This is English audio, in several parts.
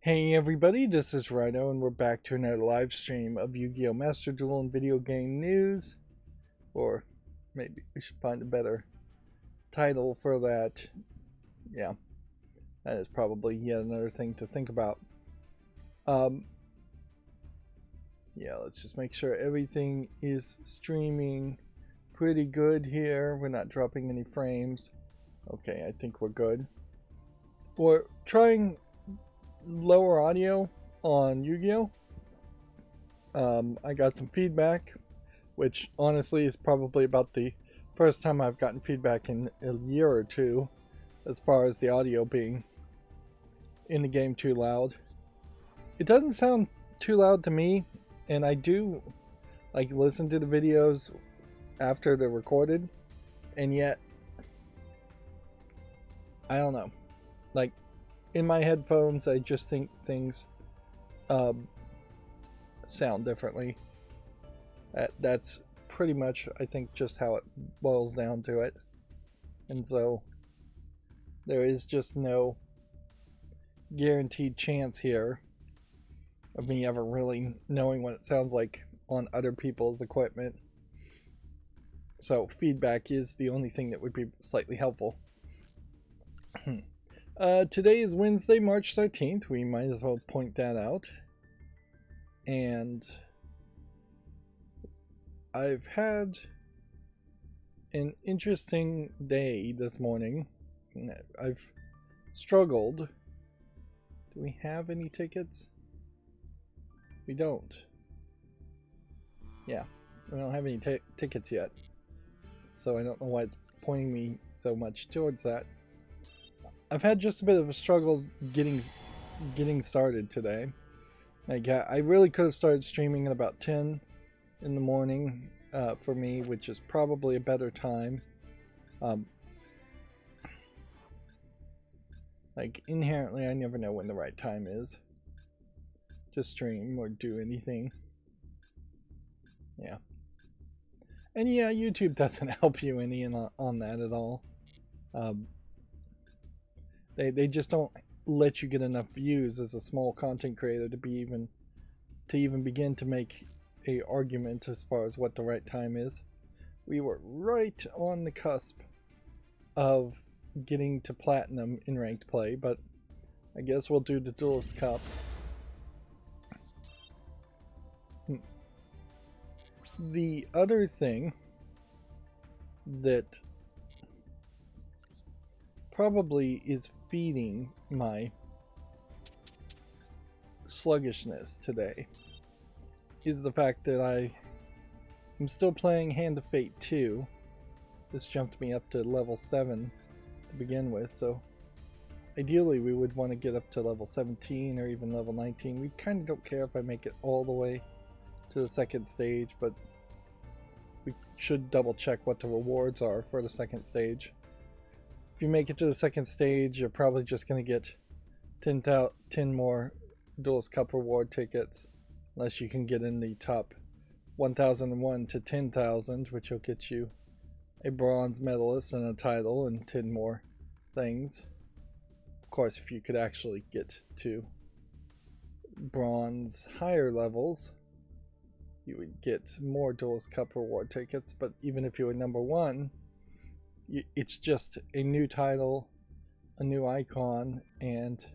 Hey everybody, this is Rydo, and we're back to another live stream of Yu-Gi-Oh! Master Duel and video game news. Or maybe we should find a better title for that. Yeah, that is probably yet another thing to think about. Yeah, let's just make sure everything is streaming pretty good here. We're not dropping any frames. Okay, I think we're good. We're trying lower audio on Yu-Gi-Oh! I got some feedback, which honestly is probably about the first time I've gotten feedback in a year or two as far as the audio being in the game too loud. It doesn't sound too loud to me, and I do like listen to the videos after they're recorded, and yet I don't know, like in my headphones I just think things sound differently. That's pretty much, I think, just how it boils down to it. And so there is just no guaranteed chance here of me ever really knowing what it sounds like on other people's equipment. So feedback is the only thing that would be slightly helpful. Today is Wednesday, March 13th. We might as well point that out. And I've had an interesting day this morning. I've struggled. Do we have any tickets? We don't. Yeah, we don't have any tickets yet. So I don't know why it's pointing me so much towards that. I've had just a bit of a struggle getting started today. Like, I really could have started streaming at about 10 in the morning for me, which is probably a better time. Like, inherently, I never know when the right time is to stream or do anything. Yeah. And yeah, YouTube doesn't help you any on that at all. They just don't let you get enough views as a small content creator to even begin to make a argument as far as what the right time is. We were right on the cusp of getting to platinum in ranked play, but I guess we'll do the Duelist Cup. The other thing that probably is feeding my sluggishness today is the fact that I am still playing Hand of Fate 2. This jumped me up to level 7 to begin with, so ideally we would want to get up to level 17 or even level 19. We kind of don't care if I make it all the way to the second stage, but we should double check what the rewards are for the second stage. If you make it to the second stage, you're probably just going to get 10 more Duelist Cup reward tickets, unless you can get in the top 1001 to 10,000, which will get you a bronze medalist and a title and 10 more things. Of course, if you could actually get to bronze higher levels, you would get more Duelist Cup reward tickets. But even if you were number 1, it's just a new title, a new icon, and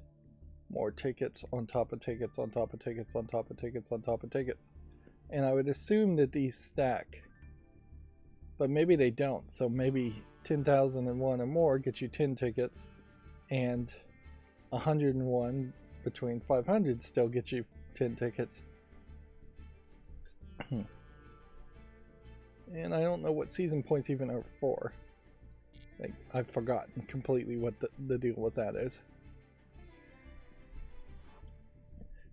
more tickets on top of tickets on top of tickets on top of tickets on top of tickets. And I would assume that these stack, but maybe they don't. So maybe 10,001 or more gets you 10 tickets, and 101 between 500 still gets you 10 tickets. And I don't know what season points even are for. Like, I've forgotten completely what the deal with that is.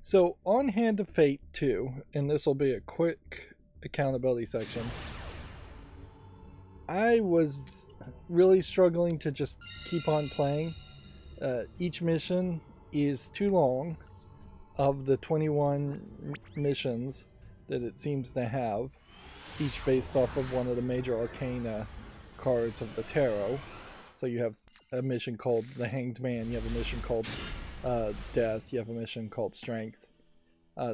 So on Hand of Fate 2, and this will be a quick accountability section, I was really struggling to just keep on playing. Each mission is too long of the 21 missions that it seems to have, each based off of one of the major arcana cards of the tarot. So you have a mission called the Hanged Man, you have a mission called death, you have a mission called Strength.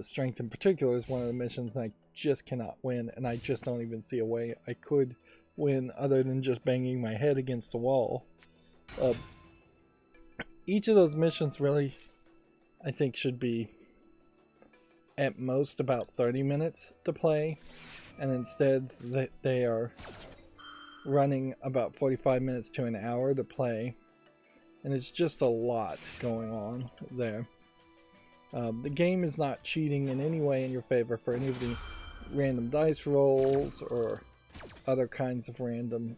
Strength in particular is one of the missions I just cannot win, and I just don't even see a way I could win other than just banging my head against the wall. Each of those missions really, I think, should be at most about 30 minutes to play, and instead they are running about 45 minutes to an hour to play, and it's just a lot going on there. The game is not cheating in any way in your favor for any of the random dice rolls or other kinds of random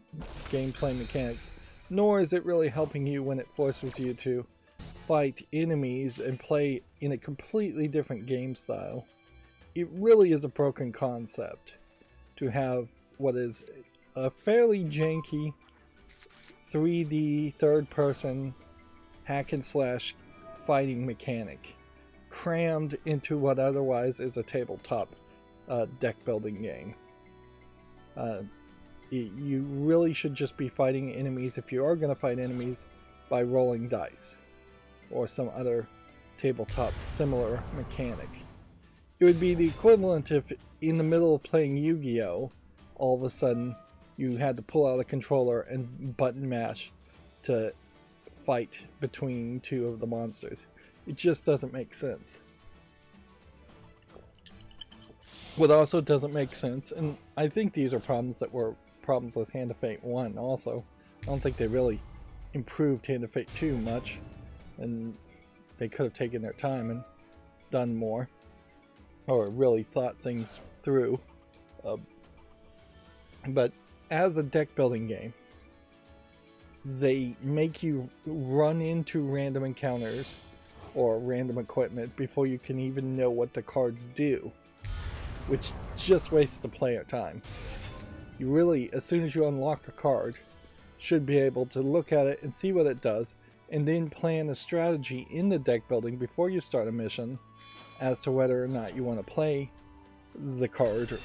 gameplay mechanics, nor is it really helping you when it forces you to fight enemies and play in a completely different game style. It really is a broken concept to have what is a fairly janky 3D third-person hack and slash fighting mechanic crammed into what otherwise is a tabletop deck building game. You really should just be fighting enemies, if you are going to fight enemies, by rolling dice or some other tabletop similar mechanic. It would be the equivalent if in the middle of playing Yu-Gi-Oh! All of a sudden you had to pull out a controller and button mash to fight between two of the monsters. It just doesn't make sense. What also doesn't make sense, and I think these are problems that were problems with Hand of Fate 1 also. I don't think they really improved Hand of Fate 2 much, and they could have taken their time and done more, or really thought things through. But as a deck building game, they make you run into random encounters or random equipment before you can even know what the cards do, which just wastes the player time. You really, as soon as you unlock a card, should be able to look at it and see what it does, and then plan a strategy in the deck building before you start a mission as to whether or not you want to play the card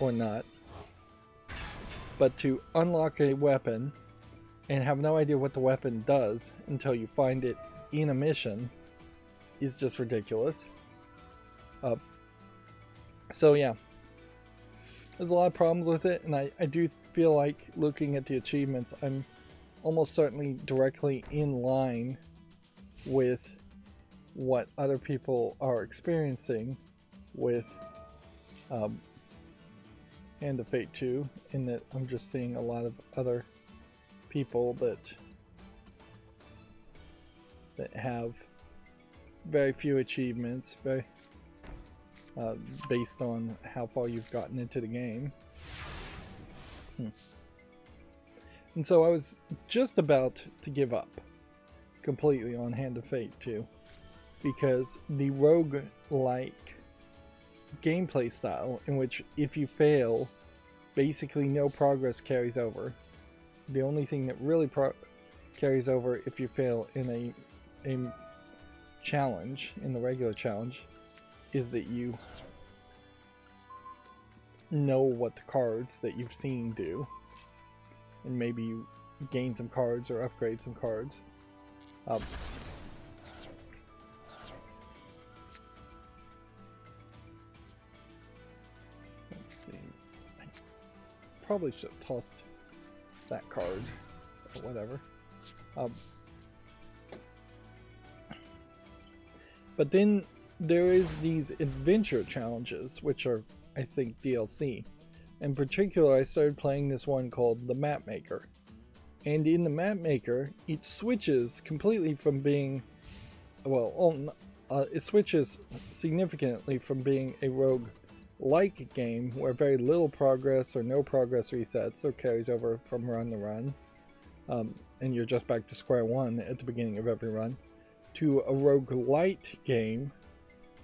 or not. But to unlock a weapon and have no idea what the weapon does until you find it in a mission is just ridiculous. So yeah, there's a lot of problems with it, and I do feel like, looking at the achievements, I'm almost certainly directly in line with what other people are experiencing with Hand of Fate 2, in that I'm just seeing a lot of other people that have very few achievements, very based on how far you've gotten into the game. And so I was just about to give up completely on Hand of Fate 2, because the rogue-like gameplay style, in which if you fail, basically no progress carries over. The only thing that really carries over if you fail in a challenge, in the regular challenge, is that you know what the cards that you've seen do, and maybe you gain some cards or upgrade some cards. Let's see, I probably should have tossed that card or whatever. But then there is these adventure challenges, which are, I think, DLC. In particular, I started playing this one called the Map Maker. And in the Map Maker, it switches completely from being, it switches significantly from being a rogue-like game where very little progress or no progress resets or carries over from run to run, and you're just back to square one at the beginning of every run, to a roguelite game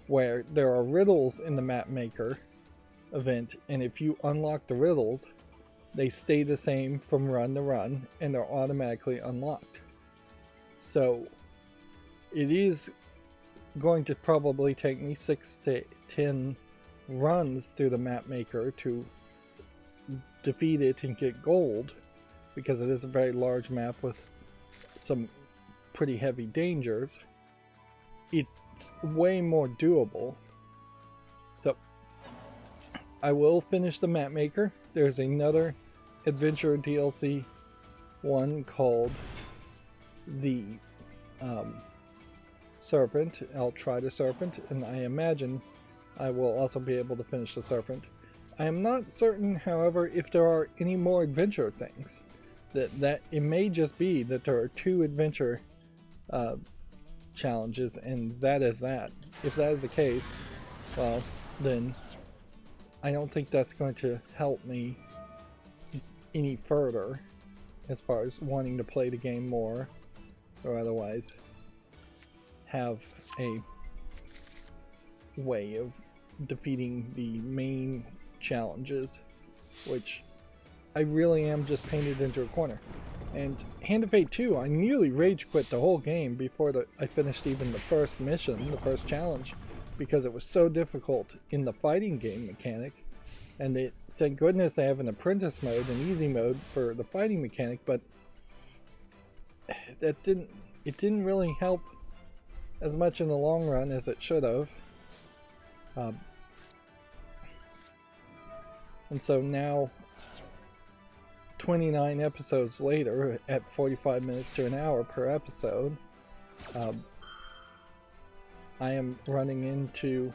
where there are riddles in the Map Maker event, and if you unlock the riddles, they stay the same from run to run, and they're automatically unlocked. So it is going to probably take me 6 to 10 runs through the Map Maker to defeat it and get gold, because it is a very large map with some pretty heavy dangers. it's way more doable. So I will finish the map maker. There's another adventure DLC one called the Serpent. I'll try the Serpent, and I imagine I will also be able to finish the Serpent. I am not certain, however, if there are any more adventure things. That it may just be that there are 2 adventure challenges, and that is that. If that is the case, well, then I don't think that's going to help me any further as far as wanting to play the game more, or otherwise have a way of defeating the main challenges, which I really am just painted into a corner. And Hand of Fate 2, I nearly rage quit the whole game before I finished even the first mission, the first challenge, because it was so difficult in the fighting game mechanic. And thank goodness they have an apprentice mode, an easy mode for the fighting mechanic, but it didn't really help as much in the long run as it should have. And so now, 29 episodes later, at 45 minutes to an hour per episode, I am running into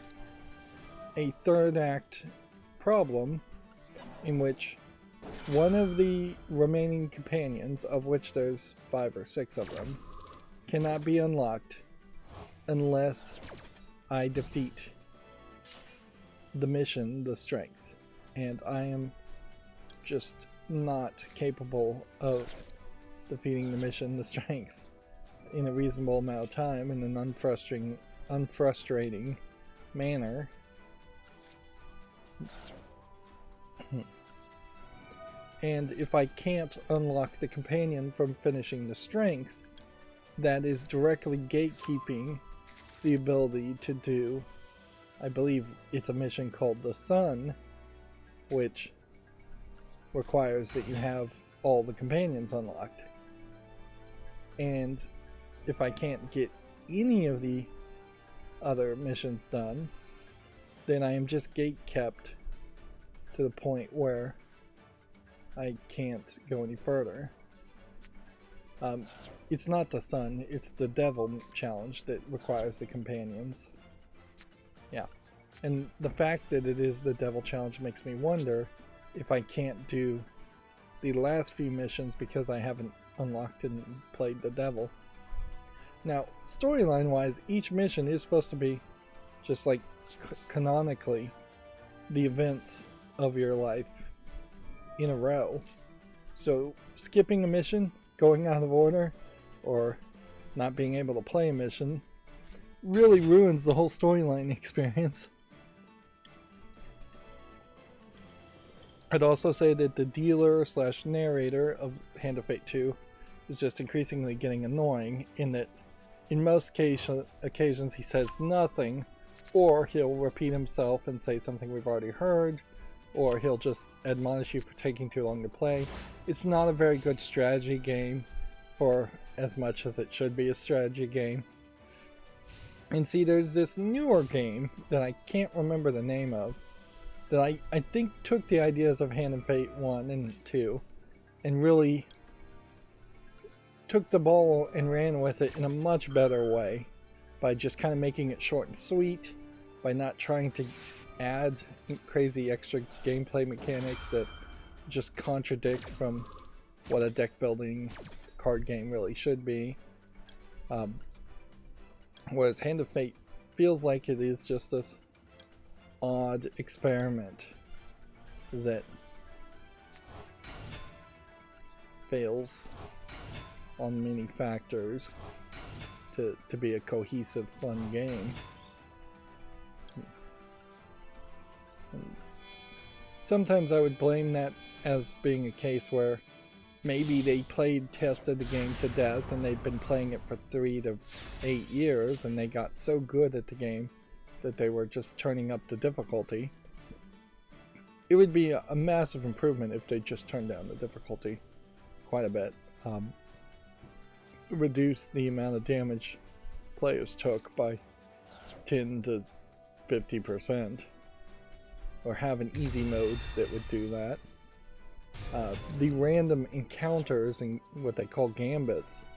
a third act problem in which one of the remaining companions, of which there's 5 or 6 of them, cannot be unlocked unless I defeat the mission, the Strength. And I am just not capable of defeating the mission, the Strength, in a reasonable amount of time, in an unfrustrating manner. And if I can't unlock the companion from finishing the Strength, that is directly gatekeeping the ability to do, I believe it's a mission called the Sun, which requires that you have all the companions unlocked. And if I can't get any of the other missions done, then I am just gate kept to the point where I can't go any further. It's not the Sun, it's the Devil challenge that requires the companions. Yeah. And the fact that it is the Devil challenge makes me wonder if I can't do the last few missions because I haven't unlocked and played the Devil. Now, storyline wise, each mission is supposed to be just like canonically the events of your life in a row. So skipping a mission, going out of order, or not being able to play a mission really ruins the whole storyline experience. I'd also say that the dealer / narrator of Hand of Fate 2 is just increasingly getting annoying in that in most occasions he says nothing, or he'll repeat himself and say something we've already heard, or he'll just admonish you for taking too long to play. It's not a very good strategy game for as much as it should be a strategy game. And see, there's this newer game that I can't remember the name of that I think took the ideas of Hand of Fate 1 and 2 and really took the ball and ran with it in a much better way by just kind of making it short and sweet, by not trying to add crazy extra gameplay mechanics that just contradict from what a deck building card game really should be. Whereas Hand of Fate feels like it is just this odd experiment that fails on many factors to be a cohesive, fun game. And sometimes I would blame that as being a case where maybe they tested the game to death and they'd been playing it for 3 to 8 years and they got so good at the game that they were just turning up the difficulty. It would be a massive improvement if they just turned down the difficulty quite a bit. Reduce the amount of damage players took by 10 to 50%, or have an easy mode that would do that. The random encounters and what they call gambits,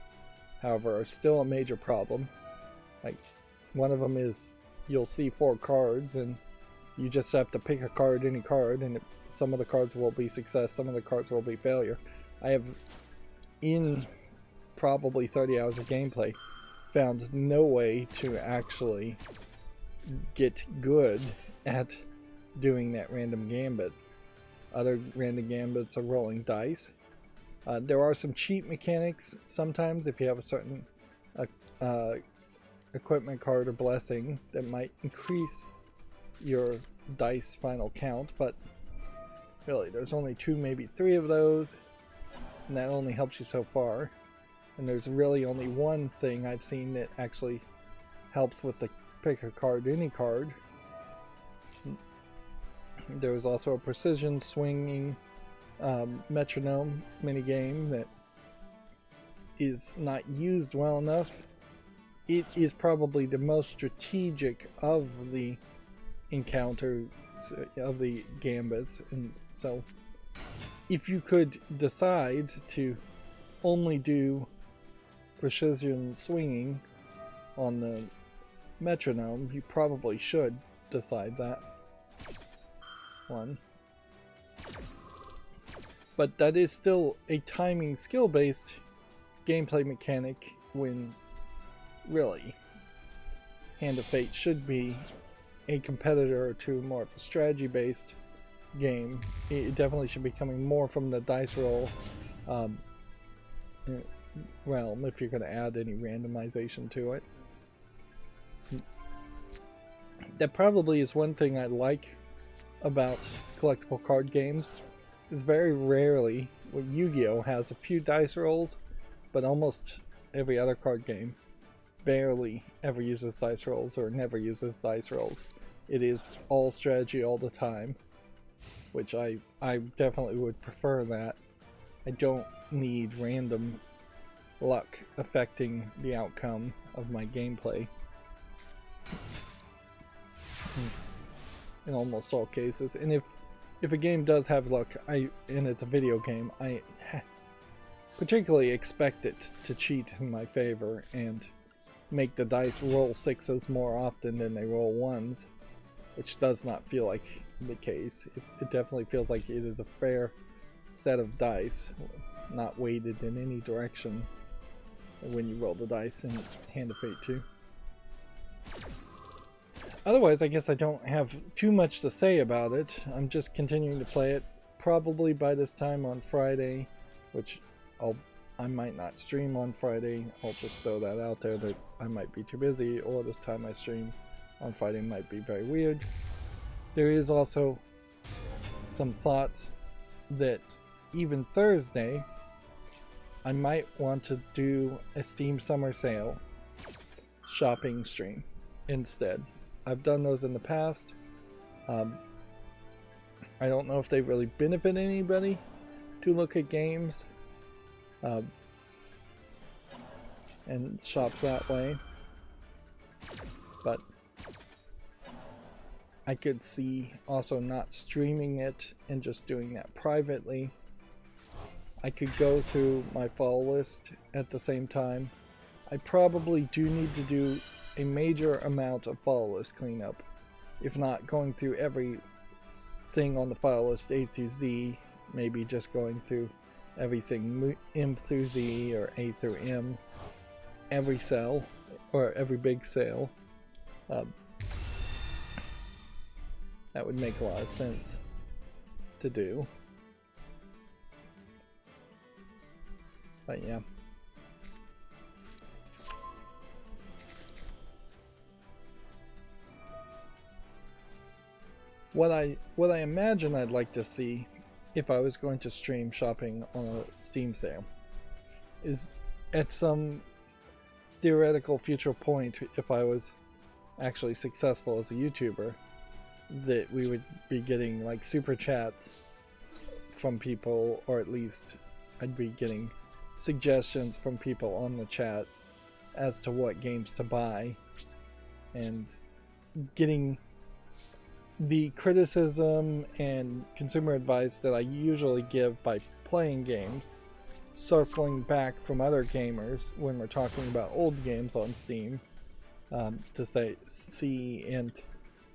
however, are still a major problem. Like, one of them is you'll see 4 cards and you just have to pick a card, any card, and some of the cards will be success, some of the cards will be failure. I have, in probably 30 hours of gameplay, found no way to actually get good at doing that random gambit. Other random gambits are rolling dice. There are some cheat mechanics sometimes if you have a certain equipment card or blessing that might increase your dice final count, but really there's only 2, maybe 3 of those, and that only helps you so far. And there's really only one thing I've seen that actually helps with the pick a card, any card. There was also a precision swinging metronome minigame that is not used well enough. It is probably the most strategic of the encounters, of the gambits, and so if you could decide to only do precision swinging on the metronome, you probably should decide that one. But that is still a timing skill-based gameplay mechanic, when really Hand of Fate should be a competitor to more of a strategy-based game. It definitely should be coming more from the dice roll realm, if you're going to add any randomization to it. That probably is one thing I like about collectible card games, is very rarely, well, Yu-Gi-Oh! Has a few dice rolls, but almost every other card game barely ever uses dice rolls, or never uses dice rolls. It is all strategy all the time, which I definitely would prefer that. I don't need random luck affecting the outcome of my gameplay in almost all cases. And if a game does have luck, and it's a video game, I particularly expect it to cheat in my favor and make the dice roll 6s more often than they roll 1s, which does not feel like the case. It definitely feels like it is a fair set of dice, not weighted in any direction when you roll the dice in Hand of Fate 2. Otherwise, I guess I don't have too much to say about it. I'm just continuing to play it. Probably by this time on Friday, which I might not stream on Friday. I'll just throw that out there, that I might be too busy, or the time I stream on Friday might be very weird. There is also some thoughts that even Thursday I might want to do a Steam Summer Sale shopping stream instead. I've done those in the past. I don't know if they really benefit anybody to look at games and shop that way, but I could see also not streaming it and just doing that privately. I could go through my follow list at the same time. I probably do need to do a major amount of follow list cleanup, if not going through every thing on the file list A through Z, maybe just going through everything M through Z or A through M, every sale or every big sale. That would make a lot of sense to do. But yeah. What I imagine I'd like to see if I was going to stream shopping on a Steam sale is, at some theoretical future point, if I was actually successful as a YouTuber, that we would be getting like super chats from people, or at least I'd be getting suggestions from people on the chat as to what games to buy, and getting the criticism and consumer advice that I usually give by playing games, circling back from other gamers when we're talking about old games on Steam, to see and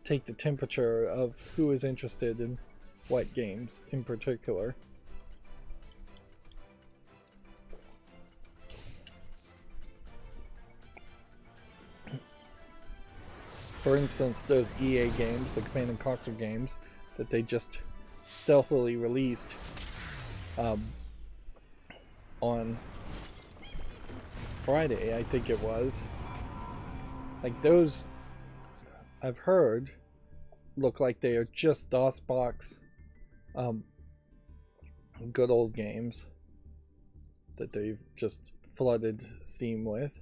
take the temperature of who is interested in what games in particular. For instance, those EA games, the Command and Conquer games that they just stealthily released on Friday, I think it was. Like, those, I've heard, look like they are just DOSBox good old games that they've just flooded Steam with.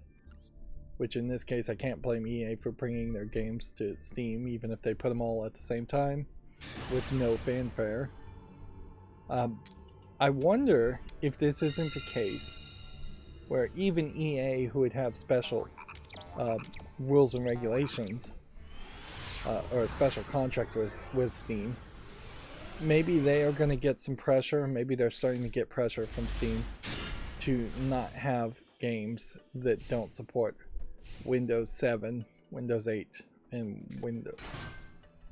Which in this case, I can't blame EA for bringing their games to Steam, even if they put them all at the same time with no fanfare. I wonder if this isn't a case where even EA, who would have special rules and regulations, or a special contract with Steam, maybe they are going to get some pressure. Maybe they're starting to get pressure from Steam to not have games that don't support Windows 7, Windows 8, and Windows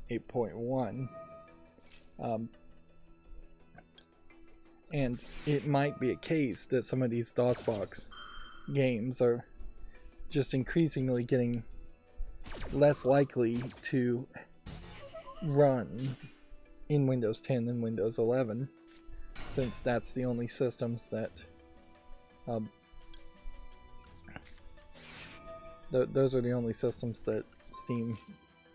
8.1. And it might be a case that some of these DOSBox games are just increasingly getting less likely to run in Windows 10 and Windows 11, since that's the only systems that those are the only systems that Steam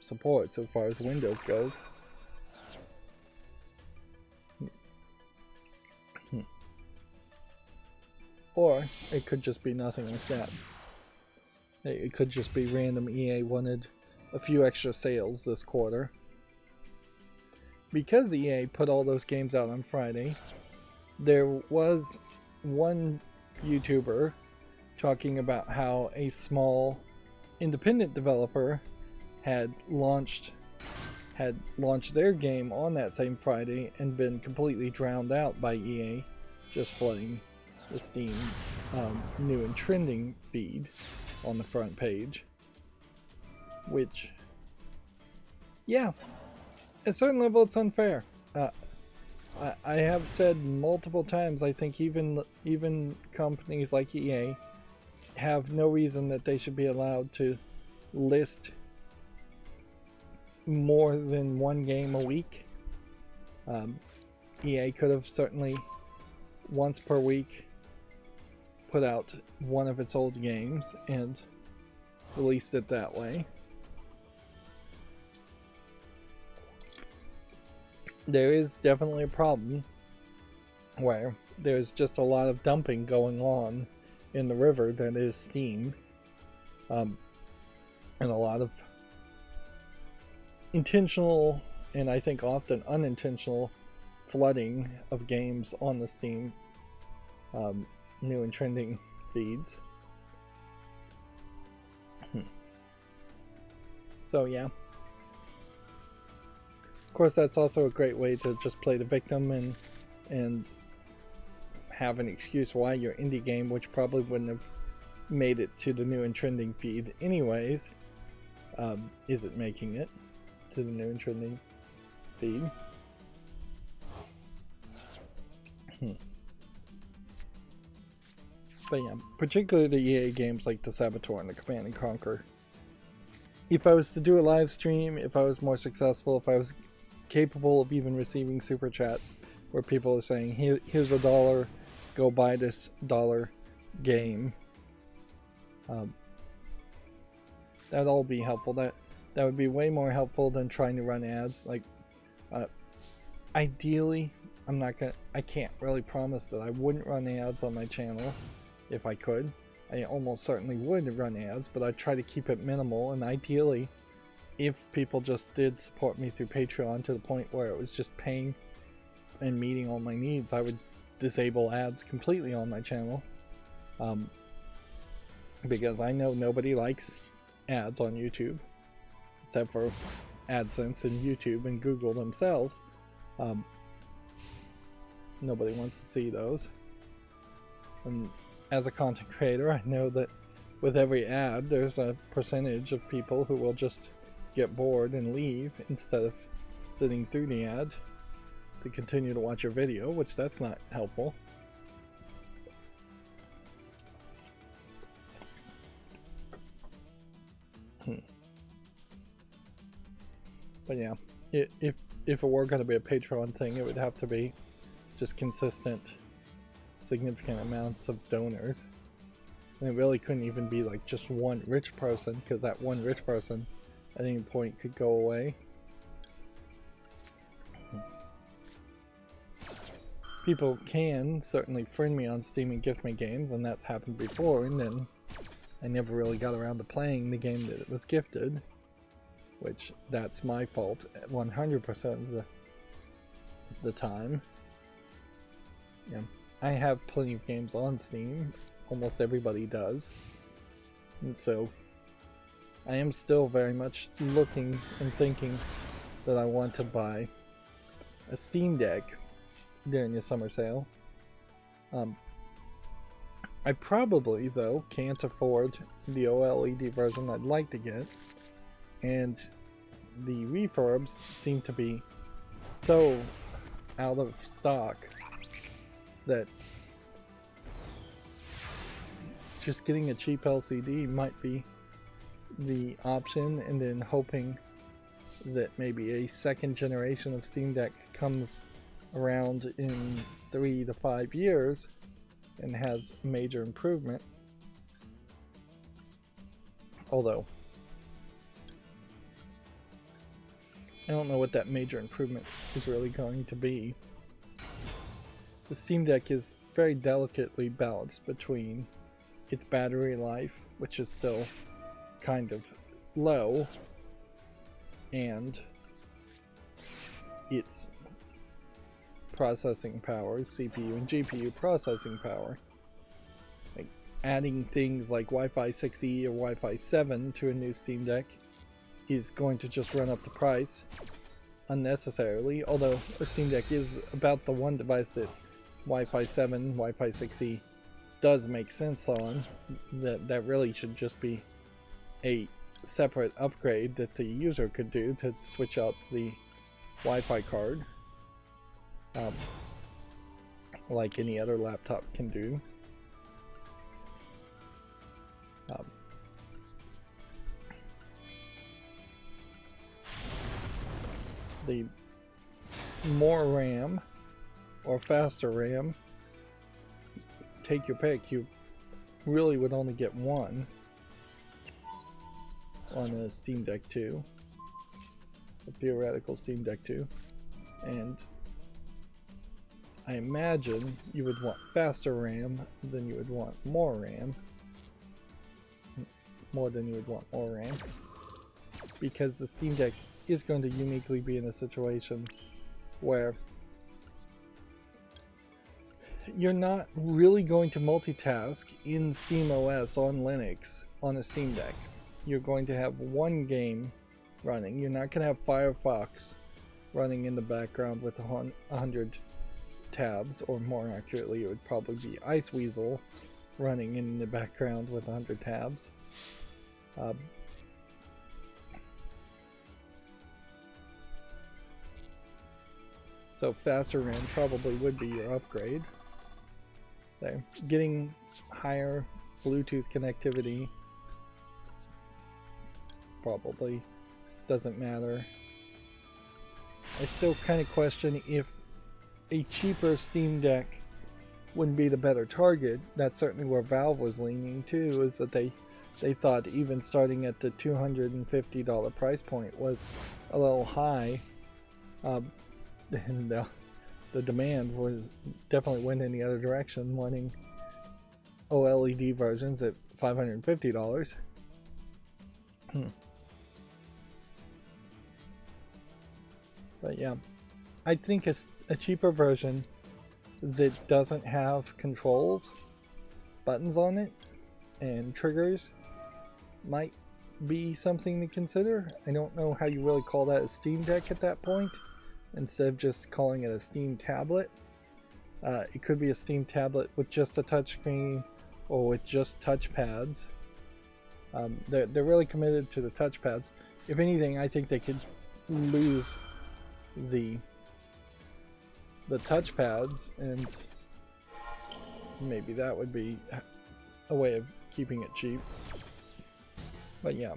supports as far as Windows goes. Or it could just be nothing like that. It could just be random EA wanted a few extra sales this quarter. Because EA put all those games out on Friday, there was one YouTuber talking about how a small independent developer had launched their game on that same Friday and been completely drowned out by EA just flooding the Steam new and trending feed on the front page. Which, yeah, at a certain level it's unfair. I have said multiple times, I think even companies like EA have no reason that they should be allowed to list more than one game a week. EA could have certainly once per week put out one of its old games and released it that way. There is definitely a problem where there's just a lot of dumping going on in the river that is Steam, and a lot of intentional and I think often unintentional flooding of games on the Steam new and trending feeds. So yeah. Of course, that's also a great way to just play the victim and have an excuse why your indie game, which probably wouldn't have made it to the new and trending feed anyways, isn't making it to the new and trending feed. But yeah, particularly the EA games like the Saboteur and the Command and Conquer. If I was to do a live stream, if I was more successful, if I was capable of even receiving super chats where people are saying, here's $1, go buy this $1 game, that'd all be helpful. That would be way more helpful than trying to run ads. Like, ideally, I can't really promise that I wouldn't run ads on my channel if I could. I almost certainly would run ads, but I'd try to keep it minimal, and ideally, if people just did support me through Patreon to the point where it was just paying and meeting all my needs, I would disable ads completely on my channel. because I know nobody likes ads on YouTube, except for AdSense and YouTube and Google themselves. Nobody wants to see those. And as a content creator, I know that with every ad, there's a percentage of people who will just get bored and leave instead of sitting through the ad to continue to watch your video, which that's not helpful. But yeah, if it were going to be a Patreon thing, it would have to be just consistent, significant amounts of donors. And it really couldn't even be like just one rich person, because that one rich person at any point could go away. People can certainly friend me on Steam and gift me games, and that's happened before, and then I never really got around to playing the game that it was gifted, which that's my fault 100% of the time. Yeah, I have plenty of games on Steam, almost everybody does, and so I am still very much looking and thinking that I want to buy a Steam Deck during the summer sale. I probably, though, can't afford the OLED version I'd like to get, and the refurbs seem to be so out of stock that just getting a cheap LCD might be the option, and then hoping that maybe a second generation of Steam Deck comes around in 3 to 5 years and has major improvement. Although I don't know what that major improvement is really going to be. The Steam Deck is very delicately balanced between its battery life, which is still kind of low, and its processing power, CPU and GPU processing power. Like adding things like Wi-Fi 6E or Wi-Fi 7 to a new Steam Deck is going to just run up the price unnecessarily, although a Steam Deck is about the one device that Wi-Fi 7, Wi-Fi 6E does make sense on. That really should just be a separate upgrade that the user could do to switch out the Wi-Fi card, like any other laptop can do. The more RAM or faster RAM, take your pick. You really would only get one on a Steam Deck 2, a theoretical Steam Deck 2, and I imagine you would want faster RAM than you would want more RAM, more than you would want more RAM, because the Steam Deck is going to uniquely be in a situation where you're not really going to multitask in SteamOS on Linux on a Steam Deck. You're going to have one game running. You're not going to have Firefox running in the background with 100 tabs, or more accurately, it would probably be Iceweasel running in the background with 100 tabs. So faster RAM probably would be your upgrade. There. Getting higher Bluetooth connectivity probably doesn't matter. I still kind of question if a cheaper Steam Deck wouldn't be the better target. That's certainly where Valve was leaning to, is that they thought even starting at the $250 price point was a little high. And the demand was definitely went in the other direction, wanting OLED versions at $550. But yeah, I think a cheaper version that doesn't have controls, buttons on it, and triggers might be something to consider. I don't know how you really call that a Steam Deck at that point, instead of just calling it a Steam tablet. It could be a Steam tablet with just a touchscreen or with just touchpads. They're really committed to the touchpads. If anything, I think they could lose the touchpads, and maybe that would be a way of keeping it cheap. But yeah.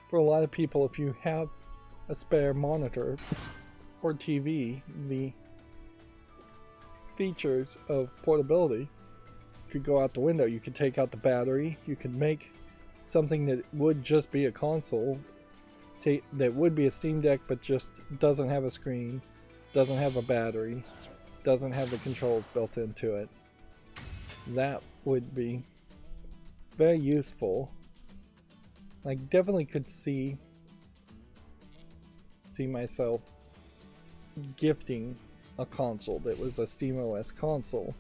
For a lot of people, if you have a spare monitor or TV, the features of portability could go out the window. You could take out the battery. You could make something that would just be a console, that would be a Steam Deck, but just doesn't have a screen, doesn't have a battery, doesn't have the controls built into it. That would be very useful. I definitely could see myself gifting a console that was a SteamOS console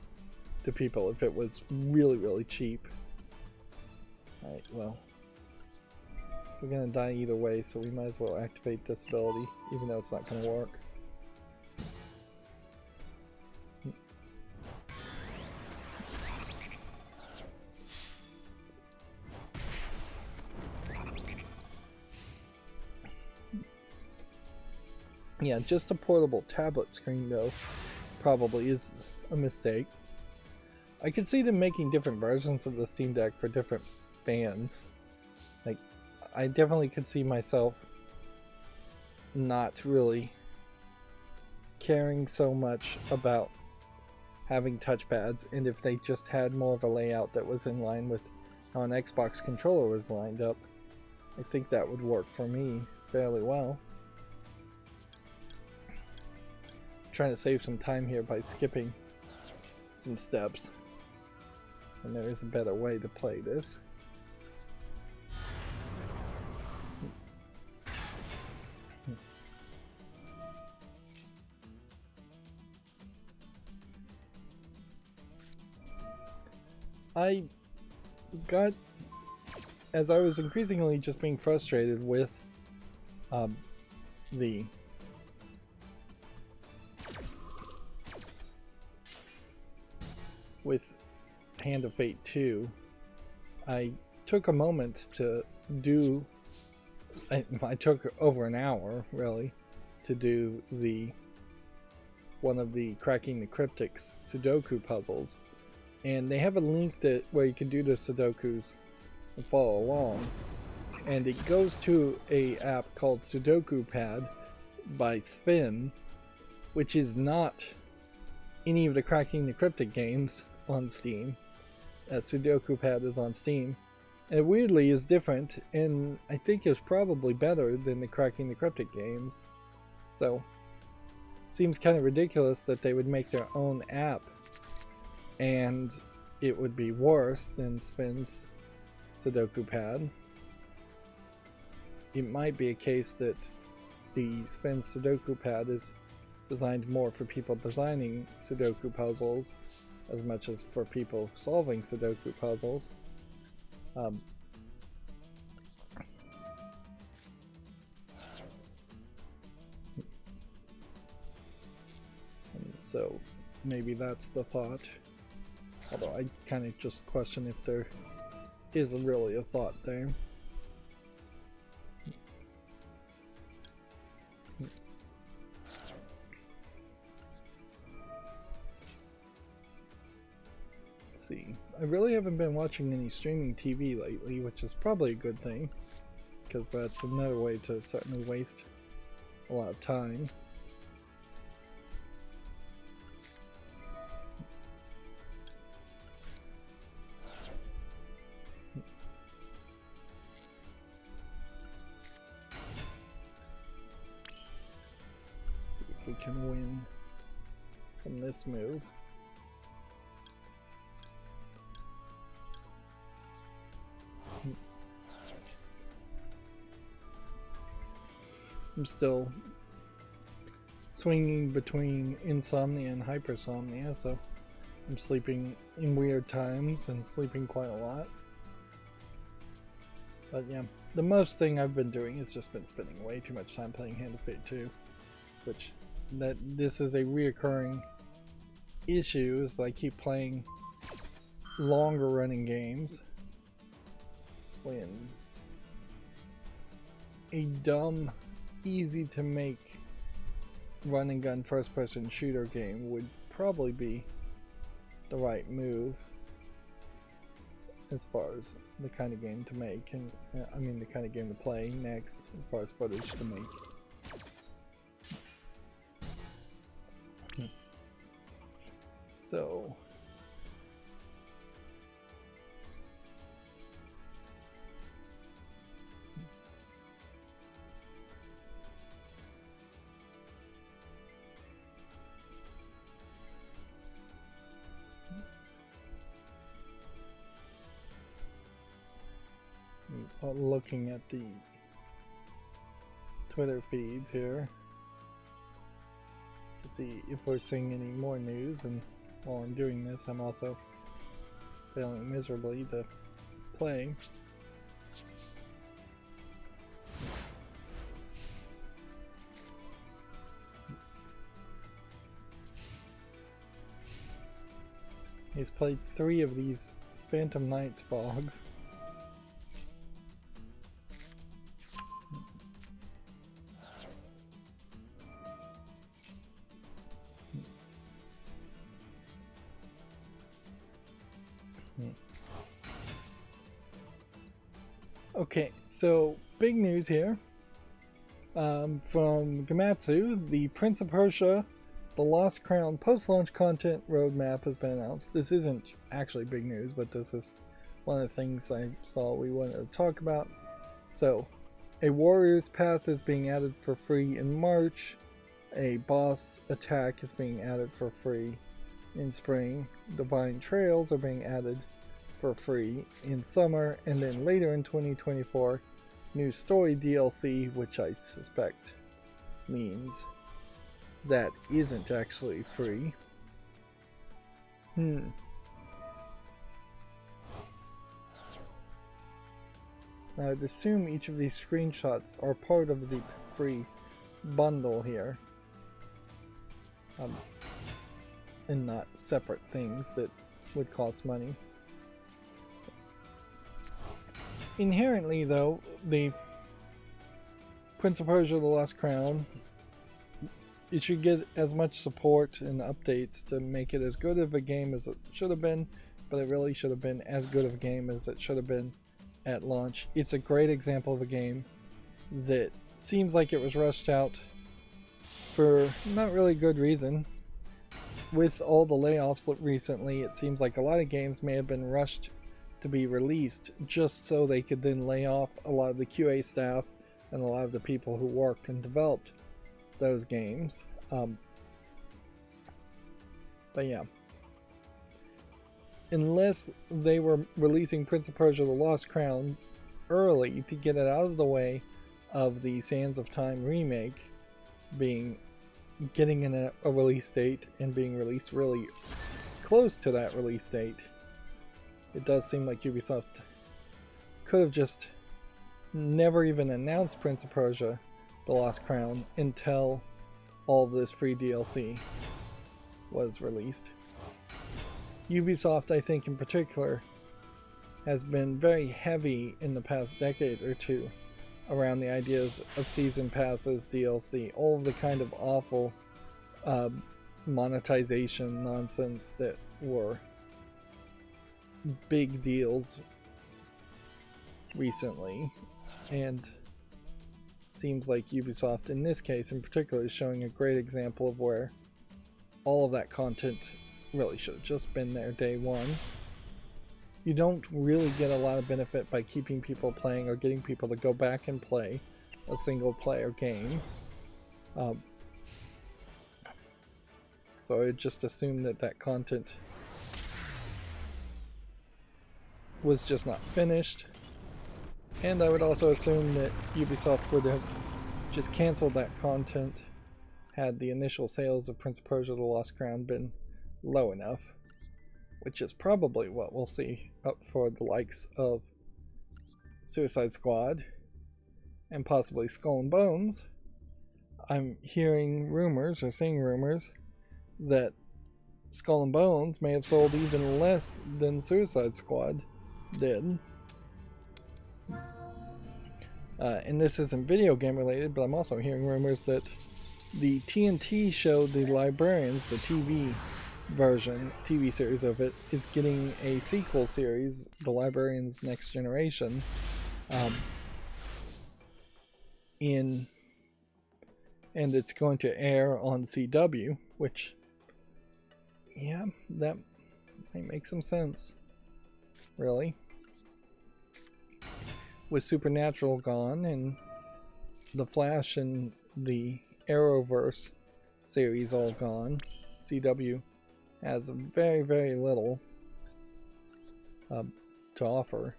to people if it was really, really cheap. Alright, well, we're gonna die either way, so we might as well activate this ability, even though it's not gonna work. Yeah, just a portable tablet screen though probably is a mistake. I could see them making different versions of the Steam Deck for different fans. Like, I definitely could see myself not really caring so much about having touchpads, and if they just had more of a layout that was in line with how an Xbox controller was lined up, I think that would work for me fairly well. Trying to save some time here by skipping some steps, and there is a better way to play this. I got, as I was increasingly just being frustrated with Hand of Fate 2, I took a moment to do, I took over an hour really to do one of the Cracking the Cryptics Sudoku puzzles, and they have a link where you can do the Sudokus and follow along, and it goes to a app called Sudoku Pad by Spin, which is not any of the Cracking the Cryptic games on Steam. Sudoku Pad is on Steam, and it weirdly is different, and I think is probably better than the Cracking the Cryptic games. So, seems kind of ridiculous that they would make their own app and it would be worse than Spin's Sudoku Pad. It might be a case that the Spin Sudoku Pad is designed more for people designing Sudoku puzzles as much as for people solving Sudoku puzzles. So maybe that's the thought. Although I kind of just question if there is really a thought there. See, I really haven't been watching any streaming TV lately, which is probably a good thing, because that's another way to certainly waste a lot of time. Let's see if we can win from this move. I'm still swinging between insomnia and hypersomnia, so I'm sleeping in weird times and sleeping quite a lot. But yeah, the most thing I've been doing has just been spending way too much time playing Hand of Fate 2, which this is a reoccurring issue, is I keep playing longer running games when a dumb, easy to make run and gun first person shooter game would probably be the right move as far as the kind of game to make, and I mean the kind of game to play next as far as footage to make. So looking at the Twitter feeds here to see if we're seeing any more news, and while I'm doing this I'm also failing miserably to play. He's played 3 of these Phantom Knights fogs. Okay, so big news here from Gamatsu. The Prince of Persia The Lost Crown post-launch content roadmap has been announced. This isn't actually big news, but this is one of the things I saw we wanted to talk about. So, a warrior's path is being added for free in March. A boss attack is being added for free in spring. Divine Trails are being added for free in summer, and then later in 2024, new story DLC, which I suspect means that isn't actually free. I'd assume each of these screenshots are part of the free bundle here, and not separate things that would cost money. Inherently, though, the Prince of Persia: The Lost Crown, it should get as much support and updates to make it as good of a game as it should have been, but it really should have been as good of a game as it should have been at launch. It's a great example of a game that seems like it was rushed out for not really good reason. With all the layoffs recently, it seems like a lot of games may have been rushed to be released just so they could then lay off a lot of the QA staff and a lot of the people who worked and developed those games. But yeah, unless they were releasing Prince of Persia: The Lost Crown early to get it out of the way of the Sands of Time remake getting in a release date and being released really close to that release date, it does seem like Ubisoft could have just never even announced Prince of Persia: The Lost Crown until all of this free DLC was released. Ubisoft, I think in particular, has been very heavy in the past decade or two around the ideas of season passes, DLC, all of the kind of awful monetization nonsense that were big deals recently, and seems like Ubisoft in this case in particular is showing a great example of where all of that content really should have just been there day one. You don't really get a lot of benefit by keeping people playing or getting people to go back and play a single player game. So I would just assume that that content was just not finished. And I would also assume that Ubisoft would have just canceled that content had the initial sales of Prince of Persia: The Lost Crown been low enough, which is probably what we'll see up for the likes of Suicide Squad and possibly Skull and Bones. I'm hearing rumors or seeing rumors that Skull and Bones may have sold even less than Suicide Squad did. And this isn't video game related, but I'm also hearing rumors that the TNT show, The Librarians, the TV series of it, is getting a sequel series, The Librarians Next Generation, and it's going to air on CW, which, yeah, that might make some sense, really. With Supernatural gone and The Flash and the Arrowverse series all gone, CW has very, very little to offer.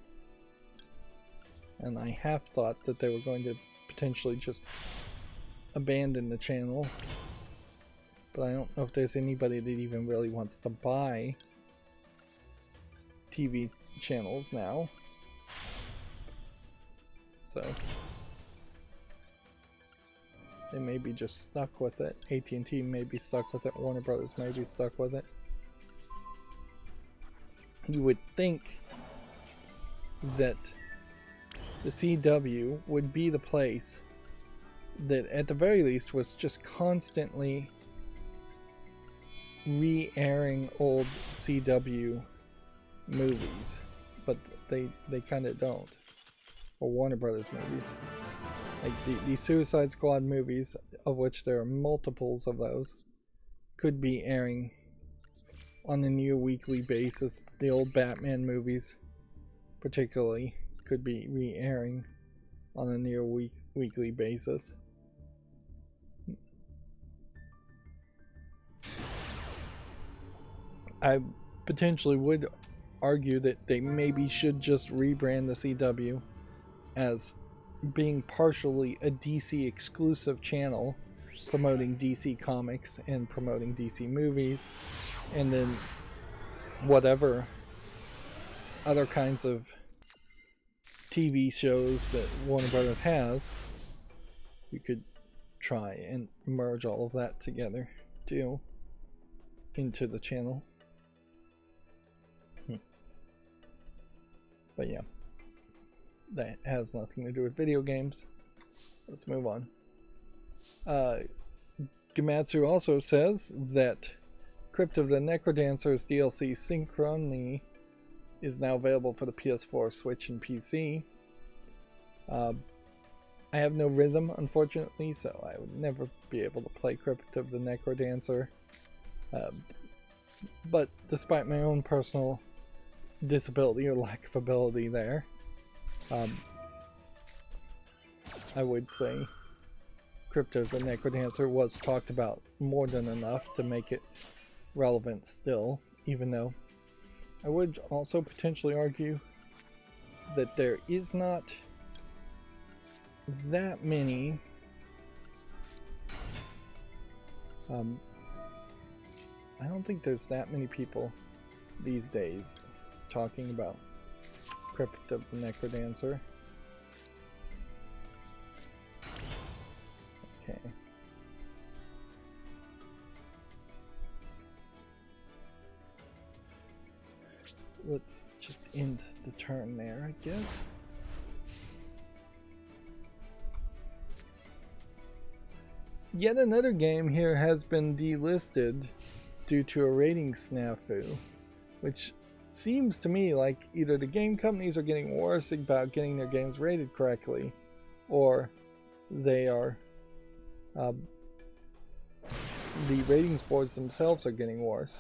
And I have thought that they were going to potentially just abandon the channel. But I don't know if there's anybody that even really wants to buy TV channels now. So they may be just stuck with it. AT&T may be stuck with it. Warner Brothers may be stuck with it. You would think that the CW would be the place that at the very least was just constantly re-airing old CW movies, but they kind of don't. Or Warner Brothers movies. Like the Suicide Squad movies, of which there are multiples of those, could be airing on a near weekly basis. The old Batman movies, particularly, could be re-airing on a near weekly basis. I potentially would argue that they maybe should just rebrand the CW as being partially a DC exclusive channel, promoting DC comics and promoting DC movies, and then whatever other kinds of TV shows that Warner Brothers has, you could try and merge all of that together too into the channel. But yeah, that has nothing to do with video games. Let's move on. Gamatsu also says that Crypt of the Necrodancer's DLC Synchrony is now available for the PS4, Switch, and PC. I have no rhythm, unfortunately, so I would never be able to play Crypt of the Necrodancer. But despite my own personal disability or lack of ability there, I would say Crypt of the Necrodancer was talked about more than enough to make it relevant still, even though I would also potentially argue that there is not that many I don't think there's that many people these days talking about Crypt of the Necrodancer. Okay. Let's just end the turn there, I guess. Yet another game here has been delisted due to a rating snafu, which seems to me like either the game companies are getting worse about getting their games rated correctly, or they are the ratings boards themselves are getting worse.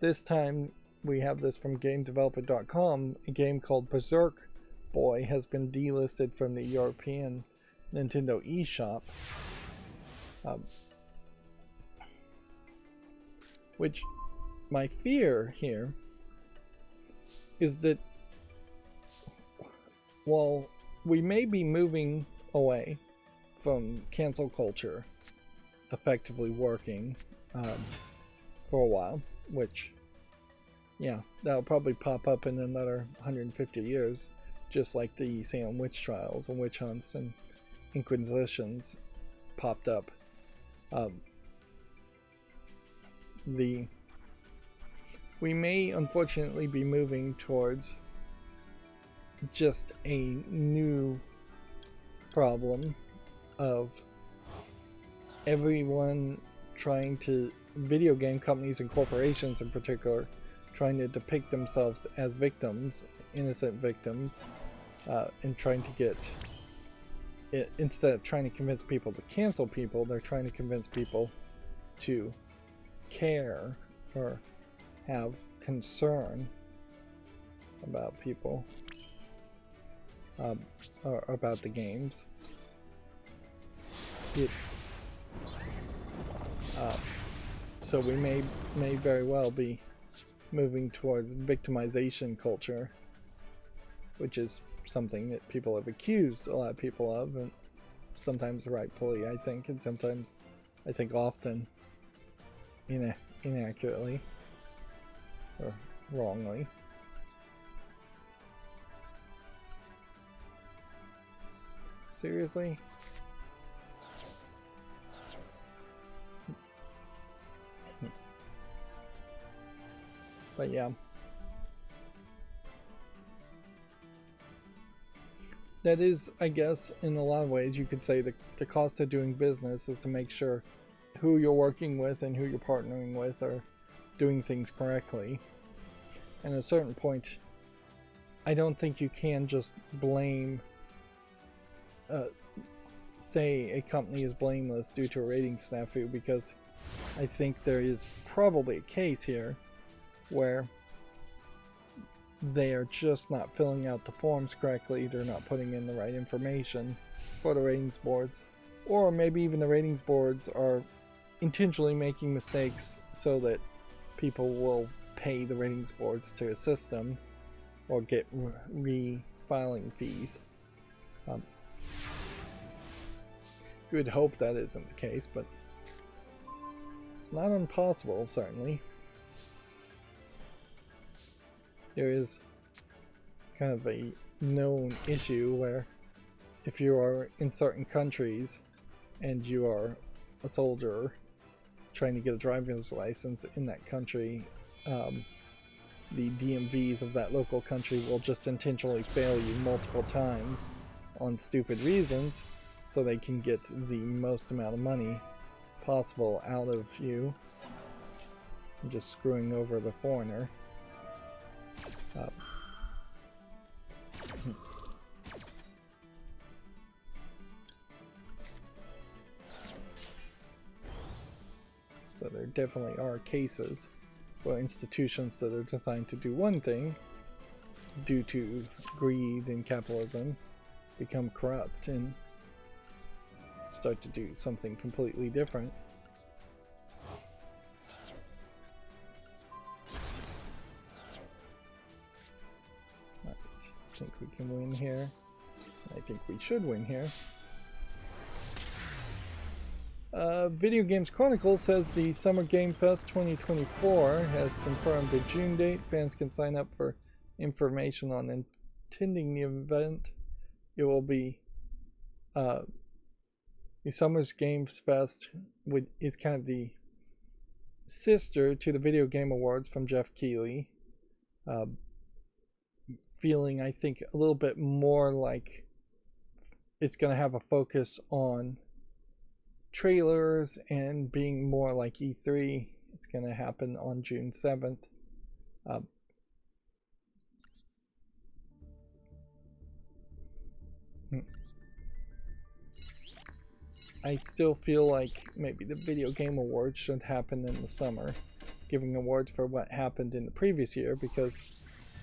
This time we have this from GameDeveloper.com. A game called Berserk Boy has been delisted from the European Nintendo eShop, which my fear here is that while we may be moving away from cancel culture effectively working for a while, which, yeah, that'll probably pop up in another 150 years, just like the Salem witch trials and witch hunts and inquisitions popped up. We may unfortunately be moving towards just a new problem of everyone trying to, video game companies and corporations in particular, trying to depict themselves as victims, innocent victims, and trying to get it, instead of trying to convince people to cancel people, they're trying to convince people to care or have concern about people, or about the games. It's so we may very well be moving towards victimization culture, which is something that people have accused a lot of people of, and sometimes rightfully, I think, and sometimes I think often inaccurately or wrongly. Seriously? But yeah. That is, I guess, in a lot of ways, you could say the cost of doing business is to make sure who you're working with and who you're partnering with are doing things correctly. And at a certain point, I don't think you can just blame, say a company is blameless due to a rating snafu, because I think there is probably a case here where they are just not filling out the forms correctly, they're not putting in the right information for the ratings boards, or maybe even the ratings boards are intentionally making mistakes so that people will pay the ratings boards to assist them or get refiling fees. You would hope that isn't the case, but it's not impossible, certainly. There is kind of a known issue where if you are in certain countries and you are a soldier trying to get a driver's license in that country, the DMVs of that local country will just intentionally fail you multiple times on stupid reasons so they can get the most amount of money possible out of you, just screwing over the foreigner. So there definitely are cases where institutions that are designed to do one thing due to greed and capitalism become corrupt and start to do something completely different. Alright, I think we can win here. I think we should win here. Video Games Chronicle says the Summer Game Fest 2024 has confirmed a June date. Fans can sign up for information on attending the event. It will be the Summer Games Fest is kind of the sister to the Video Game Awards from Jeff Keighley. Feeling, I think, a little bit more like it's going to have a focus on trailers and being more like E3. It's going to happen on June 7th. I still feel like maybe the Video Game Awards should happen in the summer, giving awards for what happened in the previous year, because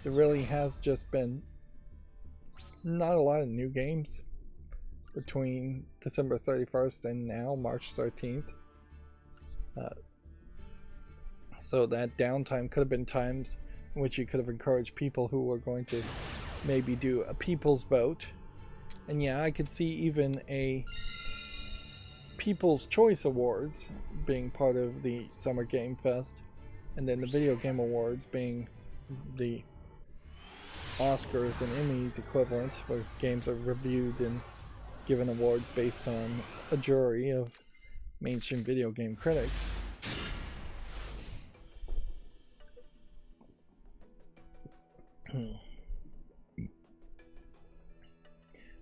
there really has just been not a lot of new games between December 31st and now, March 13th. So that downtime could have been times in which you could have encouraged people who were going to maybe do a people's vote. And yeah, I could see even a People's Choice Awards being part of the Summer Game Fest, and then the Video Game Awards being the Oscars and Emmys equivalent, where games are reviewed and given awards based on a jury of mainstream video game critics.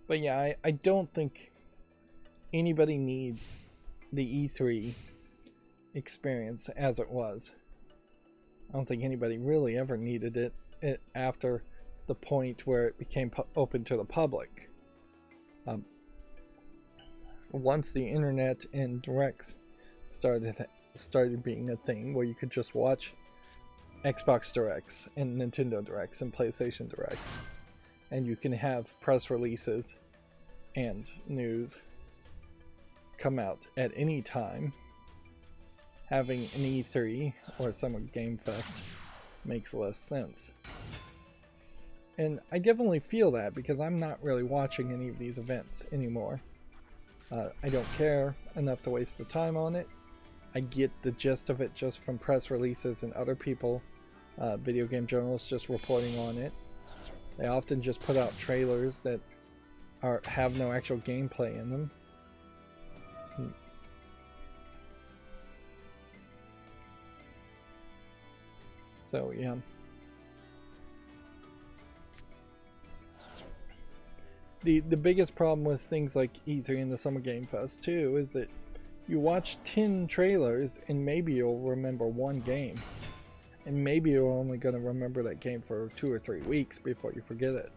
But yeah, I don't think anybody needs the E3 experience as it was. I don't think anybody really ever needed it after the point where it became open to the public. Once the internet and directs started being a thing where you could just watch Xbox Directs and Nintendo Directs and PlayStation Directs, and you can have press releases and news come out at any time, having an E3 or Summer Game Fest makes less sense. And I definitely feel that because I'm not really watching any of these events anymore. I don't care enough to waste the time on it. I get the gist of it just from press releases and other people, video game journalists just reporting on it. They often just put out trailers that have no actual gameplay in them. So yeah. The biggest problem with things like E3 and the Summer Game Fest too is that you watch 10 trailers and maybe you'll remember one game. And maybe you're only going to remember that game for 2 or 3 weeks before you forget it.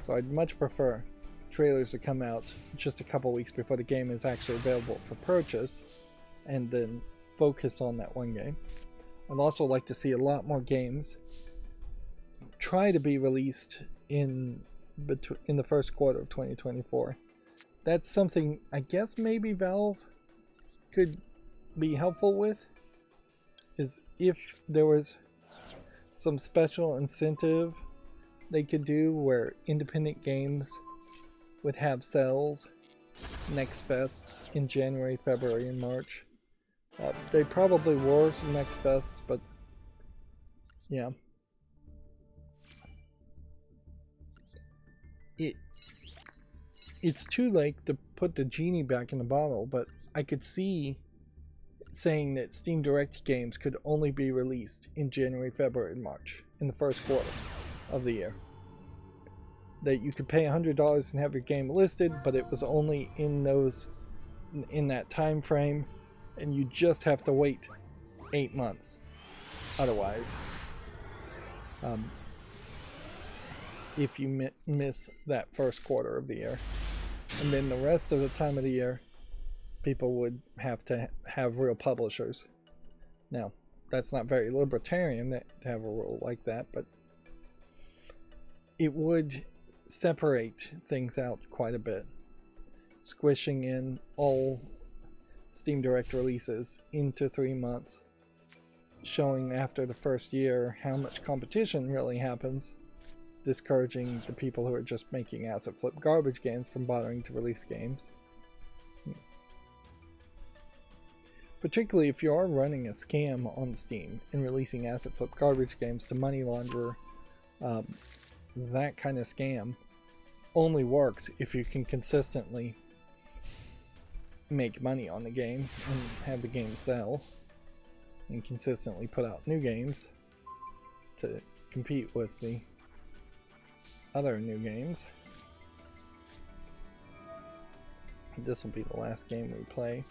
So I'd much prefer trailers to come out just a couple weeks before the game is actually available for purchase, and then focus on that one game. I'd also like to see a lot more games try to be released in the first quarter of 2024. That's something I guess maybe Valve could be helpful with, is if there was some special incentive they could do where independent games would have sales next fests in January, February, and March. They probably were some next fests, but yeah. It's too late to put the genie back in the bottle, but I could see saying that Steam Direct games could only be released in January, February, and March, in the first quarter of the year. That you could pay $100 and have your game listed, but it was only in that time frame, and you just have to wait 8 months otherwise. If you miss that first quarter of the year. And then the rest of the time of the year, people would have to have real publishers. Now, that's not very libertarian to have a rule like that, but it would separate things out quite a bit. Squishing in all Steam Direct releases into 3 months, showing after the first year how much competition really happens, discouraging the people who are just making asset flip garbage games from bothering to release games. Particularly if you are running a scam on Steam and releasing asset flip garbage games to money launder, that kind of scam only works if you can consistently make money on the game and have the game sell, and consistently put out new games to compete with the other new games. This will be the last game we play.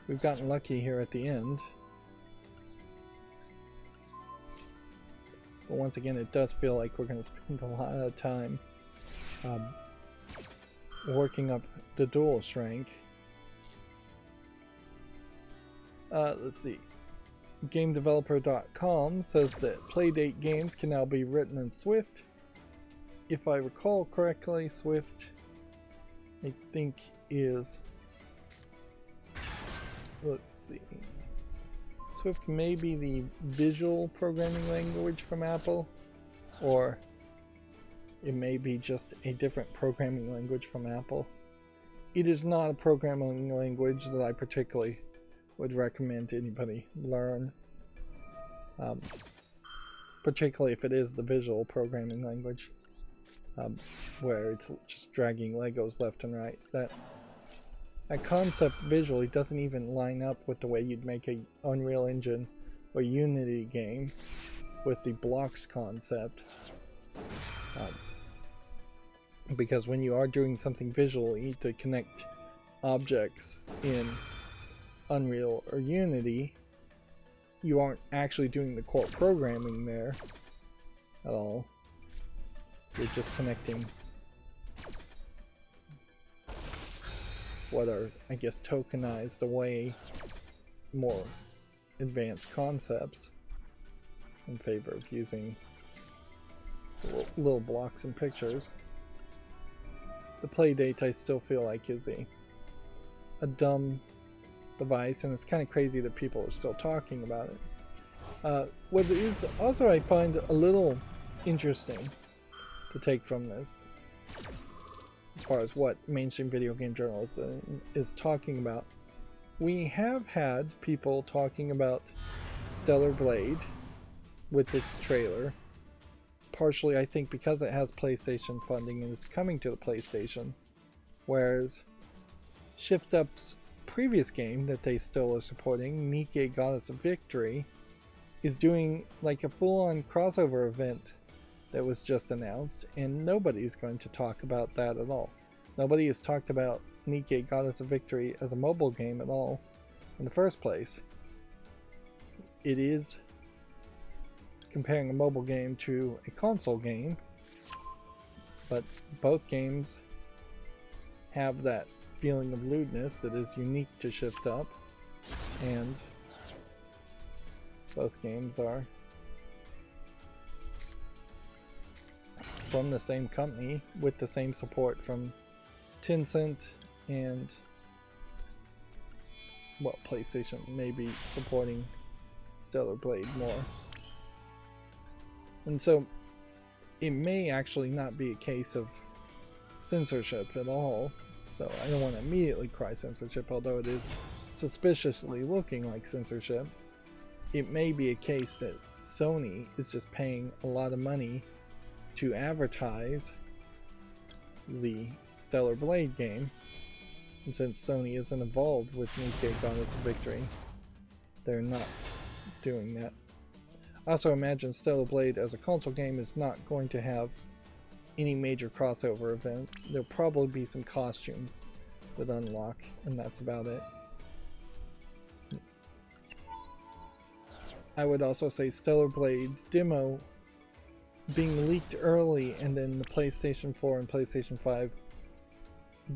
We've gotten lucky here at the end, but once again it does feel like we're going to spend a lot of time working up the Duelist rank. Let's see. GameDeveloper.com says that Playdate games can now be written in Swift. If I recall correctly, Swift, I think, is... Let's see. Swift may be the visual programming language from Apple, or it may be just a different programming language from Apple. it is not a programming language that I particularly would recommend anybody learn. Particularly if it is the visual programming language, where it's just dragging Legos left and right. That concept visually doesn't even line up with the way you'd make a Unreal Engine or Unity game with the blocks concept. Because when you are doing something visually to connect objects in Unreal or Unity, you aren't actually doing the core programming there at all. You're just connecting what are, I guess, tokenized away more advanced concepts in favor of using little blocks and pictures. The Playdate, I still feel like, is a dumb device, and it's kind of crazy that people are still talking about it. What is also, I find a little interesting to take from this, as far as what mainstream video game journalism is talking about, we have had people talking about Stellar Blade with its trailer, partially I think because it has PlayStation funding and is coming to the PlayStation, whereas Shift Up's previous game that they still are supporting, Nike Goddess of Victory, is doing like a full-on crossover event that was just announced, and nobody's going to talk about that at all. Nobody has talked about Nike Goddess of Victory as a mobile game at all in the first place. It is comparing a mobile game to a console game, but both games have that feeling of lewdness that is unique to Shift Up, and both games are from the same company with the same support from Tencent and, well, PlayStation may be supporting Stellar Blade more. And so it may actually not be a case of censorship at all. So I don't want to immediately cry censorship, although it is suspiciously looking like censorship. It may be a case that Sony is just paying a lot of money to advertise the Stellar Blade game. And since Sony isn't involved with Nike Goddess of Victory, they're not doing that. I also imagine Stellar Blade as a console game is not going to have any major crossover events. There'll probably be some costumes that unlock, and that's about it. I would also say Stellar Blade's demo being leaked early, and then the PlayStation 4 and PlayStation 5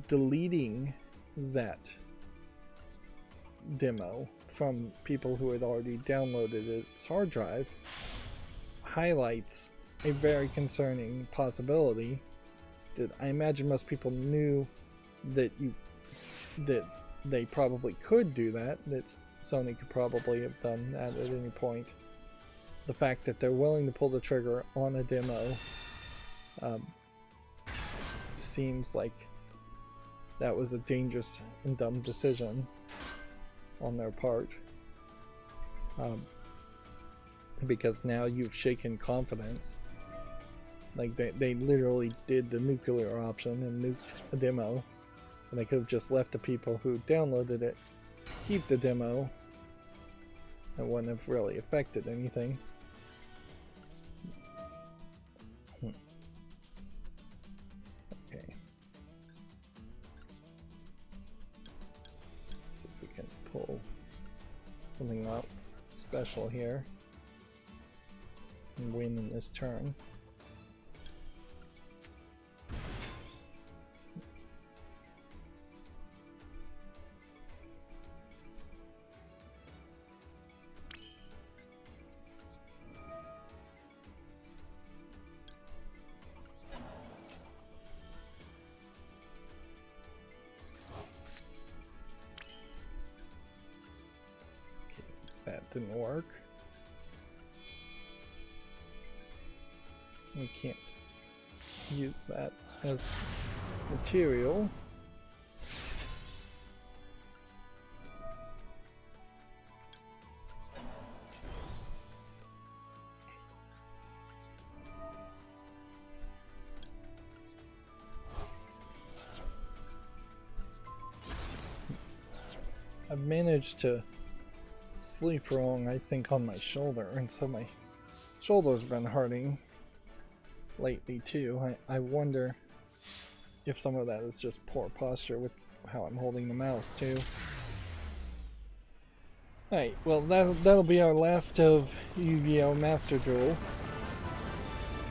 deleting that demo from people who had already downloaded its hard drive highlights a very concerning possibility that I imagine most people knew that they probably could do that Sony could probably have done that at any point. The fact that they're willing to pull the trigger on a demo seems like that was a dangerous and dumb decision on their part, because now you've shaken confidence. Like they literally did the nuclear option and nuked a demo, and they could have just left the people who downloaded it keep the demo. It wouldn't have really affected anything. Okay. See if we can pull something out special here and win in this turn. That didn't work. We can't use that as material. I've managed to sleep wrong, I think, on my shoulder, and so my shoulder's been hurting lately too. I wonder if some of that is just poor posture with how I'm holding the mouse too. Alright, well that'll be our last of Yu-Gi-Oh! Master Duel.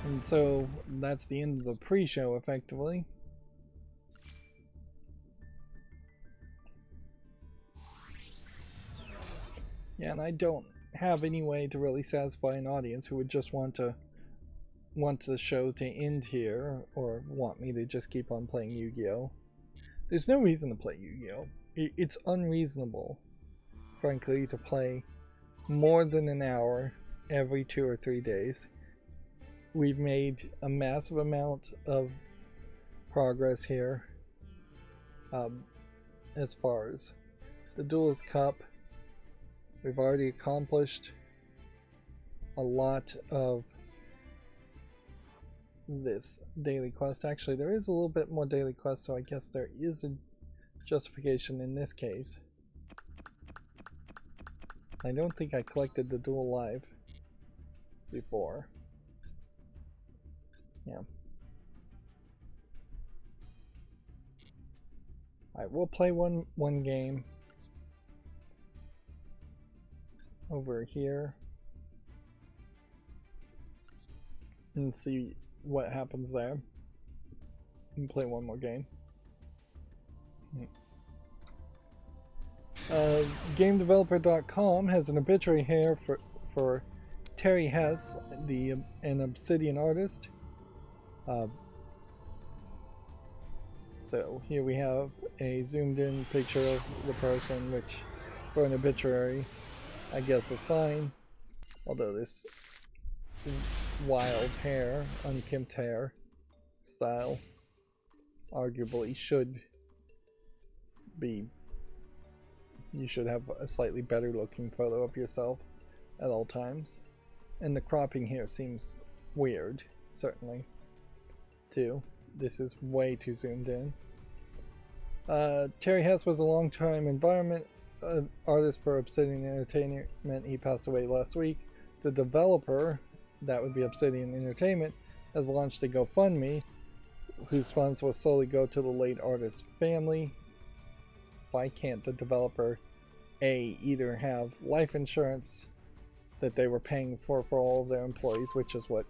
And so that's the end of the pre-show effectively. Yeah, and I don't have any way to really satisfy an audience who would just want the show to end here, or want me to just keep on playing Yu-Gi-Oh! There's no reason to play Yu-Gi-Oh! It's unreasonable, frankly, to play more than an hour every 2 or 3 days. We've made a massive amount of progress here as far as the Duelist Cup. We've already accomplished a lot of this daily quest. Actually, there is a little bit more daily quest, so I guess there is a justification in this case. I don't think I collected the Duel Live before. Yeah. Alright, we'll play one game over here and see what happens there. And play one more game. GameDeveloper.com has an obituary here for Terry Hess, an Obsidian artist. So here we have a zoomed in picture of the person, which for an obituary I guess is fine, although this wild hair, unkempt hair style arguably should be, you should have a slightly better looking photo of yourself at all times. And the cropping here seems weird, certainly, too. This is way too zoomed in. Terry Hess was a long-time environment artist for Obsidian Entertainment. He passed away last week. The developer, that would be Obsidian Entertainment, has launched a GoFundMe whose funds will solely go to the late artist's family. Why can't the developer either have life insurance that they were paying for all of their employees, which is what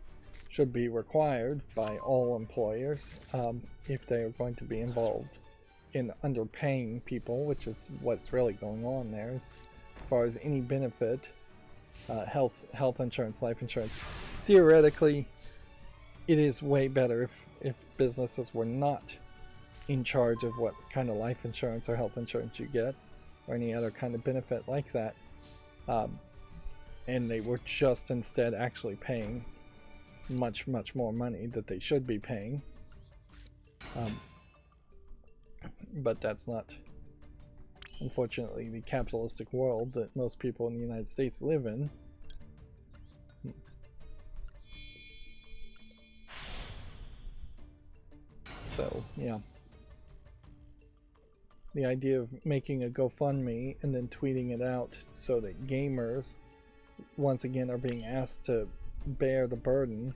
should be required by all employers if they are going to be involved in underpaying people, which is what's really going on there as far as any benefit, health insurance, life insurance. Theoretically, it is way better if businesses were not in charge of what kind of life insurance or health insurance you get, or any other kind of benefit like that, and they were just instead actually paying much more money that they should be paying. But that's not, unfortunately, the capitalistic world that most people in the United States live in. So, yeah. The idea of making a GoFundMe and then tweeting it out so that gamers, once again, are being asked to bear the burden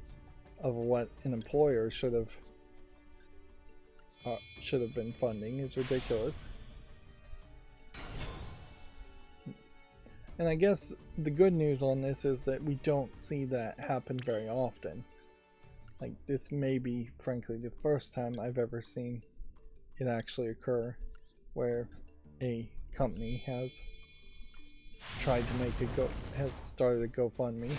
of what an employer should have been funding is ridiculous. And I guess the good news on this is that we don't see that happen very often. Like, this may be, frankly, the first time I've ever seen it actually occur, where a company has tried to has started a GoFundMe.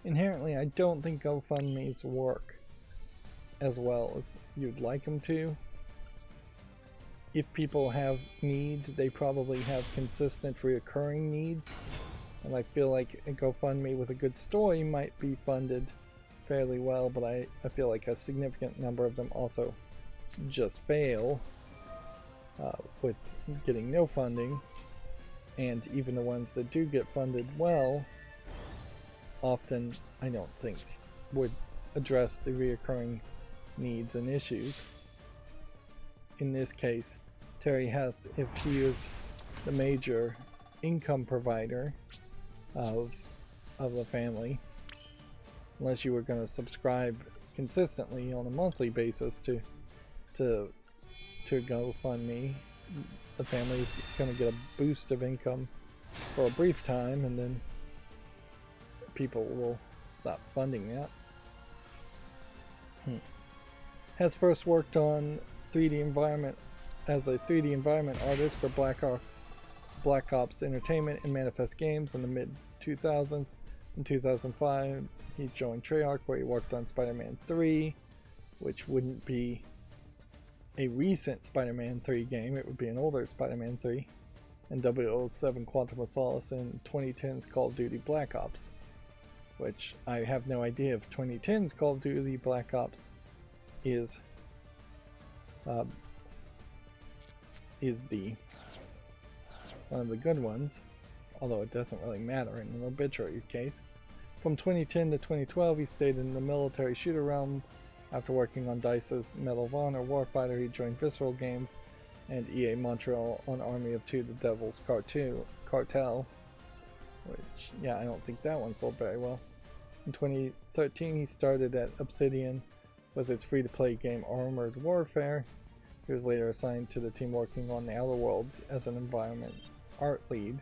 Inherently, I don't think GoFundMes work as well as you'd like them to. If people have needs, they probably have consistent reoccurring needs. And I feel like a GoFundMe with a good story might be funded fairly well, but I feel like a significant number of them also just fail with getting no funding. And even the ones that do get funded well, often I don't think would address the reoccurring needs and issues. in this case, Terry has, if he is the major income provider of the family, unless you were going to subscribe consistently on a monthly basis to GoFundMe, the family is going to get a boost of income for a brief time, and then people will stop funding that. Has first worked on 3D environment as a 3D environment artist for Black Ops Entertainment and Manifest Games in the mid-2000s. In 2005, he joined Treyarch, where he worked on Spider-Man 3, which wouldn't be a recent Spider-Man 3 game, it would be an older Spider-Man 3, and 007 Quantum of Solace in 2010's Call of Duty Black Ops, which I have no idea if 2010's Call of Duty Black Ops is the one of the good ones, although it doesn't really matter in an obituary case. From 2010 to 2012, he stayed in the military shooter realm. After working on DICE's Medal of Honor Warfighter, he joined Visceral Games and EA Montreal on Army of Two: The Devil's Cartel, which, yeah, I don't think that one sold very well. In 2013, he started at Obsidian with its free-to-play game Armored Warfare. He was later assigned to the team working on The Outer Worlds as an environment art lead.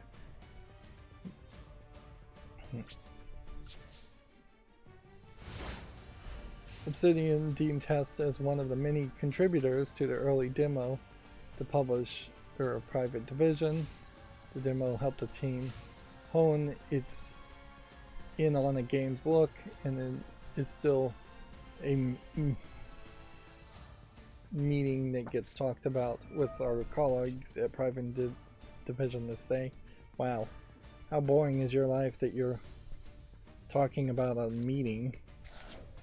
Obsidian deemed Hest as one of the many contributors to the early demo to publish their private division. The demo helped the team hone its in on a game's look, and it is still a meeting that gets talked about with our colleagues at private division this day. Wow, how boring is your life that you're talking about a meeting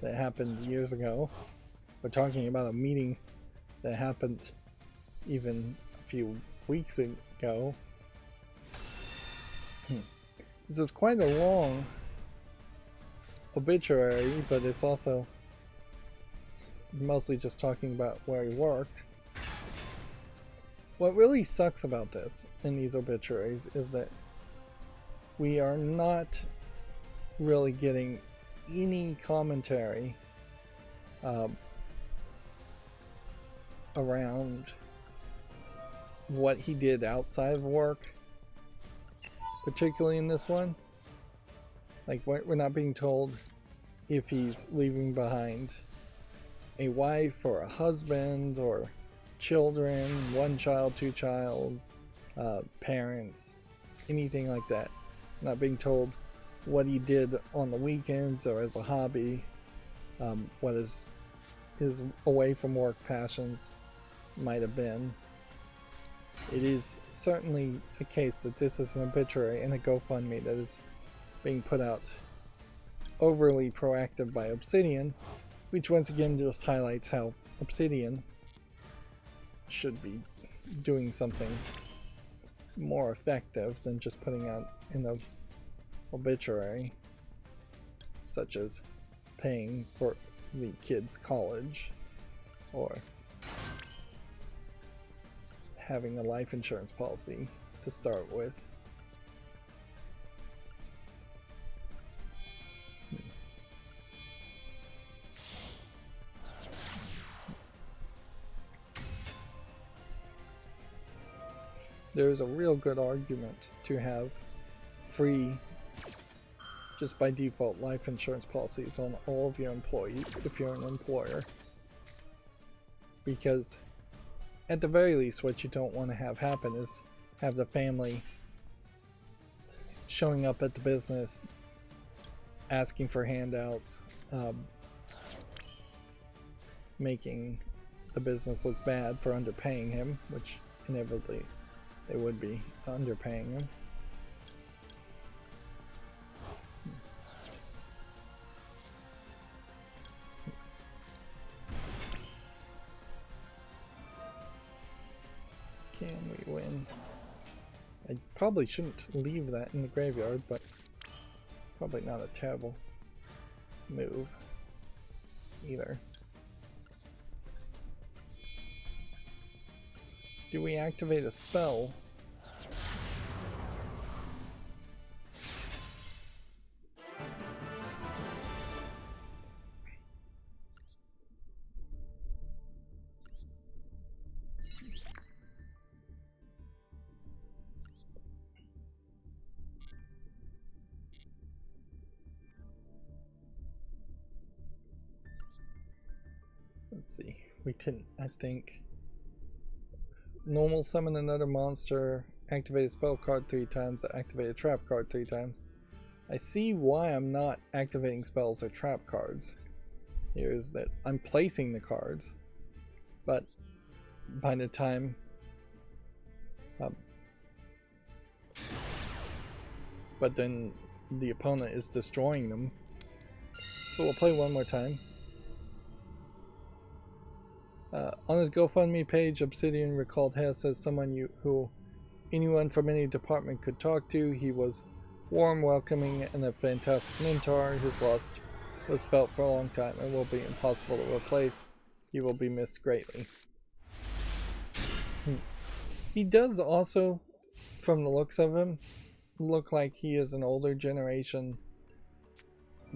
that happened years ago? We're talking about a meeting that happened even a few weeks ago. This is quite a long obituary, but it's also mostly just talking about where he worked. What really sucks about this in these obituaries is that we are not really getting any commentary around what he did outside of work, particularly in this one. Like, we're not being told if he's leaving behind a wife or a husband or children, one child, two child, parents, anything like that. Not being told what he did on the weekends or as a hobby, what his away from work passions might have been. It is certainly a case that this is an obituary and a GoFundMe that is being put out overly proactive by Obsidian, which once again just highlights how Obsidian should be doing something more effective than just putting out an obituary, such as paying for the kids' college or having a life insurance policy to start with. There's a real good argument to have free, just by default, life insurance policies on all of your employees if you're an employer. Because at the very least, what you don't want to have happen is have the family showing up at the business asking for handouts, making the business look bad for underpaying him, which inevitably they would be underpaying him. Can we win? I probably shouldn't leave that in the graveyard, but probably not a terrible move either. do we activate a spell? Let's see. We can, I think, normal summon another monster, activate a spell card 3 times, activate a trap card 3 times. I see why I'm not activating spells or trap cards. Here is that I'm placing the cards, but by the time but then the opponent is destroying them. So we'll play one more time. On his GoFundMe page, Obsidian recalled Hess as someone who anyone from any department could talk to. He was warm, welcoming, and a fantastic mentor. His loss was felt for a long time and will be impossible to replace. He will be missed greatly. He does also, from the looks of him, look like he is an older generation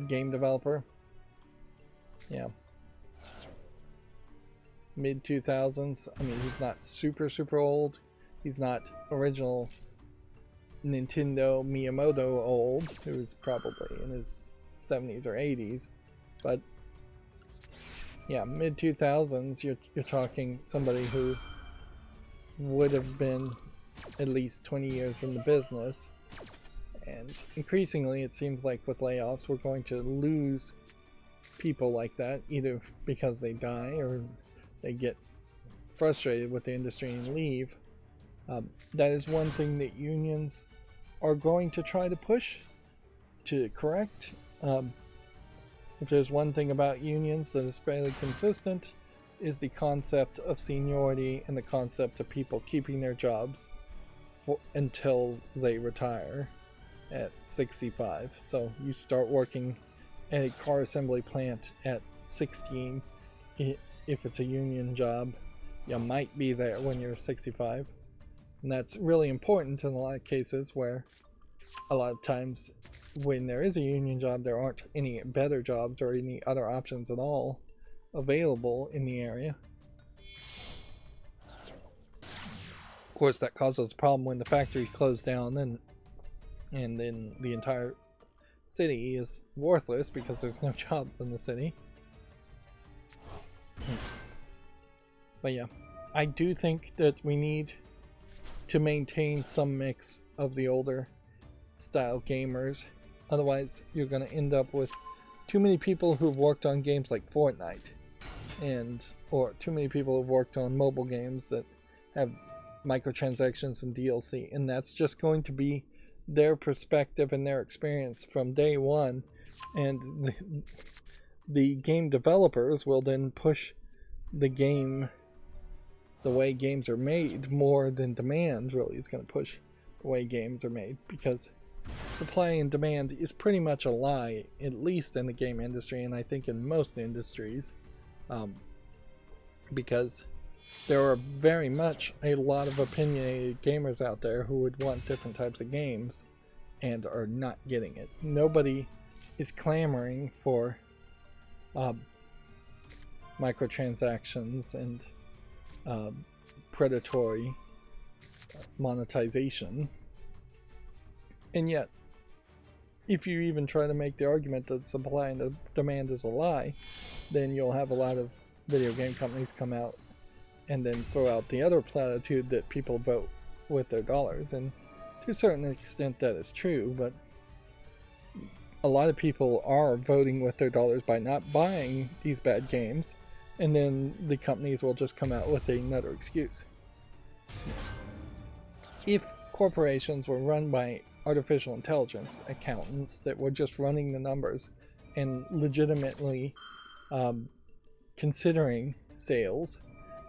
game developer. Yeah. Mid 2000s. I mean, he's not super old. He's not original Nintendo Miyamoto old, who's probably in his 70s or 80s. But yeah, mid 2000s, you're talking somebody who would have been at least 20 years in the business. And increasingly, it seems like with layoffs, we're going to lose people like that, either because they die or they get frustrated with the industry and leave. That is one thing that unions are going to try to push to correct. If there's one thing about unions that is fairly consistent, is the concept of seniority and the concept of people keeping their jobs until they retire at 65. So you start working at a car assembly plant at 16. If it's a union job, you might be there when you're 65. And that's really important in a lot of cases where a lot of times when there is a union job, there aren't any better jobs or any other options at all available in the area. Of course, that causes a problem when the factory closed down and then the entire city is worthless because there's no jobs in the city. But yeah, I do think that we need to maintain some mix of the older style gamers. Otherwise, you're going to end up with too many people who've worked on games like Fortnite, or too many people who've worked on mobile games that have microtransactions and DLC, and that's just going to be their perspective and their experience from day one, and the game developers will then push the game the way games are made more than demand really is going to push the way games are made, because supply and demand is pretty much a lie, at least in the game industry, and I think in most industries, because there are very much a lot of opinionated gamers out there who would want different types of games and are not getting it. Nobody is clamoring for microtransactions and predatory monetization. And yet, if you even try to make the argument that supply and demand is a lie, then you'll have a lot of video game companies come out and then throw out the other platitude that people vote with their dollars. And to a certain extent that is true, but a lot of people are voting with their dollars by not buying these bad games, and then the companies will just come out with another excuse. If corporations were run by artificial intelligence accountants that were just running the numbers and legitimately considering sales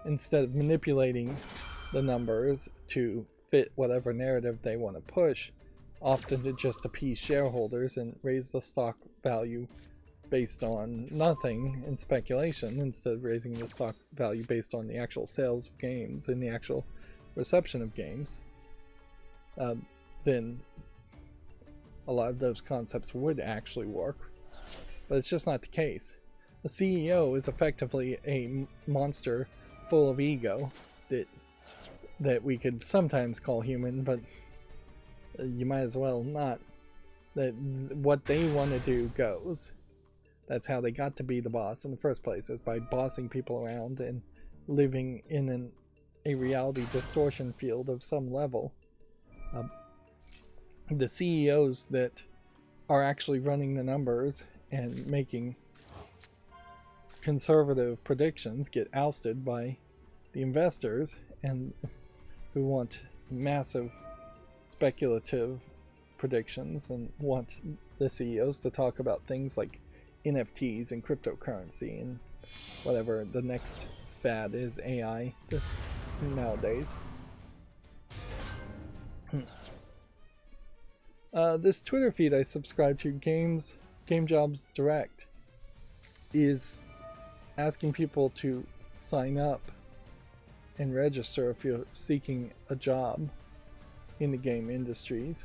instead of manipulating the numbers to fit whatever narrative they want to push, often to just appease shareholders and raise the stock value based on nothing and speculation, instead of raising the stock value based on the actual sales of games and the actual reception of games, then a lot of those concepts would actually work. But it's just not the case. The CEO is effectively a monster full of ego that we could sometimes call human, but you might as well not. That what they want to do goes. That's how they got to be the boss in the first place, is by bossing people around and living in a reality distortion field of some level. The CEOs that are actually running the numbers and making conservative predictions get ousted by the investors, and who want massive speculative predictions and want the CEOs to talk about things like NFTs and cryptocurrency and whatever the next fad is, AI nowadays. This Twitter feed I subscribe to, Game Jobs Direct, is asking people to sign up and register if you're seeking a job in the game industries.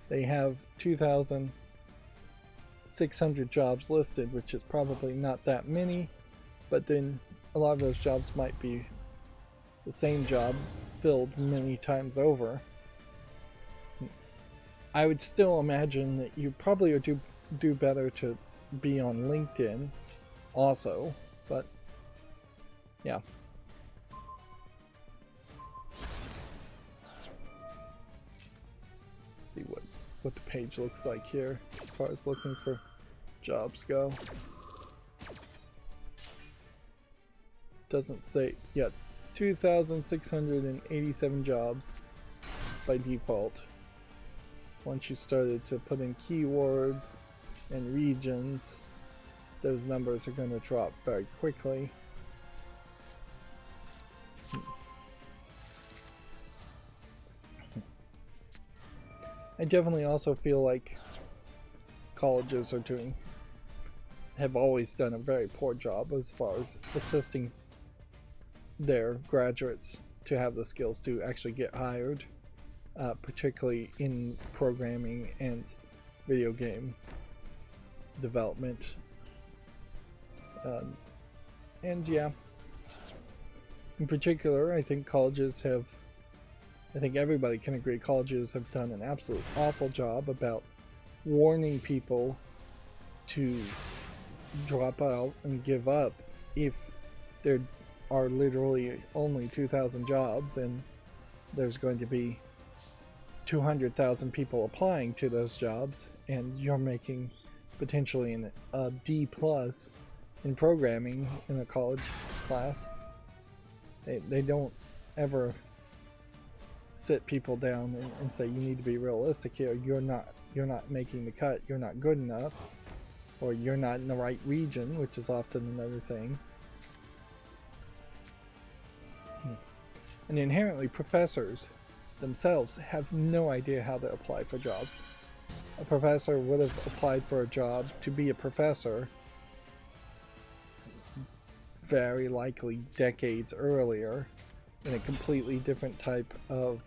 They have 2,600 jobs listed, which is probably not that many, but then a lot of those jobs might be the same job filled many times over. I would still imagine that you probably would do better to be on LinkedIn also, but yeah. See what the page looks like here as far as looking for jobs go. Doesn't say yet. 2,687 jobs by default. Once you started to put in keywords and regions, those numbers are going to drop very quickly. I definitely also feel like colleges have always done a very poor job as far as assisting their graduates to have the skills to actually get hired, particularly in programming and video game development. And yeah, in particular, I think everybody can agree colleges have done an absolute awful job about warning people to drop out and give up if there are literally only 2,000 jobs and there's going to be 200,000 people applying to those jobs, and you're making potentially a D+ in programming in a college class. They don't ever sit people down and say, you need to be realistic here. You're not making the cut. You're not good enough, or you're not in the right region, which is often another thing. And inherently, professors themselves have no idea how to apply for jobs. A professor would have applied for a job to be a professor very likely decades earlier in a completely different type of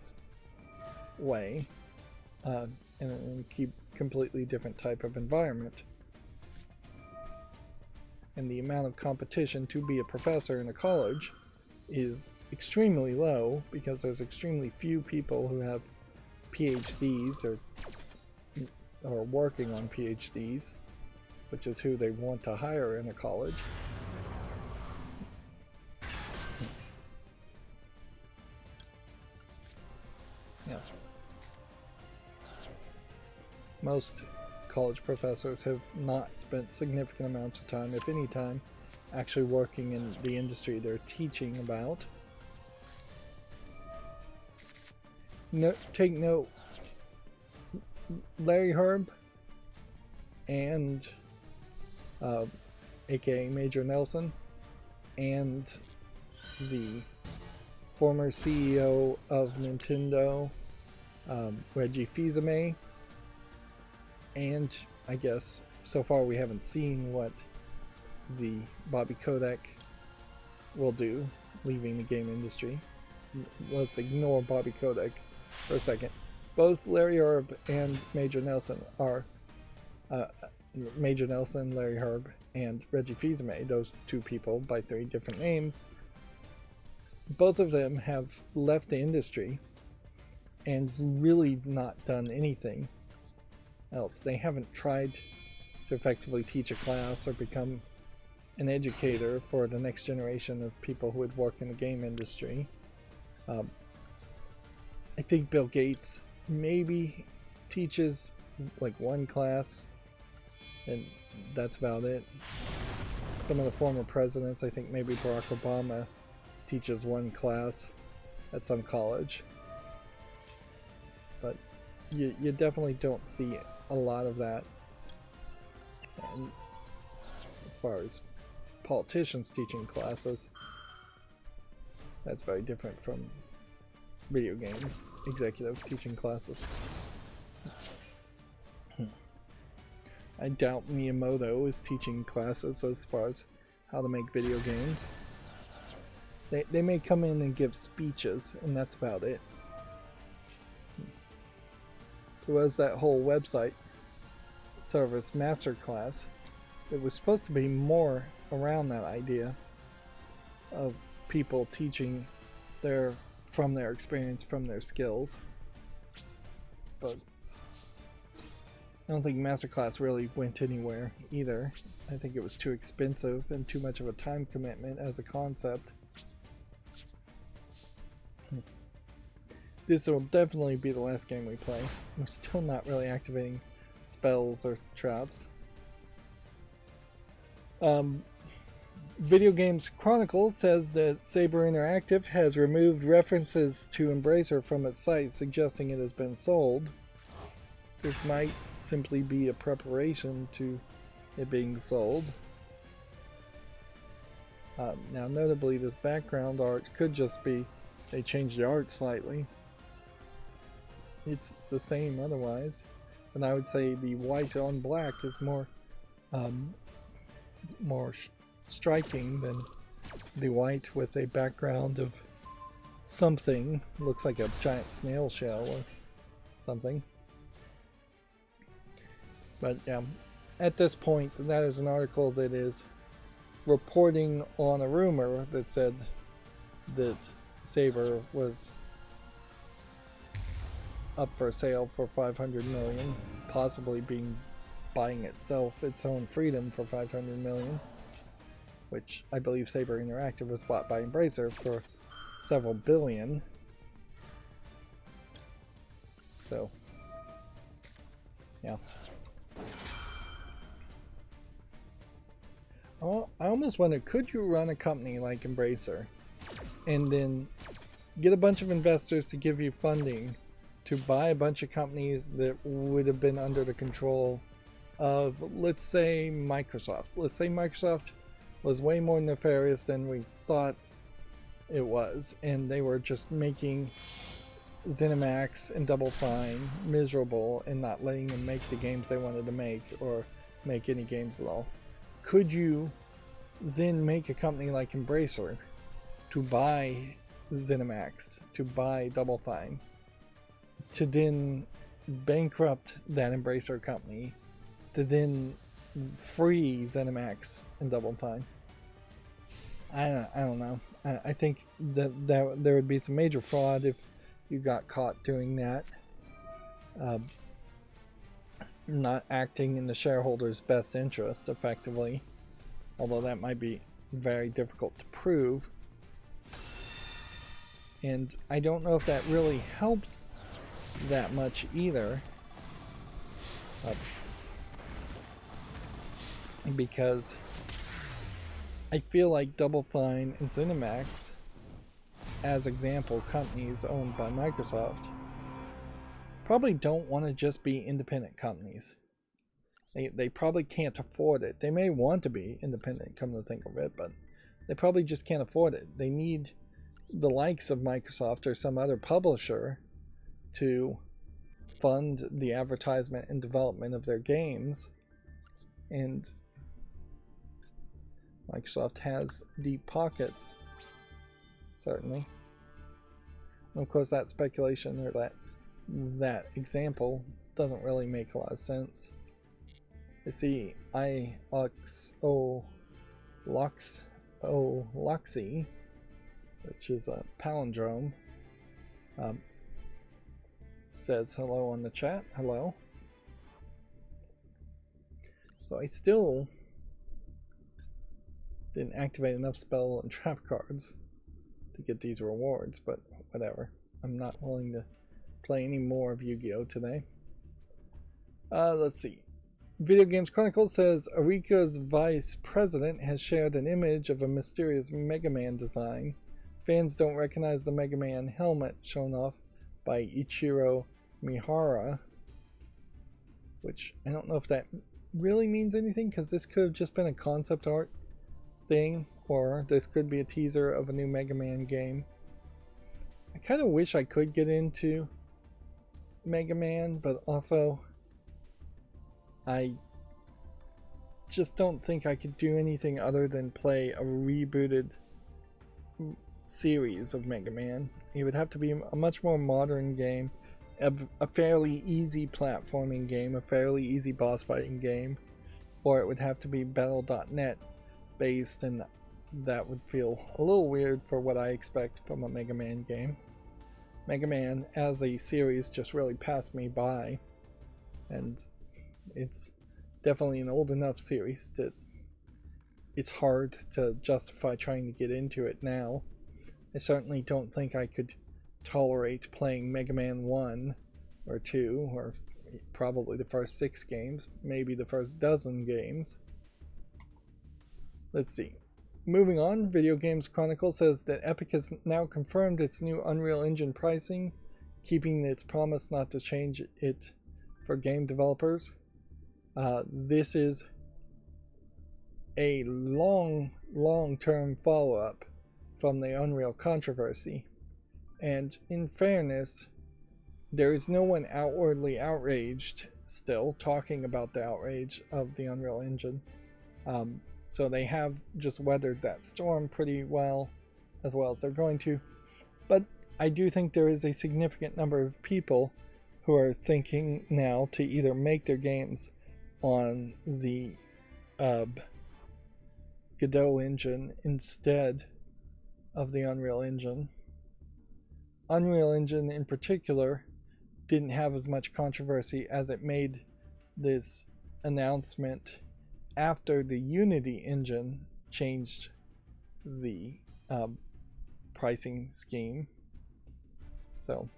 way, in a completely different type of environment. And the amount of competition to be a professor in a college is extremely low because there's extremely few people who have PhDs or working on PhDs, which is who they want to hire in a college. Yeah. Most college professors have not spent significant amounts of time, if any time, actually working in the industry they're teaching about. Take note, Larry Herb and aka Major Nelson and the former CEO of Nintendo, Reggie Fils-Aimé, and I guess so far we haven't seen what the Bobby Kotick will do, leaving the game industry. let's ignore Bobby Kotick for a second. Both Larry Herb and Major Nelson are Major Nelson, Larry Herb, and Reggie Fils-Aimé, those two people by 3 different names. Both of them have left the industry and really not done anything else. They haven't tried to effectively teach a class or become an educator for the next generation of people who would work in the game industry. I think Bill Gates maybe teaches like 1 class, and that's about it. Some of the former presidents, I think maybe Barack Obama teaches 1 class at some college. But you definitely don't see a lot of that. And as far as politicians teaching classes, that's very different from video game executives teaching classes. I doubt Miyamoto is teaching classes as far as how to make video games. They may come in and give speeches, and that's about it. There was that whole website service masterclass. It was supposed to be more around that idea of people teaching from their experience, from their skills. But I don't think masterclass really went anywhere either. I think it was too expensive and too much of a time commitment as a concept. This will definitely be the last game we play. We're still not really activating spells or traps. Video Games Chronicle says that Saber Interactive has removed references to Embracer from its site, suggesting it has been sold. This might simply be a preparation to it being sold. Now, notably, this background art could just be they changed the art slightly. It's the same otherwise, and I would say the white on black is more striking than the white with a background of something. Looks like a giant snail shell or something. But yeah, at this point, that is an article that is reporting on a rumor that said that Saber was up for sale for $500 million, possibly buying itself its own freedom for $500 million, which I believe Saber Interactive was bought by Embracer for several billion. So, yeah. Oh, I almost wonder, could you run a company like Embracer and then get a bunch of investors to give you funding to buy a bunch of companies that would have been under the control of, let's say, Microsoft. Let's say Microsoft was way more nefarious than we thought it was, and they were just making ZeniMax and Double Fine miserable and not letting them make the games they wanted to make or make any games at all. Could you then make a company like Embracer to buy ZeniMax, to buy Double Fine, to then bankrupt that Embracer company, to then free ZeniMax and Double Fine? I don't know. I think that there would be some major fraud if you got caught doing that. Not acting in the shareholders' best interest effectively, although that might be very difficult to prove. And I don't know if that really helps that much either, because I feel like Double Fine and ZeniMax, as example companies owned by Microsoft, probably don't want to just be independent companies. They probably can't afford it. They may want to be independent, come to think of it, but they probably just can't afford it. They need the likes of Microsoft or some other publisher to fund the advertisement and development of their games. And Microsoft has deep pockets, certainly. Of course, that speculation or that example doesn't really make a lot of sense. I see Loxy, which is a palindrome, says hello on the chat. Hello. So I still didn't activate enough spell and trap cards to get these rewards, but whatever. I'm not willing to play any more of Yu-Gi-Oh! Today. Let's see. Video Games Chronicle says Arika's vice president has shared an image of a mysterious Mega Man design. Fans don't recognize the Mega Man helmet shown off by Ichiro Mihara, which I don't know if that really means anything, because this could have just been a concept art thing, or this could be a teaser of a new Mega Man game. I kind of wish I could get into Mega Man, but also I just don't think I could do anything other than play a rebooted series of Mega Man. It would have to be a much more modern game, a fairly easy platforming game, a fairly easy boss fighting game, or it would have to be Battle.net based, and that would feel a little weird for what I expect from a Mega Man game. Mega Man as a series just really passed me by, and it's definitely an old enough series that it's hard to justify trying to get into it now. I certainly don't think I could tolerate playing Mega Man 1 or 2, or probably the first 6 games, maybe the first dozen games. Let's see. Moving on, Video Games Chronicle says that Epic has now confirmed its new Unreal Engine pricing, keeping its promise not to change it for game developers. This is a long-term follow-up from the Unreal controversy, and in fairness, there is no one outwardly outraged still talking about the outrage of the Unreal Engine. So they have just weathered that storm pretty well as they're going to. But I do think there is a significant number of people who are thinking now to either make their games on the Godot engine instead of the Unreal Engine. Unreal Engine in particular didn't have as much controversy as it made this announcement after the Unity engine changed the pricing scheme. So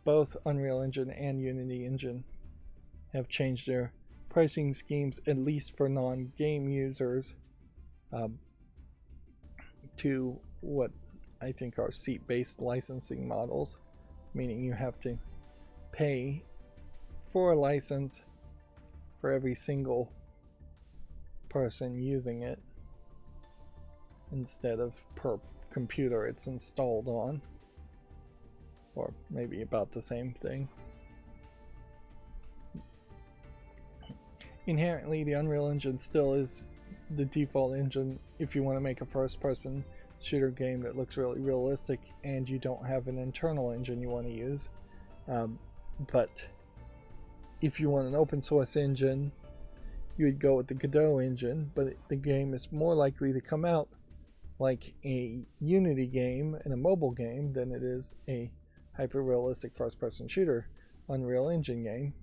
both Unreal Engine and Unity engine have changed their pricing schemes, at least for non-game users, to what I think are seat-based licensing models, meaning you have to pay for a license for every single person using it instead of per computer it's installed on, or maybe about the same thing. Inherently, the Unreal Engine still is the default engine if you want to make a first-person shooter game that looks really realistic and you don't have an internal engine you want to use. But if you want an open source engine, you would go with the Godot engine, but the game is more likely to come out like a Unity game and a mobile game than it is a hyper-realistic first-person shooter Unreal Engine game.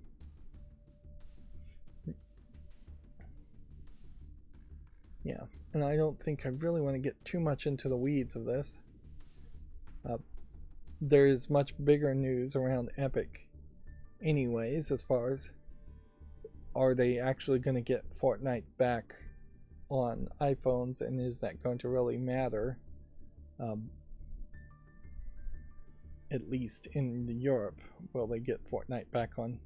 Yeah, and I don't think I really want to get too much into the weeds of this. There is much bigger news around Epic anyways, as far as are they actually going to get Fortnite back on iPhones, and is that going to really matter? At least in Europe, will they get Fortnite back on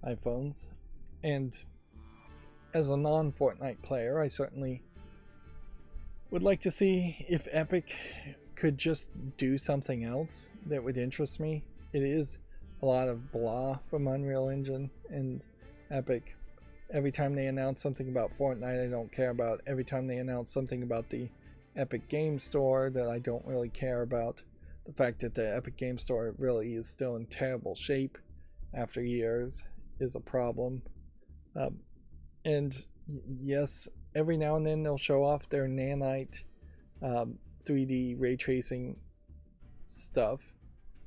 iPhones? And as a non-Fortnite player, I certainly would like to see if Epic could just do something else that would interest me. It is a lot of blah from Unreal Engine and Epic. Every time they announce something about Fortnite, I don't care about. Every time they announce something about the Epic Game Store that I don't really care about. the fact that the Epic Game Store really is still in terrible shape after years is a problem. And yes, every now and then they'll show off their nanite 3D ray tracing stuff,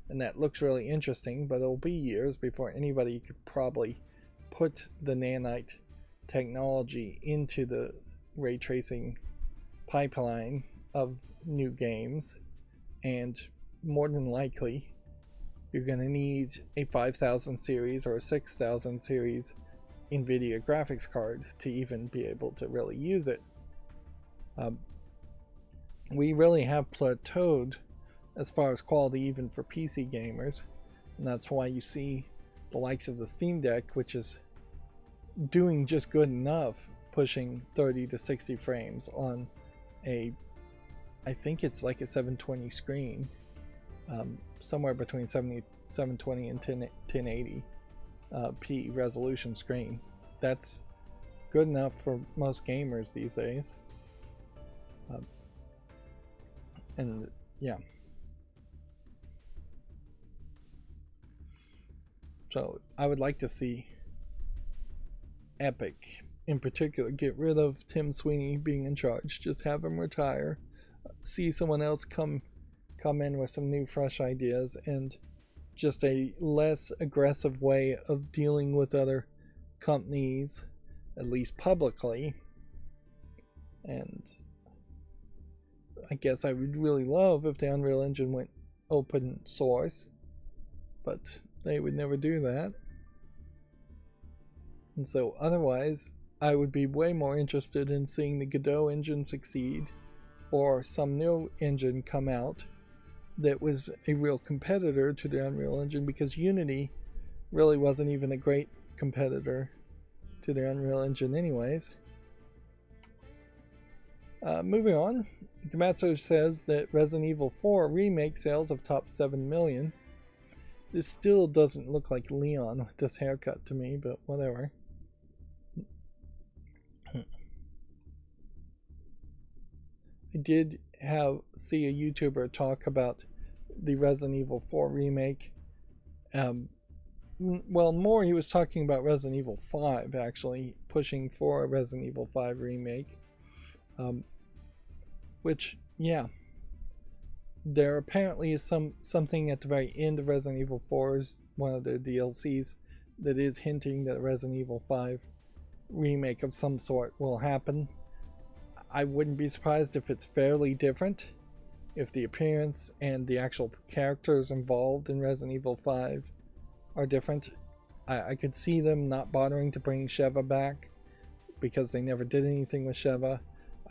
and that looks really interesting, but it'll be years before anybody could probably put the nanite technology into the ray tracing pipeline of new games. And more than likely you're going to need a 5000 series or a 6000 series NVIDIA graphics card to even be able to really use it. We really have plateaued as far as quality even for PC gamers, and that's why you see the likes of the Steam Deck, which is doing just good enough, pushing 30 to 60 frames on a, I think it's like a 720 screen, somewhere between 720 and 1080 p resolution screen. That's good enough for most gamers these days. And yeah, so I would like to see Epic in particular get rid of Tim Sweeney being in charge. Just have him retire, see someone else come in with some new fresh ideas and just a less aggressive way of dealing with other companies, at least publicly. And I guess I would really love if the Unreal Engine went open source, but they would never do that. And so otherwise, I would be way more interested in seeing the Godot engine succeed, or some new engine come out that was a real competitor to the Unreal Engine, because Unity really wasn't even a great competitor to the Unreal Engine anyways. Moving on, Gamatsu says that Resident Evil 4 remake sales have topped 7 million. This still doesn't look like Leon with this haircut to me, but whatever. I did see a YouTuber talk about the Resident Evil 4 remake. Well, more he was talking about Resident Evil 5, actually, pushing for a Resident Evil 5 remake. Which, yeah, there apparently is something at the very end of Resident Evil 4's one of the DLCs that is hinting that a Resident Evil 5 remake of some sort will happen. I wouldn't be surprised if it's fairly different, if the appearance and the actual characters involved in Resident Evil 5 are different. I could see them not bothering to bring Sheva back because they never did anything with Sheva.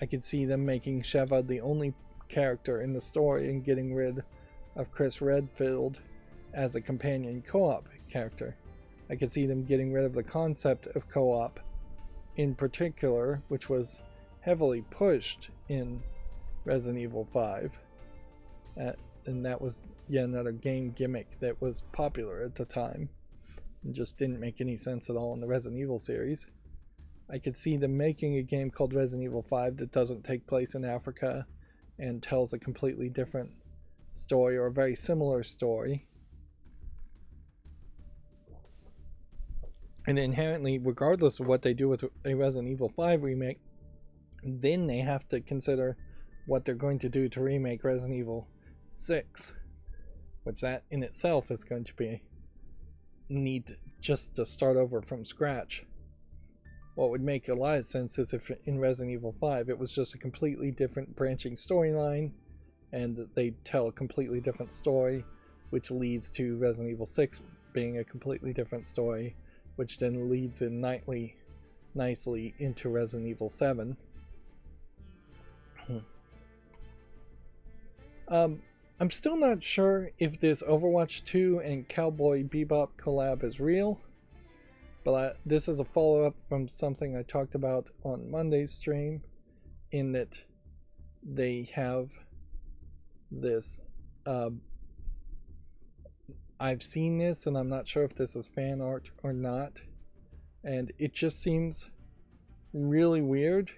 I could see them making Sheva the only character in the story and getting rid of Chris Redfield as a companion co-op character. I could see them getting rid of the concept of co-op in particular, which was heavily pushed in Resident Evil 5. And that was yet another game gimmick that was popular at the time and just didn't make any sense at all in the Resident Evil series. I could see them making a game called Resident Evil 5 that doesn't take place in Africa and tells a completely different story or a very similar story. And inherently, regardless of what they do with a Resident Evil 5 remake, then they have to consider what they're going to do to remake Resident Evil 6, which that in itself is going to be neat just to start over from scratch. What would make a lot of sense is if in Resident Evil 5 it was just a completely different branching storyline and they tell a completely different story, which leads to Resident Evil 6 being a completely different story, which then leads in nicely into Resident Evil 7. I'm still not sure if this Overwatch 2 and Cowboy Bebop collab is real, but this is a follow-up from something I talked about on Monday's stream, in that they have this, I've seen this and I'm not sure if this is fan art or not, and it just seems really weird.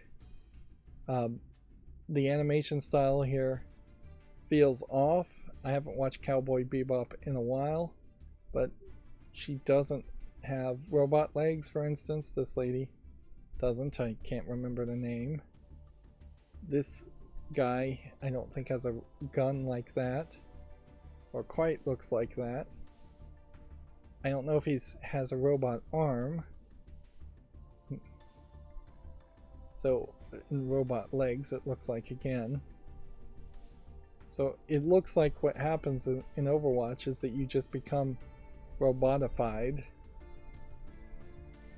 The animation style here feels off. I haven't watched Cowboy Bebop in a while, but she doesn't have robot legs, for instance. This lady doesn't. I can't remember the name. This guy, I don't think has a gun like that, or quite looks like that. I don't know if he has a robot arm. So, in robot legs, it looks like again. So, it looks like what happens in Overwatch is that you just become robotified.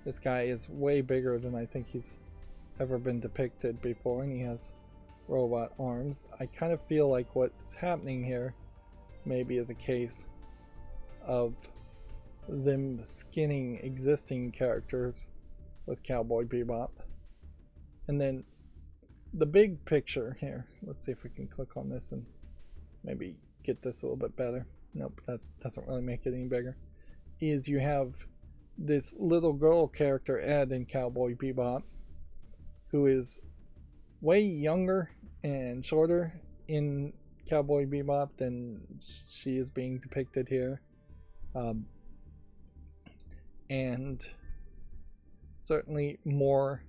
This guy is way bigger than I think he's ever been depicted before, and he has robot arms. I kind of feel like what's happening here maybe is a case of them skinning existing characters with Cowboy Bebop. And then the big picture here, let's see if we can click on this and maybe get this a little bit better. Nope, that doesn't really make it any bigger. Is you have this little girl character, Ed, in Cowboy Bebop, who is way younger and shorter in Cowboy Bebop than she is being depicted here. And certainly more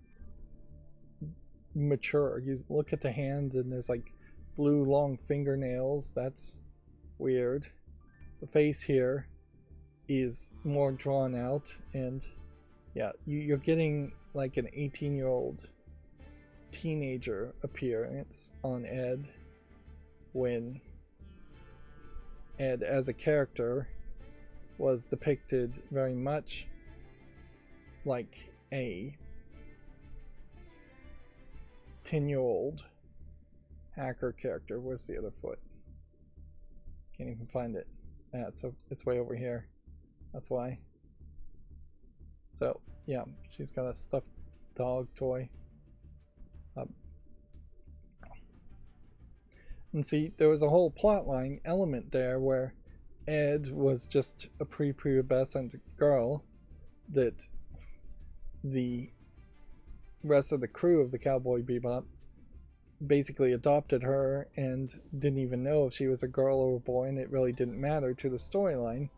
mature. You look at the hands and there's like blue long fingernails. That's weird. The face here is more drawn out, and yeah, you're getting like an 18-year-old teenager appearance on Ed, when Ed as a character was depicted very much like a 10-year-old hacker character. Where's the other foot? Can't even find it. Yeah, it's way over here. That's why. So, yeah, she's got a stuffed dog toy. And see, there was a whole plotline element there where Ed was just a prepubescent girl that the rest of the crew of the Cowboy Bebop basically adopted her and didn't even know if she was a girl or a boy, and it really didn't matter to the storyline.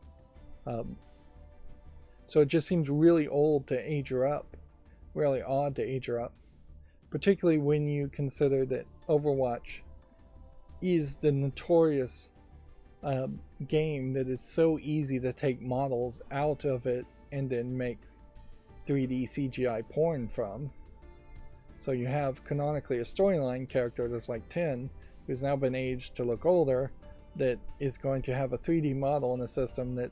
So it just seems really old to age her up, really odd to age her up, particularly when you consider that Overwatch is the notorious game that is so easy to take models out of it and then make 3D CGI porn from. So you have canonically a storyline character that's like 10, who's now been aged to look older, that is going to have a 3D model in a system that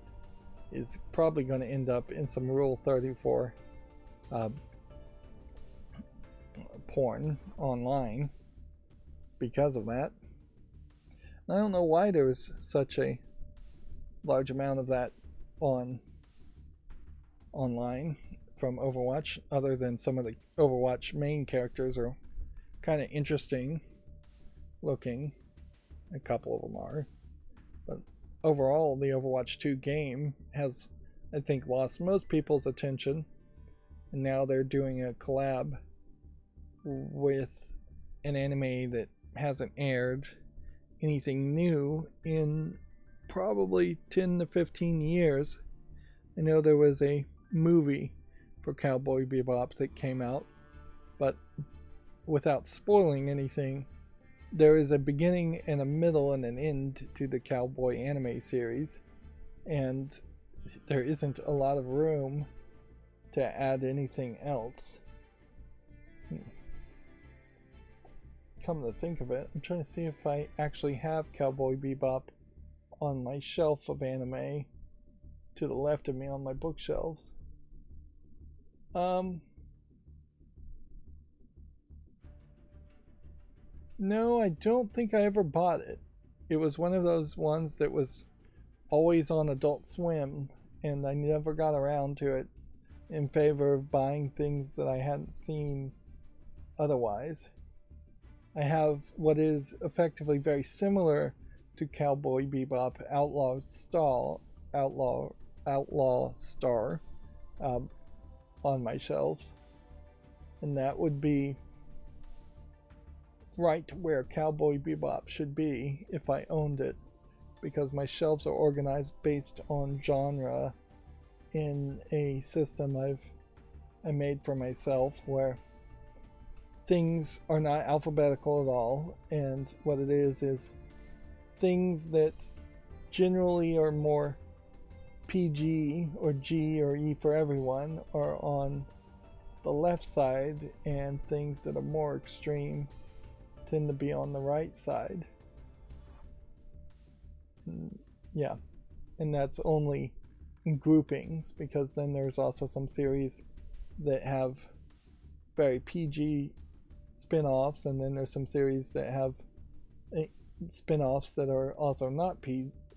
is probably going to end up in some Rule 34 porn online because of that. I don't know why there was such a large amount of that online from Overwatch, other than some of the Overwatch main characters are kind of interesting looking. A couple of them are. But overall, the Overwatch 2 game has, I think, lost most people's attention. And now they're doing a collab with an anime that hasn't aired anything new in probably 10 to 15 years. I know there was a movie for Cowboy Bebop that came out, but without spoiling anything, there is a beginning and a middle and an end to the Cowboy anime series, and there isn't a lot of room to add anything else. Come to think of it, I'm trying to see if I actually have Cowboy Bebop on my shelf of anime to the left of me on my bookshelves. No, I don't think I ever bought it. It was one of those ones that was always on Adult Swim, and I never got around to it in favor of buying things that I hadn't seen otherwise. I have what is effectively very similar to Cowboy Bebop, Outlaw Star on my shelves, and that would be right where Cowboy Bebop should be if I owned it because my shelves are organized based on genre in a system I made for myself, where things are not alphabetical at all, and what it is things that generally are more PG or G or E for everyone are on the left side, and things that are more extreme tend to be on the right side. Yeah, and that's only in groupings, because then there's also some series that have very PG spin-offs, and then there's some series that have spin-offs that are also not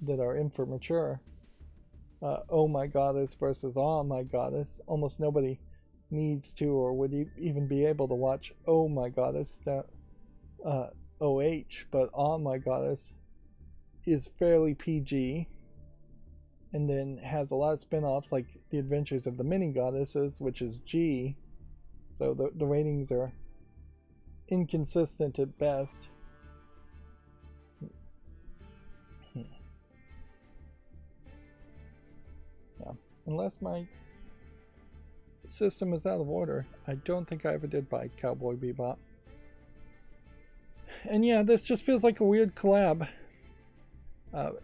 that are in for mature. Oh My Goddess versus Oh My Goddess. Almost nobody needs to or would even be able to watch Oh My Goddess, OH, but Oh My Goddess is fairly PG, and then has a lot of spin-offs like The Adventures of the Mini Goddesses, which is G, so the ratings are inconsistent at best. Yeah, unless my system is out of order. I don't think I ever did buy Cowboy Bebop. And yeah, this just feels like a weird collab.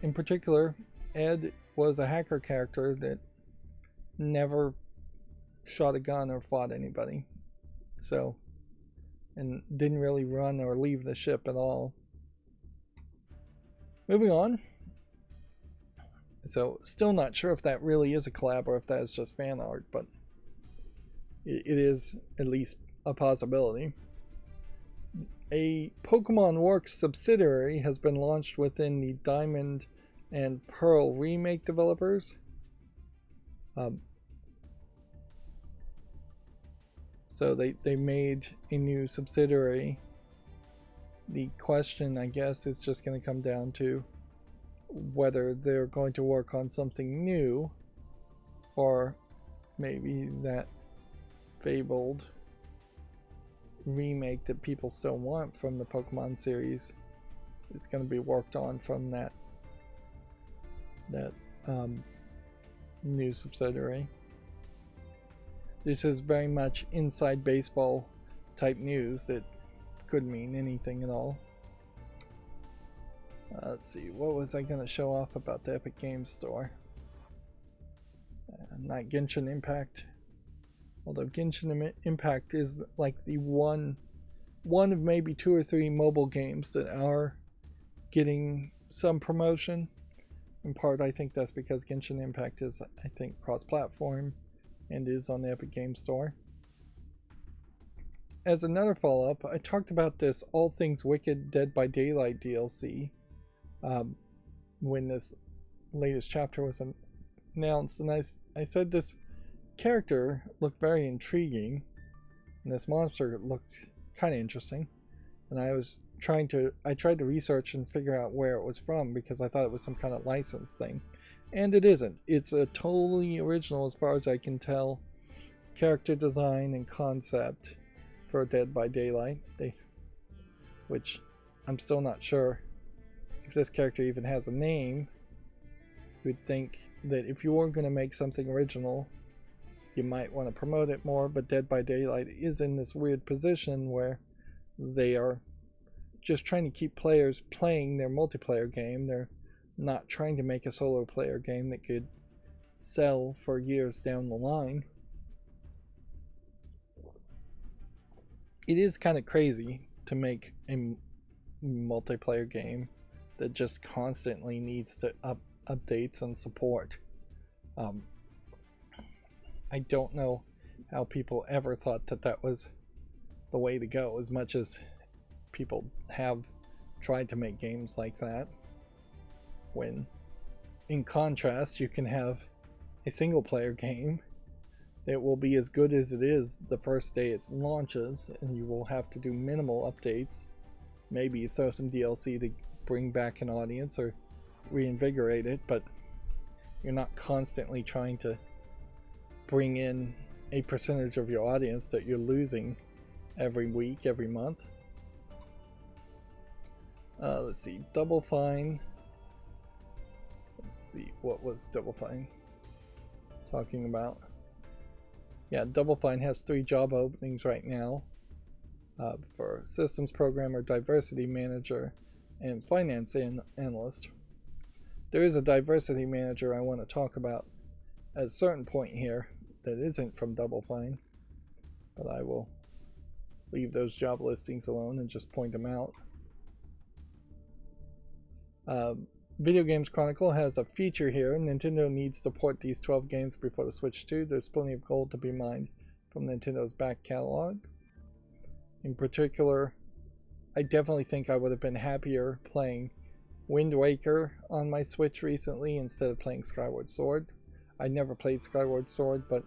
In particular, Ed was a hacker character that never shot a gun or fought anybody. So, and didn't really run or leave the ship at all. Moving on. So, still not sure if that really is a collab or if that is just fan art, but it is at least a possibility. A Pokemon Works subsidiary has been launched within the Diamond and Pearl remake developers. So they made a new subsidiary. The question, I guess, is just going to come down to whether they're going to work on something new, or maybe that fabled remake that people still want from the Pokemon series is going to be worked on from that new subsidiary. This is very much inside baseball type news that could mean anything at all. Let's see, what was I going to show off about the Epic Games Store? Not Genshin Impact. Although Genshin Impact is like the one of maybe 2 or 3 mobile games that are getting some promotion. In part, I think that's because Genshin Impact is, I think, cross-platform and is on the Epic Games Store. As another follow-up, I talked about this All Things Wicked Dead by Daylight DLC when this latest chapter was announced, and I said this character looked very intriguing, and this monster looked kind of interesting, and I tried to research and figure out where it was from, because I thought it was some kind of license thing, and it isn't. It's a totally original, as far as I can tell, character design and concept for Dead by Daylight, which I'm still not sure if this character even has a name. You'd think that if you were going to make something original, you might want to promote it more, but Dead by Daylight is in this weird position where they are just trying to keep players playing their multiplayer game. They're not trying to make a solo player game that could sell for years down the line. It is kind of crazy to make a multiplayer game that just constantly needs to updates and support. I don't know how people ever thought that was the way to go, as much as people have tried to make games like that, when in contrast you can have a single player game that will be as good as it is the first day it launches, and you will have to do minimal updates, maybe throw some DLC to bring back an audience or reinvigorate it, but you're not constantly trying to bring in a percentage of your audience that you're losing every week, every month. Let's see, Double Fine Let's see, what was Double Fine talking about? Yeah, Double Fine has 3 job openings right now for Systems Programmer, Diversity Manager, and Finance Analyst. There is a Diversity Manager I want to talk about at a certain point here that isn't from Double Fine, but I will leave those job listings alone and just point them out. Video Games Chronicle has a feature here. Nintendo needs to port these 12 games before the Switch 2. There's plenty of gold to be mined from Nintendo's back catalog. In particular, I definitely think I would have been happier playing Wind Waker on my Switch recently instead of playing Skyward Sword. I never played Skyward Sword, but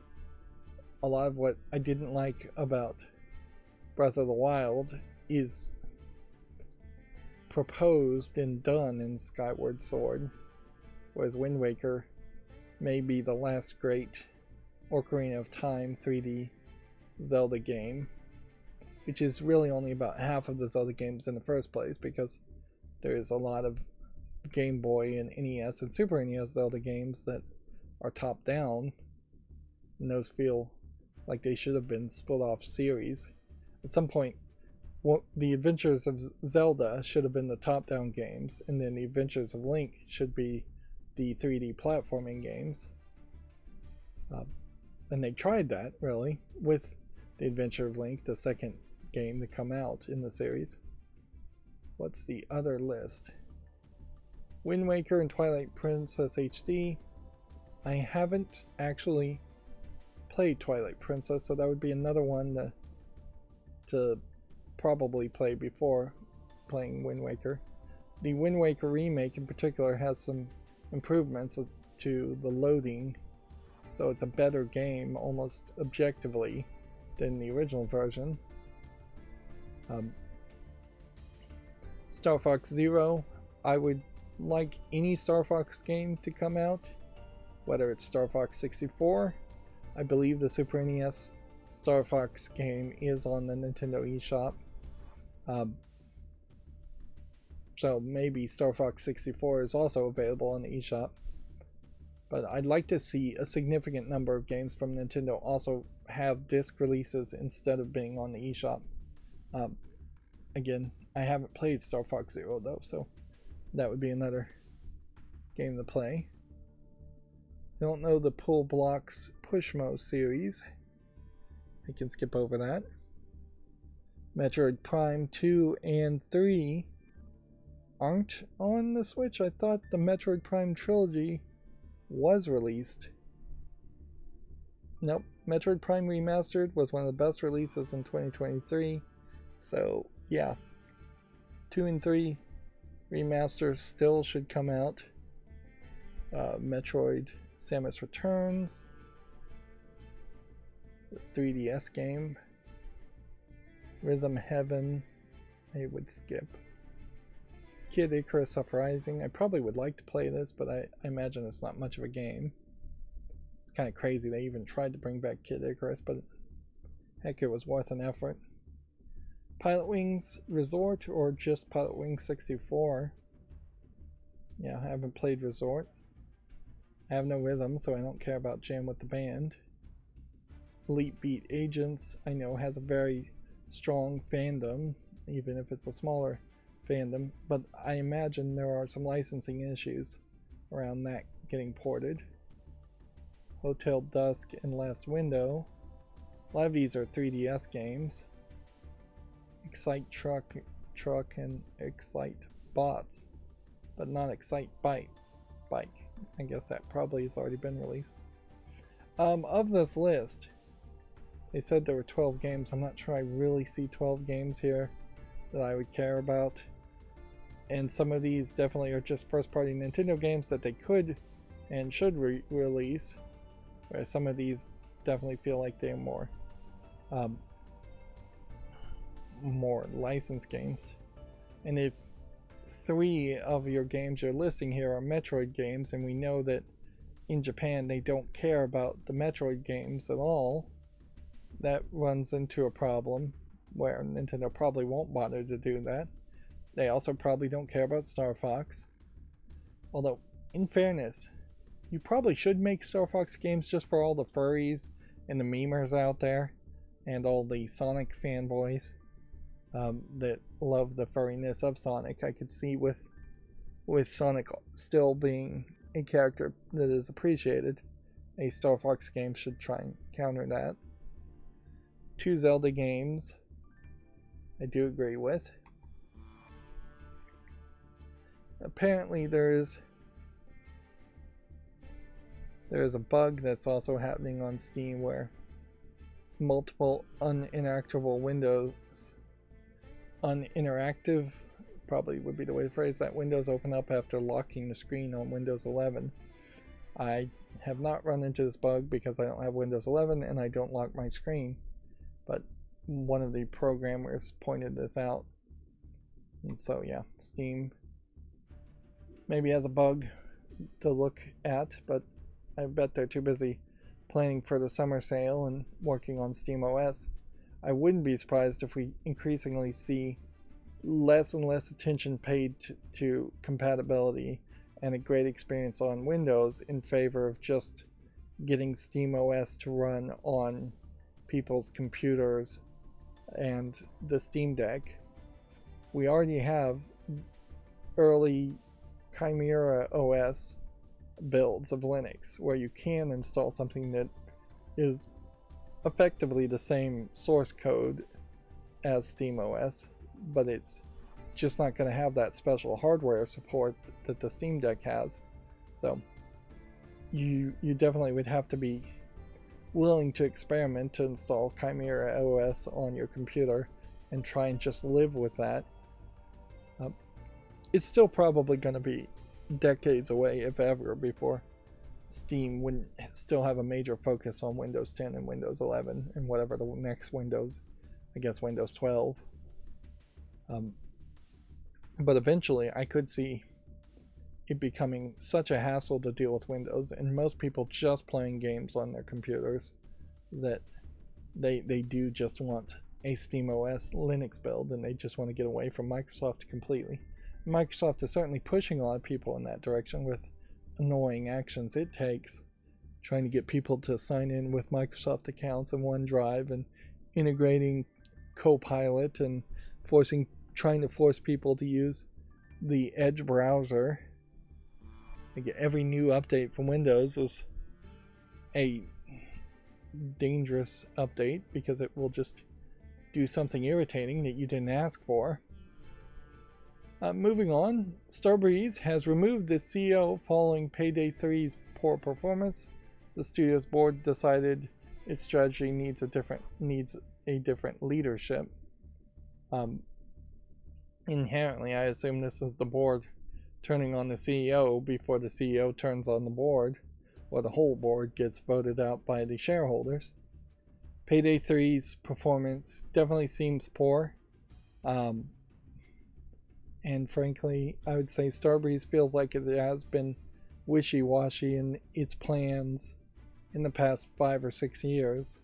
a lot of what I didn't like about Breath of the Wild is proposed and done in Skyward Sword, whereas Wind Waker may be the last great Ocarina of Time 3D Zelda game, which is really only about half of the Zelda games in the first place, because there is a lot of Game Boy and NES and Super NES Zelda games that are top down, and those feel like they should have been split off series. At some point, the Adventures of Zelda should have been the top-down games, and then the Adventures of Link should be the 3D platforming games. And they tried that, really, with the Adventure of Link, the second game to come out in the series. What's the other list? Wind Waker and Twilight Princess HD. I haven't actually played Twilight Princess, so that would be another one to probably play before playing Wind Waker. The Wind Waker remake in particular has some improvements to the loading, so it's a better game almost objectively than the original version. Star Fox Zero, I would like any Star Fox game to come out, whether it's Star Fox 64. I believe the Super NES Star Fox game is on the Nintendo eShop. So maybe Star Fox 64 is also available on the eShop. But I'd like to see a significant number of games from Nintendo also have disc releases instead of being on the eShop. Again, I haven't played Star Fox Zero though, so that would be another game to play. I don't know the Pull Blocks Pushmo series. I can skip over that. Metroid Prime 2 and 3 aren't on the Switch. I thought the Metroid Prime trilogy was released. Nope. Metroid Prime Remastered was one of the best releases in 2023. So, yeah. 2 and 3 remasters still should come out. Metroid Samus Returns, the 3DS game. Rhythm Heaven, I would skip. Kid Icarus Uprising, I probably would like to play this, but I imagine it's not much of a game. It's kind of crazy they even tried to bring back Kid Icarus, but heck, it was worth an effort. Pilot Wings Resort, or just Pilot Wings 64. Yeah, I haven't played Resort. I have no rhythm, so I don't care about Jam with the Band. Elite Beat Agents, I know, has a very strong fandom, even if it's a smaller fandom, but I imagine there are some licensing issues around that getting ported. Hotel Dusk and Last Window. A lot of these are 3DS games. Excite Truck and Excite Bots, but not Excite Bike. I guess that probably has already been released. Of this list, they said there were 12 games. I'm not sure I really see 12 games here that I would care about. And some of these definitely are just first-party Nintendo games that they could and should release. Whereas some of these definitely feel like they're more licensed games. And if 3 of your games you're listing here are Metroid games, and we know that in Japan they don't care about the Metroid games at all, that runs into a problem where Nintendo probably won't bother to do that. They also probably don't care about Star Fox. Although in fairness, you probably should make Star Fox games just for all the furries and the memers out there, and all the Sonic fanboys that love the furriness of Sonic. I could see with Sonic still being a character that is appreciated, a Star Fox game should try and counter that. 2 Zelda games, I do agree with. Apparently there is a bug that's also happening on Steam where multiple uninteractive probably would be the way to phrase that, windows open up after locking the screen on Windows 11. I have not run into this bug because I don't have Windows 11 and I don't lock my screen, but one of the programmers pointed this out, and so yeah, Steam maybe has a bug to look at, but I bet they're too busy planning for the summer sale and working on SteamOS. I wouldn't be surprised if we increasingly see less and less attention paid to compatibility and a great experience on Windows in favor of just getting SteamOS to run on people's computers and the Steam Deck. We already have early Chimera OS builds of Linux where you can install something that is effectively the same source code as SteamOS, but it's just not going to have that special hardware support that the Steam Deck has. So you definitely would have to be willing to experiment to install Chimera OS on your computer and try and just live with that. It's still probably going to be decades away, if ever, before Steam wouldn't still have a major focus on Windows 10 and Windows 11 and whatever the next Windows, I guess Windows 12. But eventually I could see it becoming such a hassle to deal with Windows and most people just playing games on their computers that they do just want a SteamOS Linux build and they just want to get away from Microsoft completely. Microsoft is certainly pushing a lot of people in that direction with annoying actions it takes, trying to get people to sign in with Microsoft accounts and OneDrive and integrating Copilot and trying to force people to use the Edge browser. Like every new update from Windows is a dangerous update because it will just do something irritating that you didn't ask for. Moving on, Starbreeze has removed its CEO following Payday 3's poor performance. The studio's board decided its strategy needs a different leadership. Inherently, I assume this is the board turning on the CEO before the CEO turns on the board, or the whole board gets voted out by the shareholders. Payday 3's performance definitely seems poor. And frankly, I would say Starbreeze feels like it has been wishy-washy in its plans in the past 5 or 6 years,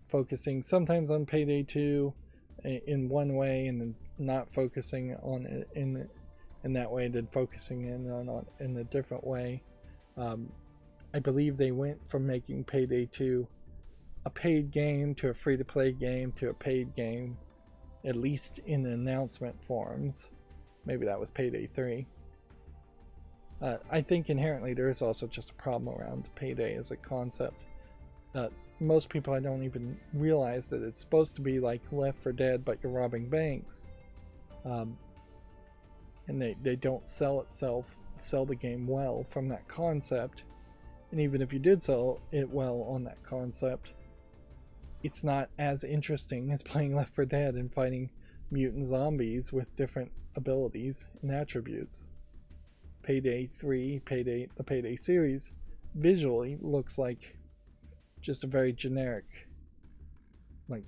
focusing sometimes on Payday 2 in one way and then not focusing on it in that way, then focusing in a different way. I believe they went from making Payday 2 a paid game to a free-to-play game to a paid game, at least in the announcement forms. Maybe that was Payday 3. I think inherently there is also just a problem around Payday as a concept. Most people I don't even realize that it's supposed to be like Left 4 Dead, but you're robbing banks. And they don't sell the game well from that concept. And even if you did sell it well on that concept, it's not as interesting as playing Left 4 Dead and fighting mutant zombies with different abilities and attributes. Payday 3, the Payday series, visually looks like just a very generic, like,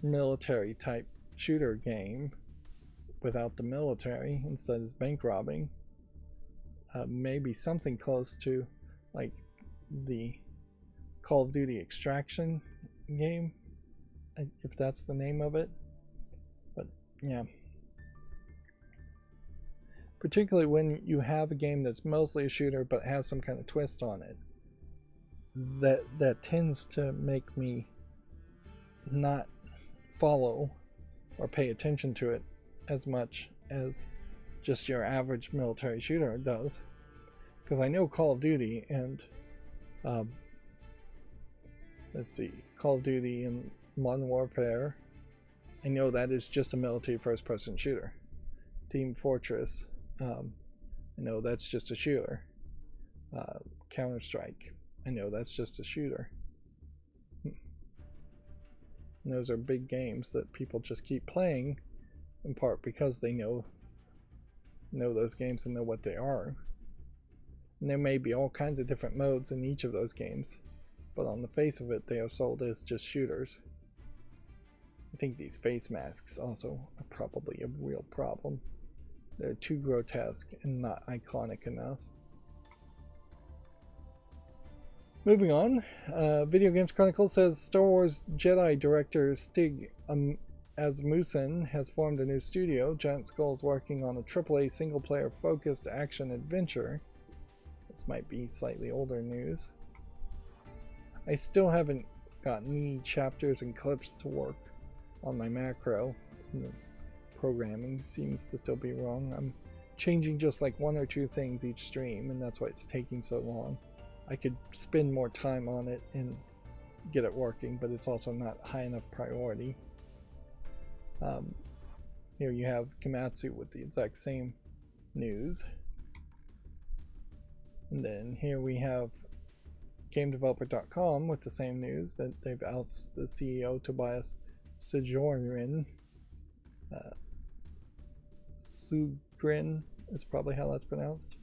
military type shooter game without the military. Instead is bank robbing. Maybe something close to like the Call of Duty Extraction game, if that's the name of it. But yeah, particularly when you have a game that's mostly a shooter but has some kind of twist on it. That tends to make me not follow or pay attention to it as much as just your average military shooter does. Because I know Call of Duty and let's see, Call of Duty and Modern Warfare, I know that is just a military first-person shooter. Team Fortress, I know that's just a shooter. Counter-Strike, I know that's just a shooter. And those are big games that people just keep playing, in part because they know those games and know what they are. And there may be all kinds of different modes in each of those games, but on the face of it, they are sold as just shooters. I think these face masks also are probably a real problem. They're too grotesque and not iconic enough. Moving on, Video Games Chronicle says Star Wars Jedi director Stig Asmussen has formed a new studio. Giant Skull's working on a AAA single-player focused action adventure. This might be slightly older news. I still haven't got any chapters and clips to work on my macro. The programming seems to still be wrong. I'm changing just like one or two things each stream, and that's why it's taking so long. I could spend more time on it and get it working, but it's also not high enough priority. Here you have Komatsu with the exact same news. And then here we have GameDeveloper.com with the same news that they've ousted the CEO Tobias Sugrin. Sugrin is probably how that's pronounced.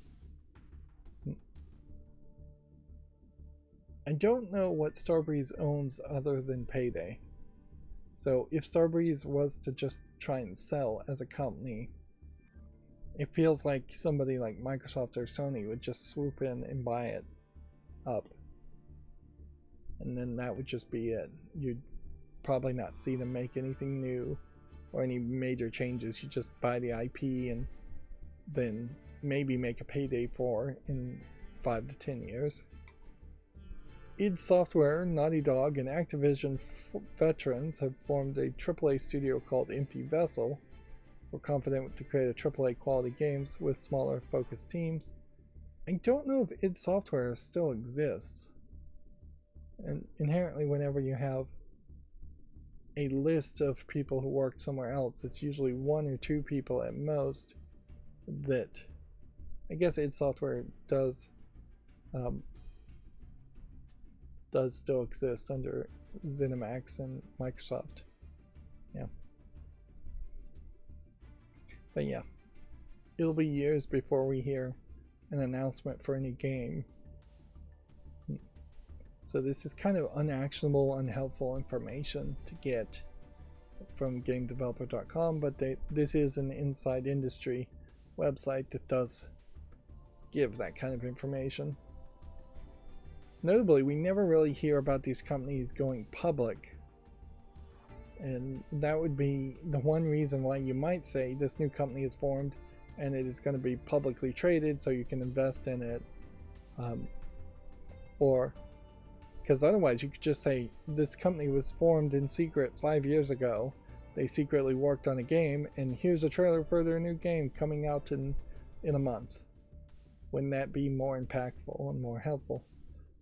I don't know what Starbreeze owns other than Payday. So if Starbreeze was to just try and sell as a company, it feels like somebody like Microsoft or Sony would just swoop in and buy it up. And then that would just be it. You'd probably not see them make anything new or any major changes. You just buy the IP and then maybe make a Payday 4 in 5 to 10 years. id Software, Naughty Dog, and Activision veterans have formed a AAA studio called Empty Vessel. We're confident to create a AAA quality games with smaller focused teams. I don't know if id Software still exists. And inherently, whenever you have a list of people who worked somewhere else, it's usually one or two people at most that, I guess id Software does still exist under ZeniMax and Microsoft. Yeah. But yeah, it'll be years before we hear an announcement for any game. So this is kind of unactionable, unhelpful information to get from GameDeveloper.com, but this is an inside industry website that does give that kind of information. Notably, we never really hear about these companies going public, and that would be the one reason why you might say this new company is formed and it is going to be publicly traded so you can invest in it, or because otherwise you could just say this company was formed in secret 5 years ago, they secretly worked on a game, and here's a trailer for their new game coming out in a month. Wouldn't that be more impactful and more helpful?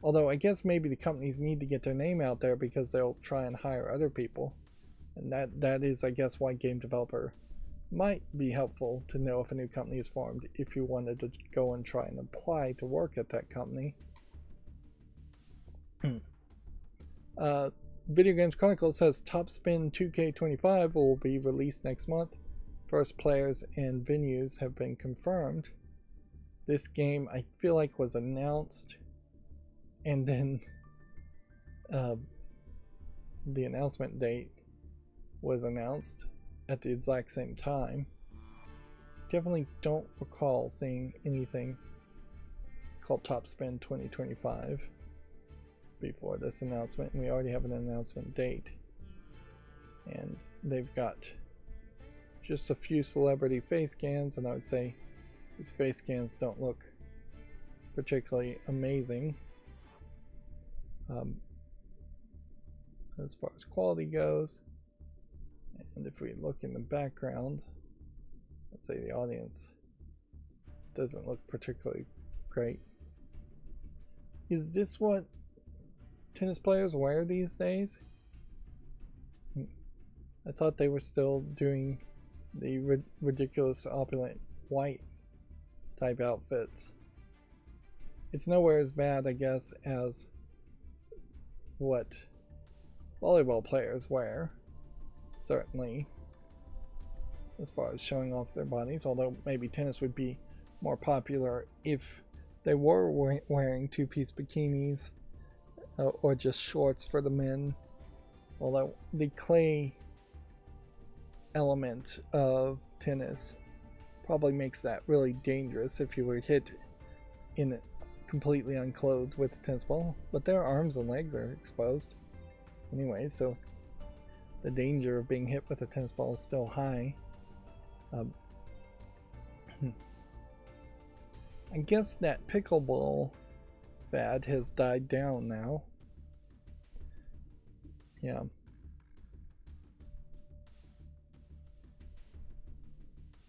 Although I guess maybe the companies need to get their name out there because they'll try and hire other people. And that is, I guess, why Game Developer might be helpful to know if a new company is formed if you wanted to go and try and apply to work at that company. Video Games Chronicle says Top Spin 2K25 will be released next month. First players and venues have been confirmed. This game, I feel like, was announced, and then the announcement date was announced at the exact same time. Definitely don't recall seeing anything called Top Spin 2025 before this announcement, and we already have an announcement date. And they've got just a few celebrity face scans, and I would say These face scans don't look particularly amazing. As far as quality goes. And if we look in the background, let's say the audience doesn't look particularly great. Is this what tennis players wear these days? I thought they were still doing the ridiculous opulent white type outfits. It's nowhere as bad, I guess, as what volleyball players wear, certainly, as far as showing off their bodies, although maybe tennis would be more popular if they were wearing two-piece bikinis or just shorts for the men, although the clay element of tennis probably makes that really dangerous if you were hit in it completely unclothed with a tennis ball, but their arms and legs are exposed anyway, so the danger of being hit with a tennis ball is still high. I guess that pickleball fad has died down now. Yeah.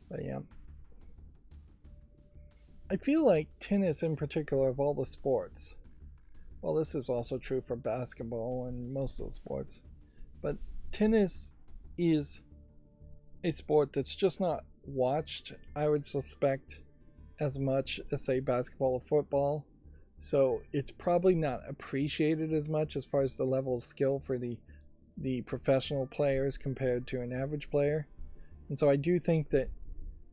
But yeah. I feel like tennis in particular, of all the sports, well, this is also true for basketball and most of the sports, but tennis is a sport that's just not watched, I would suspect, as much as, say, basketball or football. So it's probably not appreciated as much as far as the level of skill for the professional players compared to an average player. And so I do think that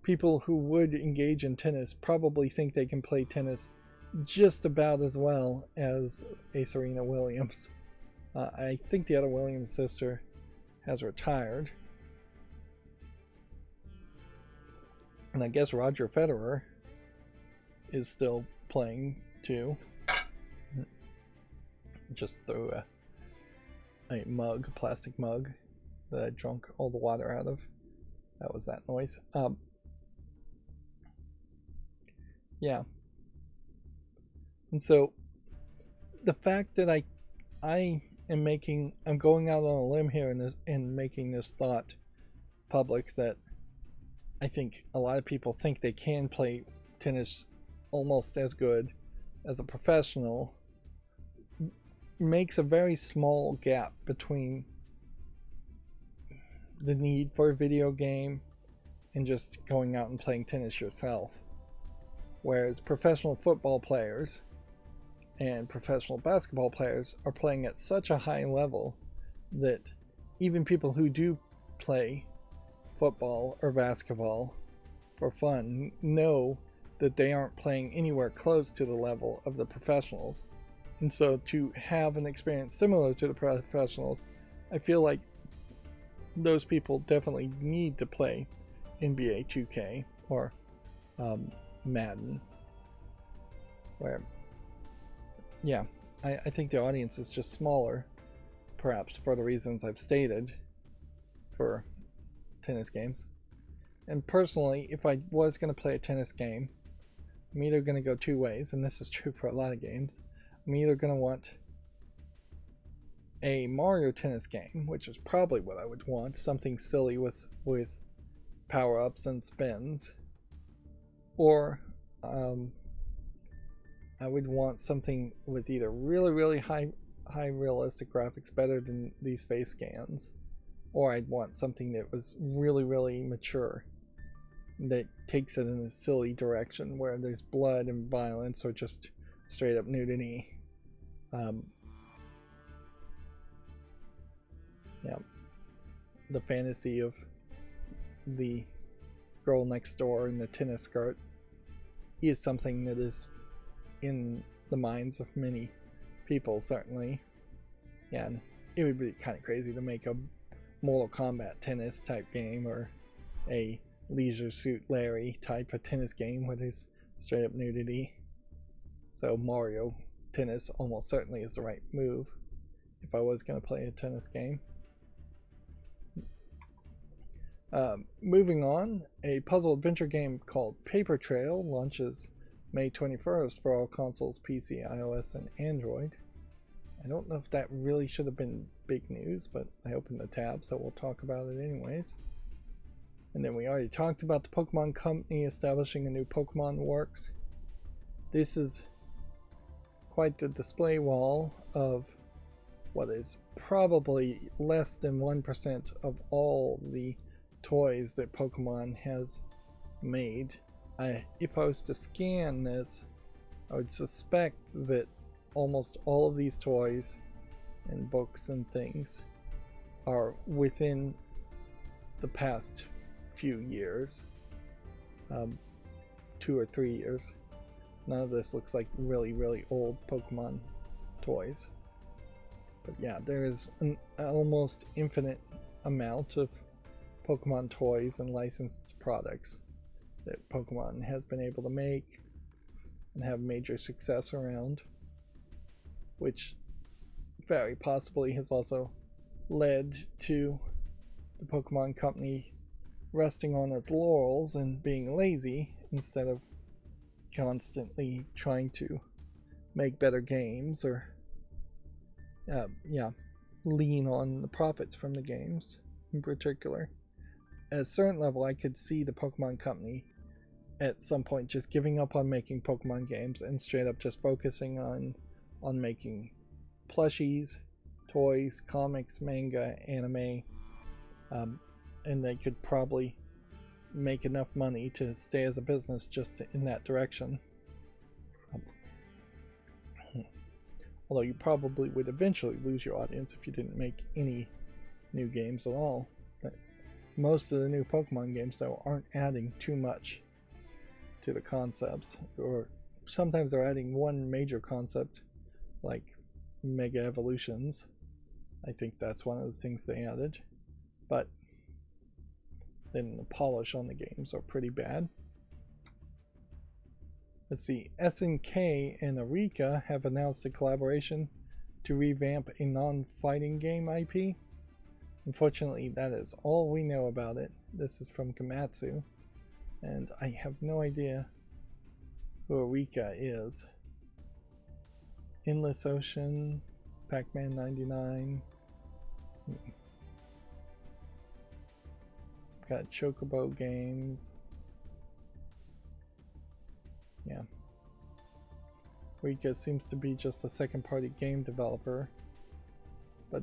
people who would engage in tennis probably think they can play tennis just about as well as a Serena Williams. I think the other Williams sister has retired. And I guess Roger Federer is still playing too. Just threw a mug, a plastic mug that I drank all the water out of. That was that noise. Yeah. And so the fact that I'm going out on a limb here and making this thought public that I think a lot of people think they can play tennis almost as good as a professional makes a very small gap between the need for a video game and just going out and playing tennis yourself. Whereas professional football players and professional basketball players are playing at such a high level that even people who do play football or basketball for fun know that they aren't playing anywhere close to the level of the professionals. And so to have an experience similar to the professionals, I feel like those people definitely need to play NBA 2K or Madden, where yeah, I think the audience is just smaller, perhaps for the reasons I've stated for tennis games. And personally, if I was going to play a tennis game, I'm either going to go two ways, and this is true for a lot of games. I'm either going to want a Mario tennis game, which is probably what I would want, something silly with power-ups and spins, or I would want something with either really high realistic graphics, better than these face scans, or I'd want something that was really mature, that takes it in a silly direction where there's blood and violence or just straight up nudity. Yeah, the fantasy of the girl next door in the tennis skirt is something that is in the minds of many people, certainly. Yeah, and it would be kind of crazy to make a Mortal Kombat tennis type game or a Leisure Suit Larry type of tennis game where there's straight up nudity. So Mario tennis almost certainly is the right move if I was going to play a tennis game. Moving on, a puzzle adventure game called Paper Trail launches May 21st for all consoles, PC, iOS, and Android. I don't know if that really should have been big news, but I opened the tab, so we'll talk about it anyways. And then we already talked about the Pokemon Company establishing a new Pokemon Works. This is quite the display wall of what is probably less than 1% of all the toys that Pokemon has made. If I was to scan this, I would suspect that almost all of these toys and books and things are within the past few years, 2 or 3 years. None of this looks like really old Pokemon toys. But yeah, there is an almost infinite amount of Pokemon toys and licensed products that Pokemon has been able to make and have major success around, which very possibly has also led to the Pokemon Company resting on its laurels and being lazy instead of constantly trying to make better games or lean on the profits from the games in particular. At a certain level, I could see the Pokemon Company at some point just giving up on making Pokemon games and straight up just focusing on making plushies, toys, comics, manga, anime, and they could probably make enough money to stay as a business just in that direction. Although you probably would eventually lose your audience if you didn't make any new games at all. But most of the new Pokemon games, though, aren't adding too much to the concepts, or sometimes they're adding one major concept like Mega Evolutions. I think that's one of the things they added, but then the polish on the games are pretty bad. Let's see, SNK and Eureka have announced a collaboration to revamp a non-fighting game IP. Unfortunately, that is all we know about it. This is from Gamatsu, and I have no idea who Eureka is. Endless Ocean, Pac-Man 99. Some got Chocobo games. Yeah. Eureka seems to be just a second-party game developer, but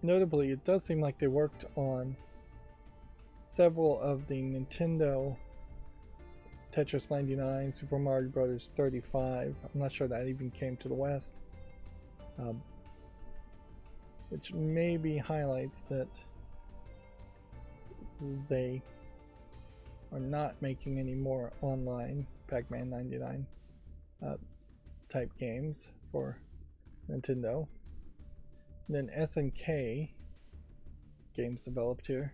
notably, it does seem like they worked on several of the Nintendo Tetris 99, Super Mario Bros. 35. I'm not sure that even came to the West, which maybe highlights that they are not making any more online Pac-Man 99 type games for Nintendo. And then SNK games developed here.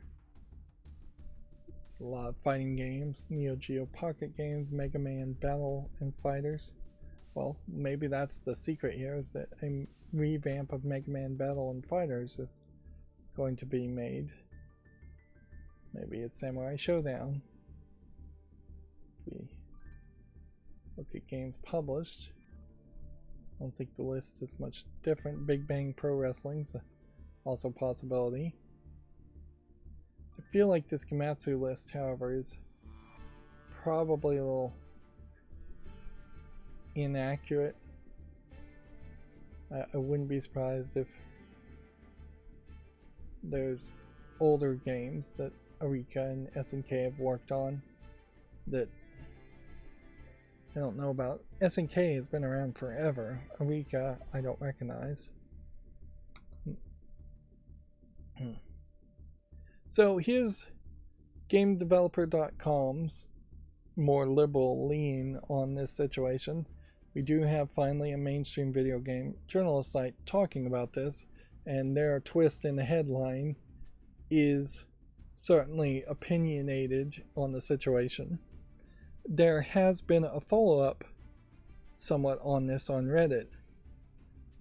It's a lot of fighting games, Neo Geo Pocket games, Mega Man Battle and Fighters. Well, maybe that's the secret here, is that a revamp of Mega Man Battle and Fighters is going to be made. Maybe it's Samurai Showdown. If we look at games published, I don't think the list is much different. Big Bang Pro Wrestling's also a possibility. I feel like this Gamatsu list, however, is probably a little inaccurate. I wouldn't be surprised if there's older games that Eureka and SNK have worked on that I don't know about. SNK has been around forever. Eureka, I don't recognize. So here's GameDeveloper.com's more liberal lean on this situation. We do have finally a mainstream video game journalist site talking about this, and their twist in the headline is certainly opinionated on the situation. There has been a follow-up somewhat on this on Reddit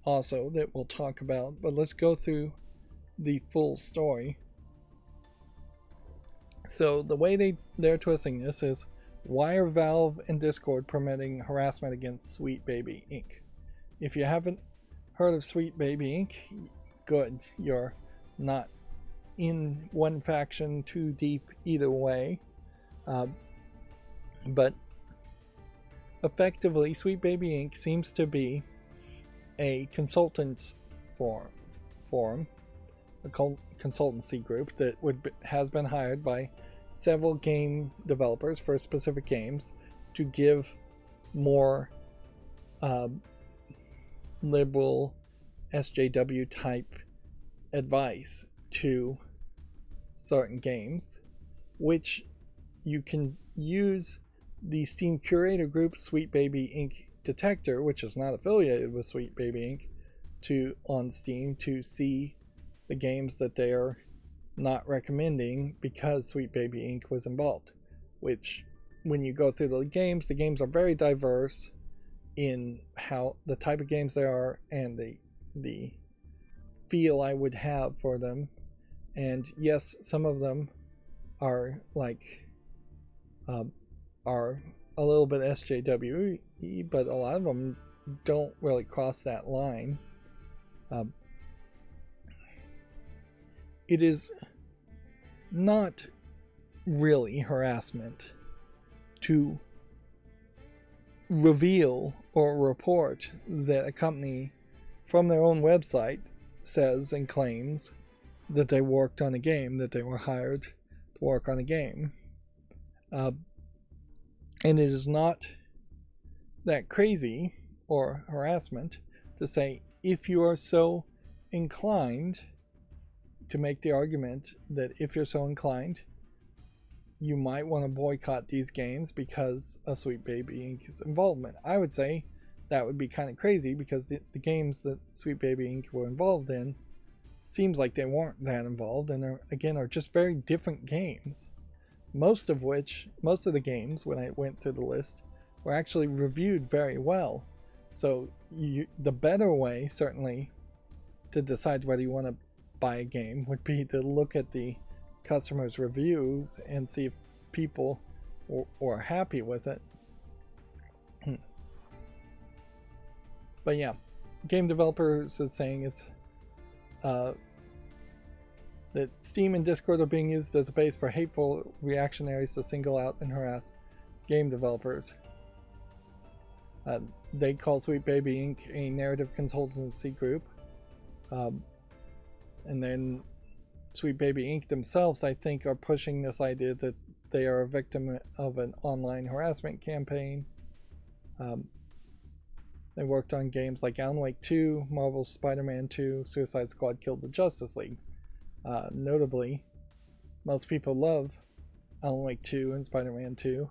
also that we'll talk about, but let's go through the full story. So the way they're twisting this is, why are Valve and Discord permitting harassment against Sweet Baby Inc? If you haven't heard of Sweet Baby Inc, good. You're not in one faction too deep either way. But effectively, Sweet Baby Inc seems to be a consultants forum, a consultancy group that has been hired by several game developers for specific games to give more liberal SJW type advice to certain games, which you can use the Steam curator group Sweet Baby Inc Detector, which is not affiliated with Sweet Baby Inc, on Steam to see the games that they are not recommending because Sweet Baby Inc was involved. Which, when you go through the games are very diverse in how the type of games they are and the feel I would have for them. And yes, some of them are like are a little bit SJW, but a lot of them don't really cross that line. It is not really harassment to reveal or report that a company from their own website says and claims that they worked on a game, that they were hired to work on a game. And it is not that crazy or harassment to say, if you are so inclined, to make the argument that if you're so inclined, you might want to boycott these games because of Sweet Baby Inc.'s involvement. I would say that would be kind of crazy because the games that Sweet Baby Inc. were involved in seems like they weren't that involved, and are just very different games. Most of the games, when I went through the list, were actually reviewed very well. So the better way, certainly, to decide whether you want to buy a game would be to look at the customers' reviews and see if people are happy with it. But yeah, game developers is saying it's that Steam and Discord are being used as a base for hateful reactionaries to single out and harass game developers. They call Sweet Baby Inc. a narrative consultancy group. And then Sweet Baby Inc. themselves, I think, are pushing this idea that they are a victim of an online harassment campaign. They worked on games like Alan Wake 2, Marvel's Spider-Man 2, Suicide Squad Killed the Justice League. Notably, most people love Alan Wake 2 and Spider-Man 2.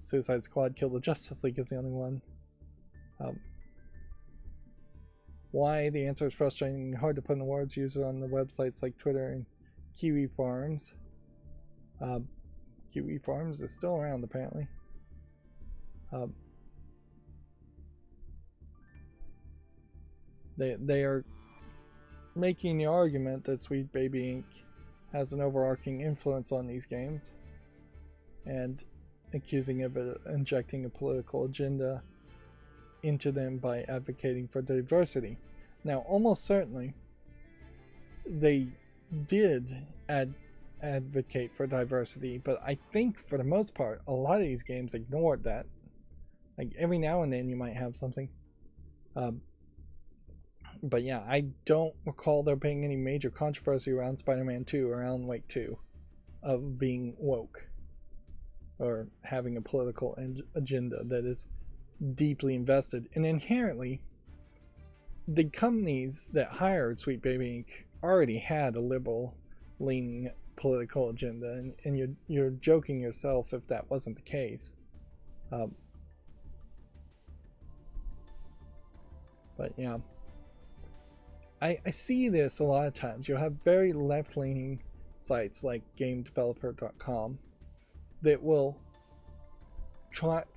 Suicide Squad Killed the Justice League is the only one. Why? The answer is frustrating, hard to put into words. Users on the websites like Twitter and Kiwi Farms. Kiwi Farms is still around, apparently. They are making the argument that Sweet Baby Inc. has an overarching influence on these games, and accusing it of injecting a political agenda into them by advocating for diversity. Now, almost certainly, they did advocate for diversity, but I think for the most part, a lot of these games ignored that. Like, every now and then you might have something. But yeah, I don't recall there being any major controversy around Spider-Man 2 or Alan Wake 2 of being woke or having a political agenda that is deeply invested. And inherently, the companies that hired Sweet Baby Inc. already had a liberal-leaning political agenda, and you're joking yourself if that wasn't the case. But yeah, I see this a lot of times. You'll have very left-leaning sites like GameDeveloper.com that will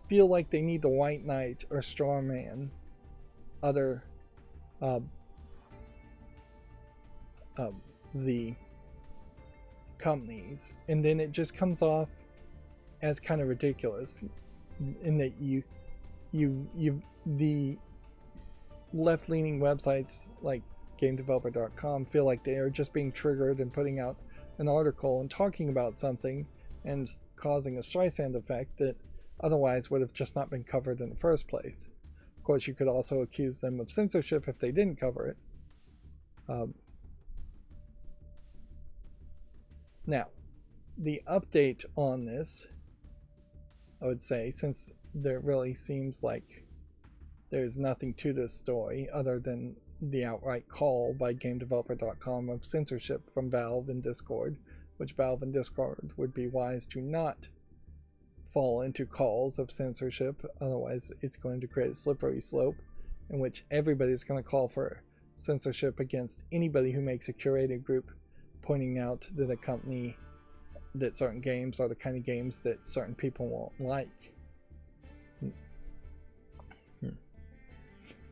feel like they need to white knight or strawman other the companies, and then it just comes off as kind of ridiculous in that the left-leaning websites like GameDeveloper.com feel like they are just being triggered and putting out an article and talking about something and causing a Streisand effect that otherwise would have just not been covered in the first place. Of course, you could also accuse them of censorship if they didn't cover it. Now, the update on this, I would say, since there really seems like there's nothing to this story other than the outright call by GameDeveloper.com of censorship from Valve and Discord, which Valve and Discord would be wise to not fall into calls of censorship, otherwise it's going to create a slippery slope in which everybody's going to call for censorship against anybody who makes a curated group pointing out that a company, that certain games are the kind of games that certain people won't like.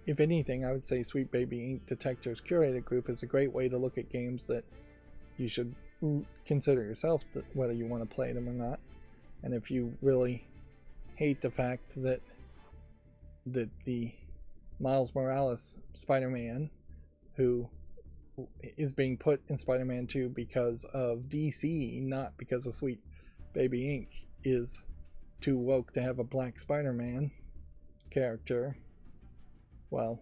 If anything, I would say Sweet Baby Ink Detector's curated group is a great way to look at games that you should consider yourself whether you want to play them or not. And if you really hate the fact that the Miles Morales Spider-Man, who is being put in Spider-Man 2 because of DC, not because of Sweet Baby Ink, is too woke to have a black Spider-Man character, well,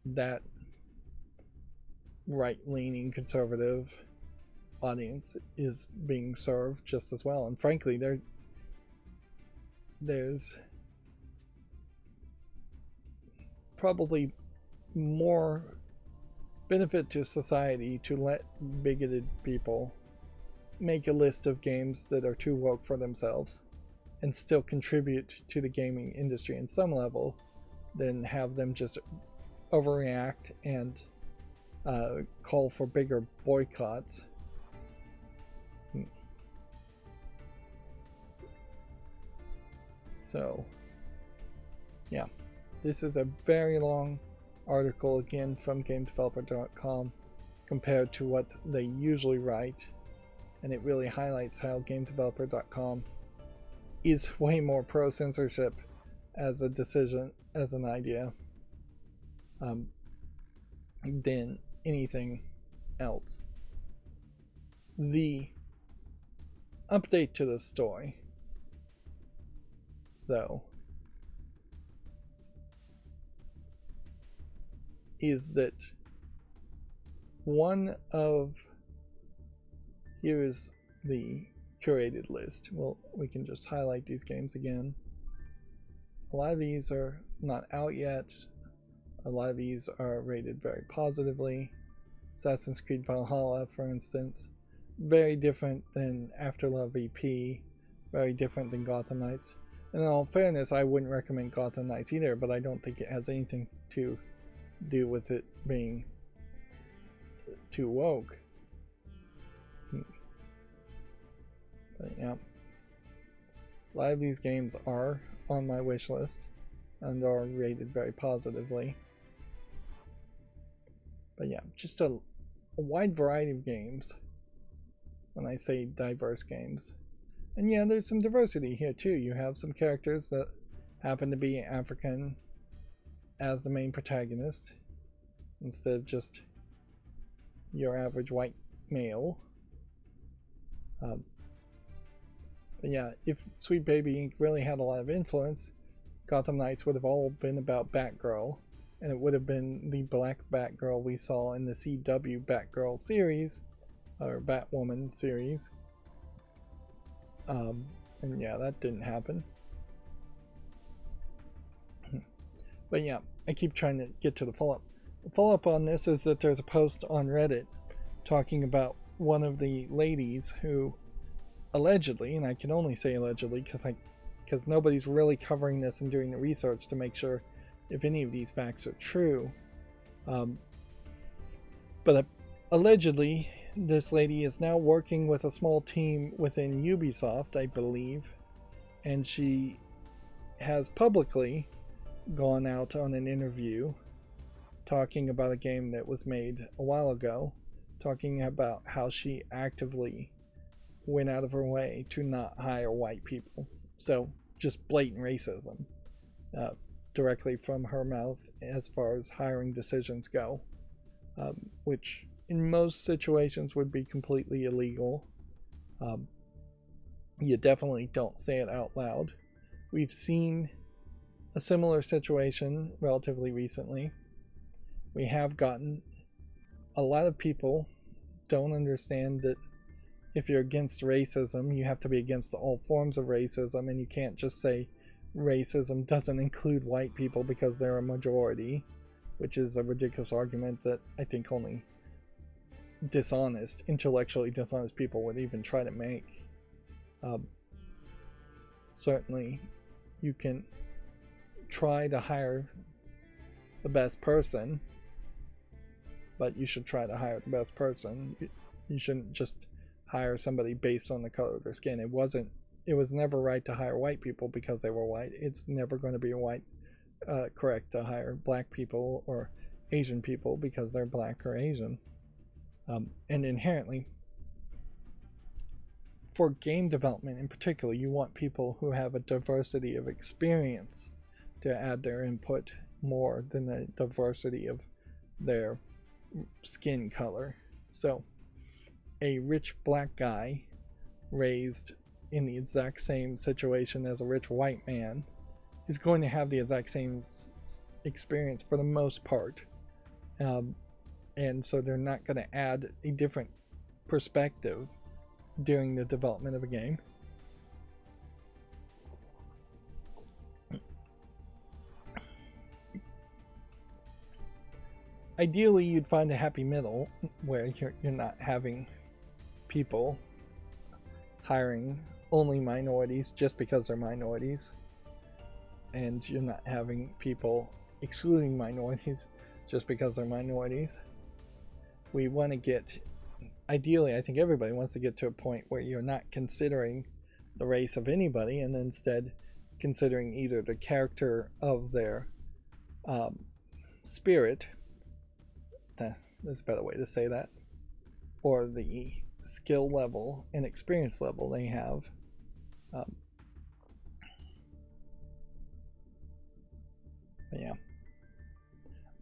that right-leaning conservative audience is being served just as well. And frankly, there's probably more benefit to society to let bigoted people make a list of games that are too woke for themselves and still contribute to the gaming industry in some level than have them just overreact and call for bigger boycotts. So, yeah, this is a very long article again from GameDeveloper.com compared to what they usually write, and it really highlights how GameDeveloper.com is way more pro-censorship as a decision, as an idea, than anything else. The update to the story, though, is that here's the curated list. Well, we can just highlight these games again. A lot of these are not out yet. A lot of these are rated very positively. Assassin's Creed Valhalla, for instance, very different than Afterlove EP, very different than Gotham Knights. And in all fairness, I wouldn't recommend Gotham Knights either, but I don't think it has anything to do with it being too woke. But yeah, a lot of these games are on my wish list and are rated very positively. But yeah, just a wide variety of games when I say diverse games. And yeah, there's some diversity here too. You have some characters that happen to be African as the main protagonist instead of just your average white male. But yeah, if Sweet Baby Ink really had a lot of influence, Gotham Knights would have all been about Batgirl, and it would have been the black Batgirl we saw in the CW Batgirl series, or Batwoman series. And yeah, that didn't happen. But yeah, I keep trying to get to the follow-up. The follow-up on this is that there's a post on Reddit talking about one of the ladies who allegedly, and I can only say allegedly because nobody's really covering this and doing the research to make sure if any of these facts are true. But allegedly, this lady is now working with a small team within Ubisoft, I believe, and she has publicly gone out on an interview talking about a game that was made a while ago, talking about how she actively went out of her way to not hire white people. So just blatant racism directly from her mouth as far as hiring decisions go, which in most situations would be completely illegal. You definitely don't say it out loud. We've seen a similar situation relatively recently. We have gotten a lot of people don't understand that if you're against racism, you have to be against all forms of racism, and you can't just say racism doesn't include white people because they're a majority, which is a ridiculous argument that I think only intellectually dishonest people would even try to make. Certainly, you can try to hire the best person, but you should try to hire the best person. You shouldn't just hire somebody based on the color of their skin. It was never right to hire white people because they were white. It's never going to be correct to hire black people or Asian people because they're black or Asian. And inherently, for game development in particular, you want people who have a diversity of experience to add their input more than the diversity of their skin color. So a rich black guy raised in the exact same situation as a rich white man is going to have the exact same experience for the most part, and so they're not going to add a different perspective during the development of a game. Ideally, you'd find a happy middle where you're not having people hiring only minorities just because they're minorities, and you're not having people excluding minorities just because they're minorities. We want to get, ideally, I think everybody wants to get to a point where you're not considering the race of anybody and instead considering either the character of their spirit, there's a better way to say that, or the skill level and experience level they have. Yeah.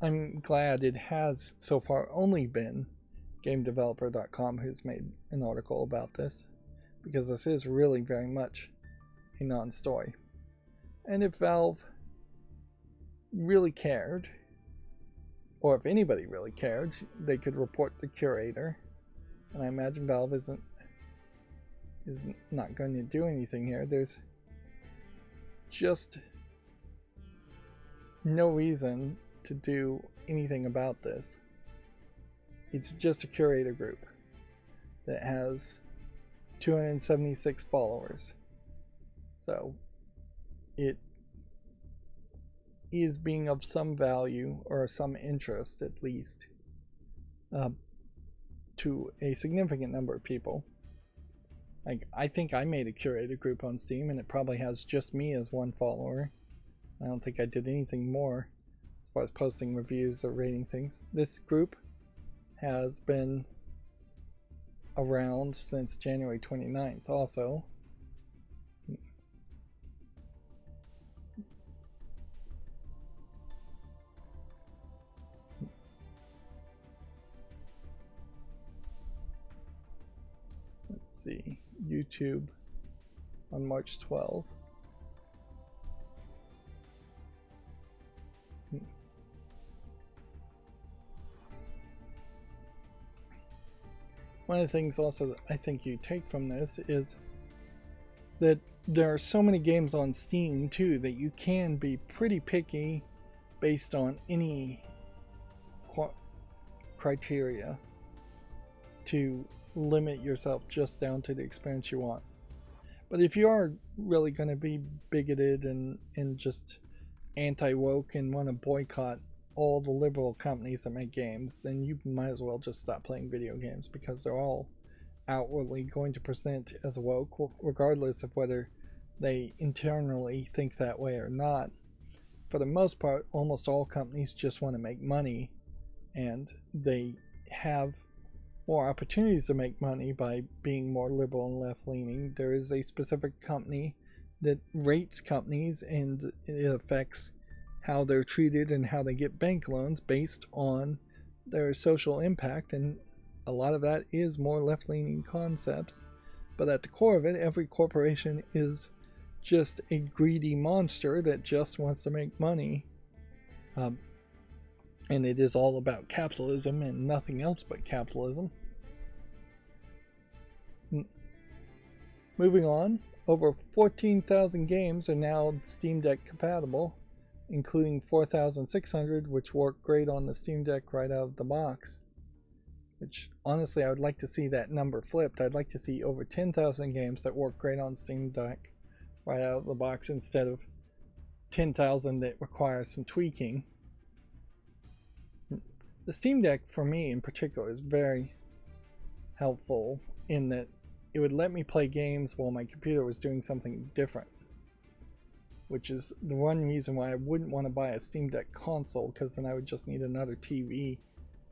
I'm glad it has so far only been GameDeveloper.com who's made an article about this, because this is really very much a non-story. And if Valve really cared, or if anybody really cared, they could report the curator. And I imagine Valve is not going to do anything here. There's just no reason to do anything about this. It's just a curator group that has 276 followers. So it is being of some value or some interest at least to a significant number of people. Like, I think I made a curator group on Steam and it probably has just me as one follower. I don't think I did anything more as far as posting reviews or rating things. This group has been around since January 29th also. Let's see, YouTube on March 12th. One of the things also that I think you take from this is that there are so many games on Steam too that you can be pretty picky based on any criteria to limit yourself just down to the experience you want. But if you are really going to be bigoted and just anti-woke and want to boycott all the liberal companies that make games, then you might as well just stop playing video games, because they're all outwardly going to present as woke, regardless of whether they internally think that way or not. For the most part, almost all companies just want to make money, and they have more opportunities to make money by being more liberal and left-leaning. There is a specific company that rates companies, and it affects how they're treated and how they get bank loans based on their social impact, and a lot of that is more left-leaning concepts. But at the core of it, every corporation is just a greedy monster that just wants to make money. And it is all about capitalism and nothing else but capitalism. Moving on, over 14,000 games are now Steam Deck compatible, including 4,600 which work great on the Steam Deck right out of the box. Which, honestly, I would like to see that number flipped. I'd like to see over 10,000 games that work great on Steam Deck right out of the box instead of 10,000 that require some tweaking. The Steam Deck, for me in particular, is very helpful in that it would let me play games while my computer was doing something different, which is the one reason why I wouldn't want to buy a Steam Deck console, because then I would just need another TV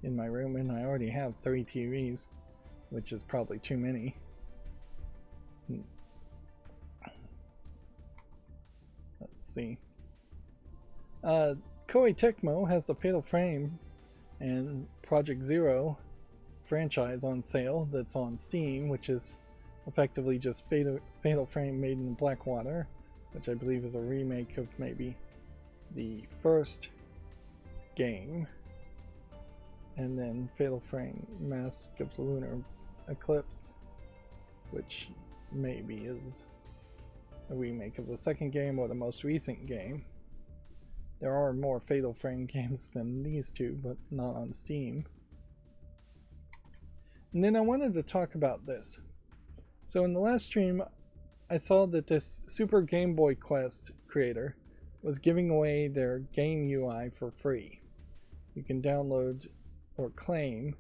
in my room, and I already have 3 TVs, which is probably too many. Let's see. Koei Tecmo has the Fatal Frame and Project Zero franchise on sale that's on Steam, which is effectively just Fatal Frame made in Blackwater, which I believe is a remake of maybe the first game, and then Fatal Frame Mask of the Lunar Eclipse, which maybe is a remake of the second game or the most recent game. There are more Fatal Frame games than these two, but not on Steam. And then I wanted to talk about this. So in the last stream, I saw that this Super Game Boy Quest creator was giving away their game UI for free. You can download or claim,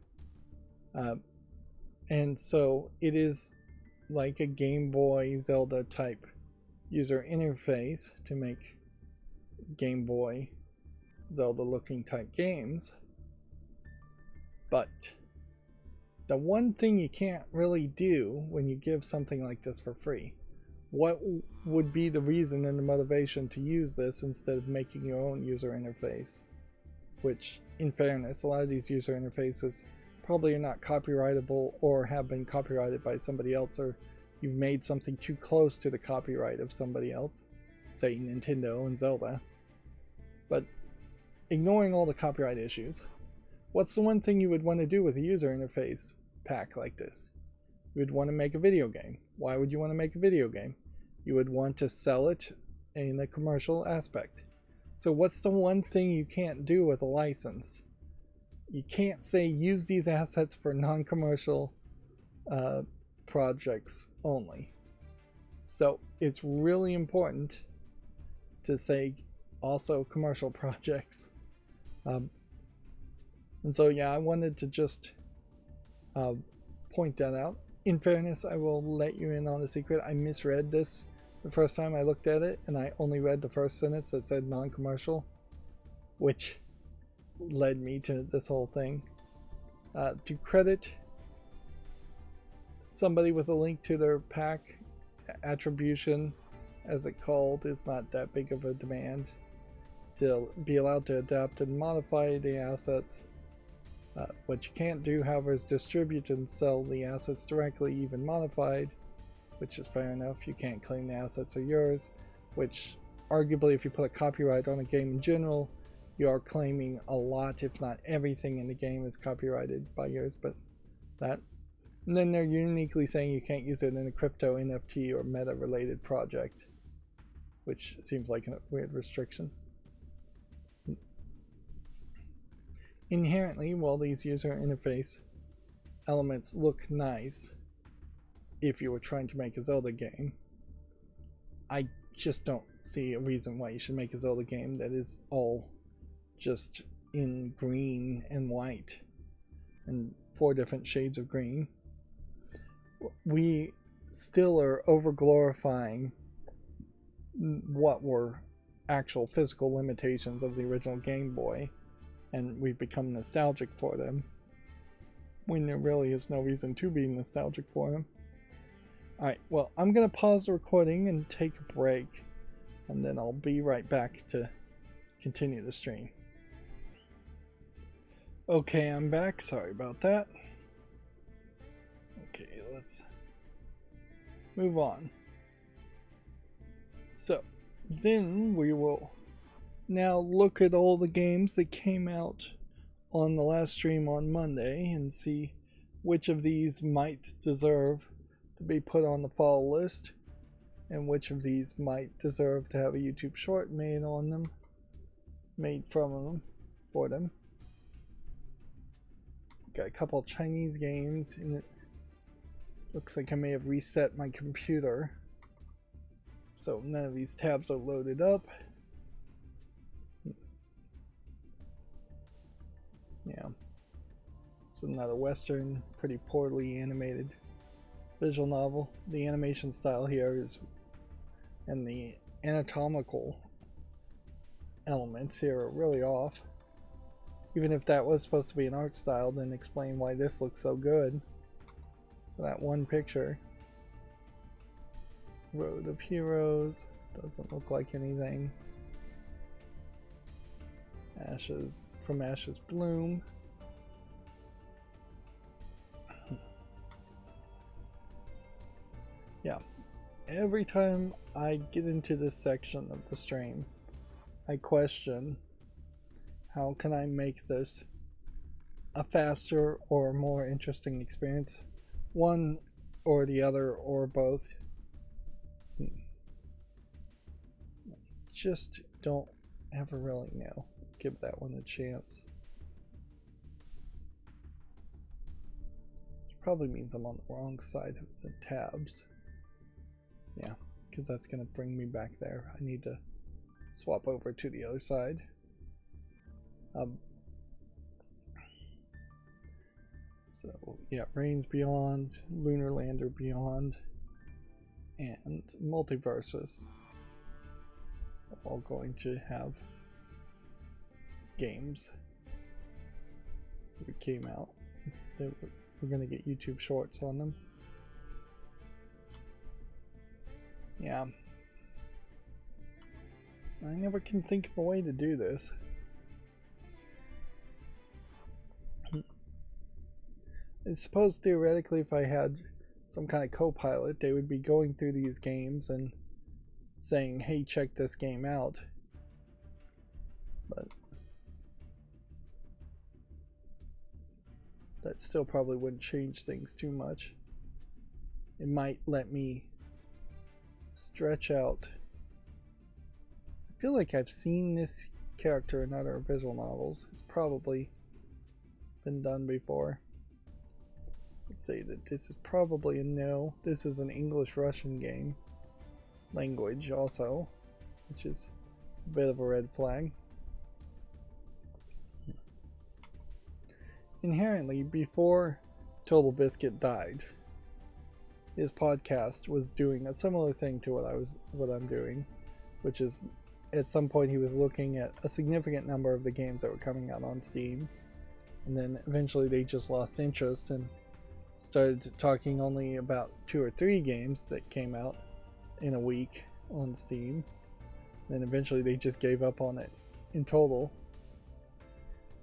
and so it is like a Game Boy Zelda type user interface to make Game Boy Zelda looking type games. But the one thing you can't really do when you give something like this for free, what would be the reason and the motivation to use this instead of making your own user interface? Which, in fairness, a lot of these user interfaces probably are not copyrightable or have been copyrighted by somebody else, or you've made something too close to the copyright of somebody else, say Nintendo and Zelda. But ignoring all the copyright issues, what's the one thing you would want to do with a user interface pack like this? You would want to make a video game. Why would you want to make a video game? You would want to sell it in a commercial aspect. So what's the one thing you can't do with a license? You can't say use these assets for non-commercial projects only. So it's really important to say also commercial projects. And so yeah, I wanted to just point that out. In fairness, I will let you in on a secret. I misread this the first time I looked at it, and I only read the first sentence that said non-commercial, which led me to this whole thing. To credit somebody with a link to their pack, attribution, as it called, is not that big of a demand. To be allowed to adapt and modify the assets. What you can't do, however, is distribute and sell the assets directly, even modified, which is fair enough. You can't claim the assets are yours, which arguably, if you put a copyright on a game in general, you are claiming a lot, if not everything in the game is copyrighted by yours. But that, and then they're uniquely saying you can't use it in a crypto, NFT, or meta related project, which seems like a weird restriction. Inherently, while these user interface elements look nice, if you were trying to make a Zelda game, I just don't see a reason why you should make a Zelda game that is all just in green and white and 4 different shades of green. We still are over glorifying what were actual physical limitations of the original Game Boy, and we've become nostalgic for them. when there really is no reason to be nostalgic for him. Alright, well, I'm going to pause the recording and take a break, and then I'll be right back to continue the stream. Okay, I'm back. Sorry about that. Okay, let's move on. So, then we will now look at all the games that came out on the last stream on Monday and see which of these might deserve to be put on the follow list and which of these might deserve to have a YouTube short made on them, made from them, for them. Got a couple of Chinese games, and it looks like I may have reset my computer, so none of these tabs are loaded up. Yeah, so another Western, pretty poorly animated visual novel. The animation style here is, and the anatomical elements here are really off. Even if that was supposed to be an art style, then explain why this looks so good for that one picture. Road of Heroes doesn't look like anything. Ashes from Ashes Bloom. Yeah, every time I get into this section of the stream, I question, how can I make this a faster or more interesting experience? One or the other or both. Just don't ever really know. Give that one a chance. Which probably means I'm on the wrong side of the tabs. Yeah, because that's going to bring me back there. I need to swap over to the other side. So yeah, Reigns Beyond, Lunar Lander Beyond, and Multiversus are all going to have games that came out. We're going to get YouTube shorts on them. Yeah. I never can think of a way to do this. I suppose theoretically if I had some kind of co-pilot, they would be going through these games and saying, hey, check this game out. But that still probably wouldn't change things too much. It might let me stretch out. I feel like I've seen this character in other visual novels. It's probably been done before. Let's say that this is probably a no. This is an English-Russian game. Language also, which is a bit of a red flag. Inherently, before Total Biscuit died, his podcast was doing a similar thing to what I'm doing, which is at some point he was looking at a significant number of the games that were coming out on Steam, and then eventually they just lost interest and started talking only about 2 or 3 games that came out in a week on Steam. Then eventually they just gave up on it in total.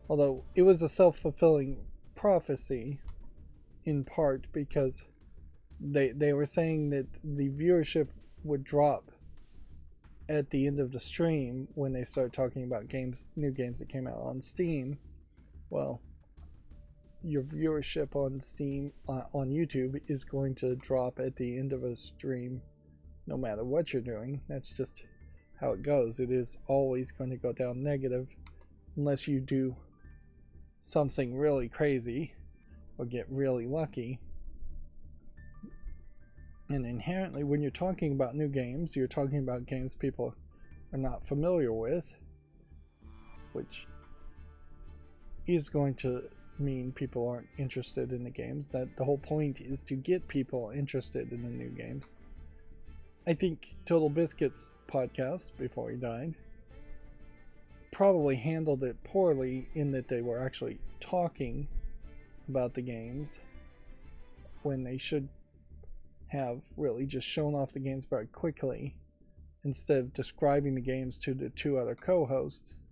Although it was a self-fulfilling prophecy in part because they were saying that the viewership would drop at the end of the stream when they start talking about new games that came out on Steam. Well, your viewership on Steam, on YouTube, is going to drop at the end of a stream no matter what you're doing. That's just how it goes. It is always going to go down negative unless you do something really crazy or get really lucky. And inherently, when you're talking about new games, you're talking about games people are not familiar with, which is going to mean people aren't interested in the games. That the whole point is to get people interested in the new games. I think Total Biscuit's podcast before he died probably handled it poorly in that they were actually talking about the games when they should have really just shown off the games very quickly instead of describing the games to the two other co-hosts,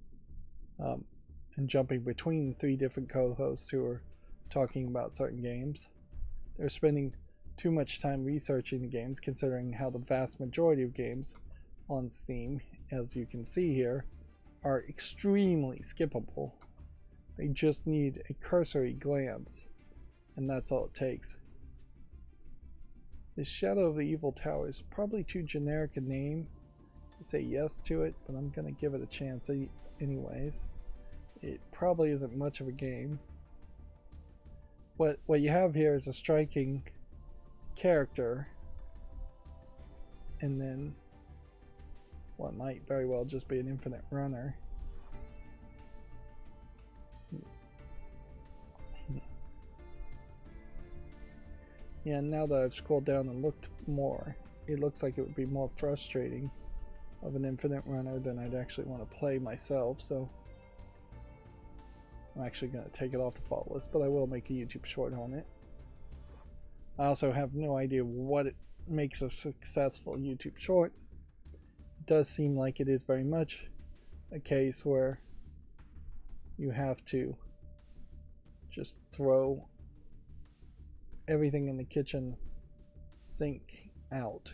and jumping between three different co-hosts who are talking about certain games. They're spending too much time researching the games, considering how the vast majority of games on Steam, as you can see here, are extremely skippable. They just need a cursory glance, and that's all it takes. The Shadow of the Evil Tower is probably too generic a name to say yes to it, but I'm gonna give it a chance anyways. It probably isn't much of a game. What you have here is a striking character, and then what might very well just be an infinite runner. Yeah, now that I've scrolled down and looked more, it looks like it would be more frustrating of an infinite runner than I'd actually want to play myself, so I'm actually going to take it off the fault list, but I will make a YouTube short on it. I also have no idea what it makes a successful YouTube short. It does seem like it is very much a case where you have to just throw everything in the kitchen sink out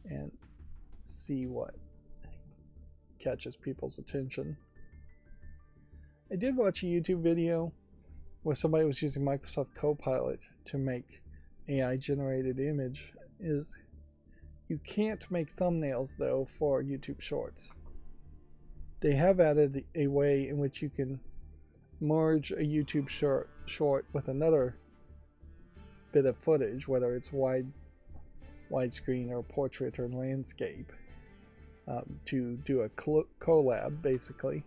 and see what catches people's attention. I did watch a YouTube video where somebody was using Microsoft Copilot to make AI generated image. You can't make thumbnails though for YouTube shorts. They have added a way in which you can merge a YouTube short with another bit of footage, whether it's widescreen or portrait or landscape, to do a collab basically.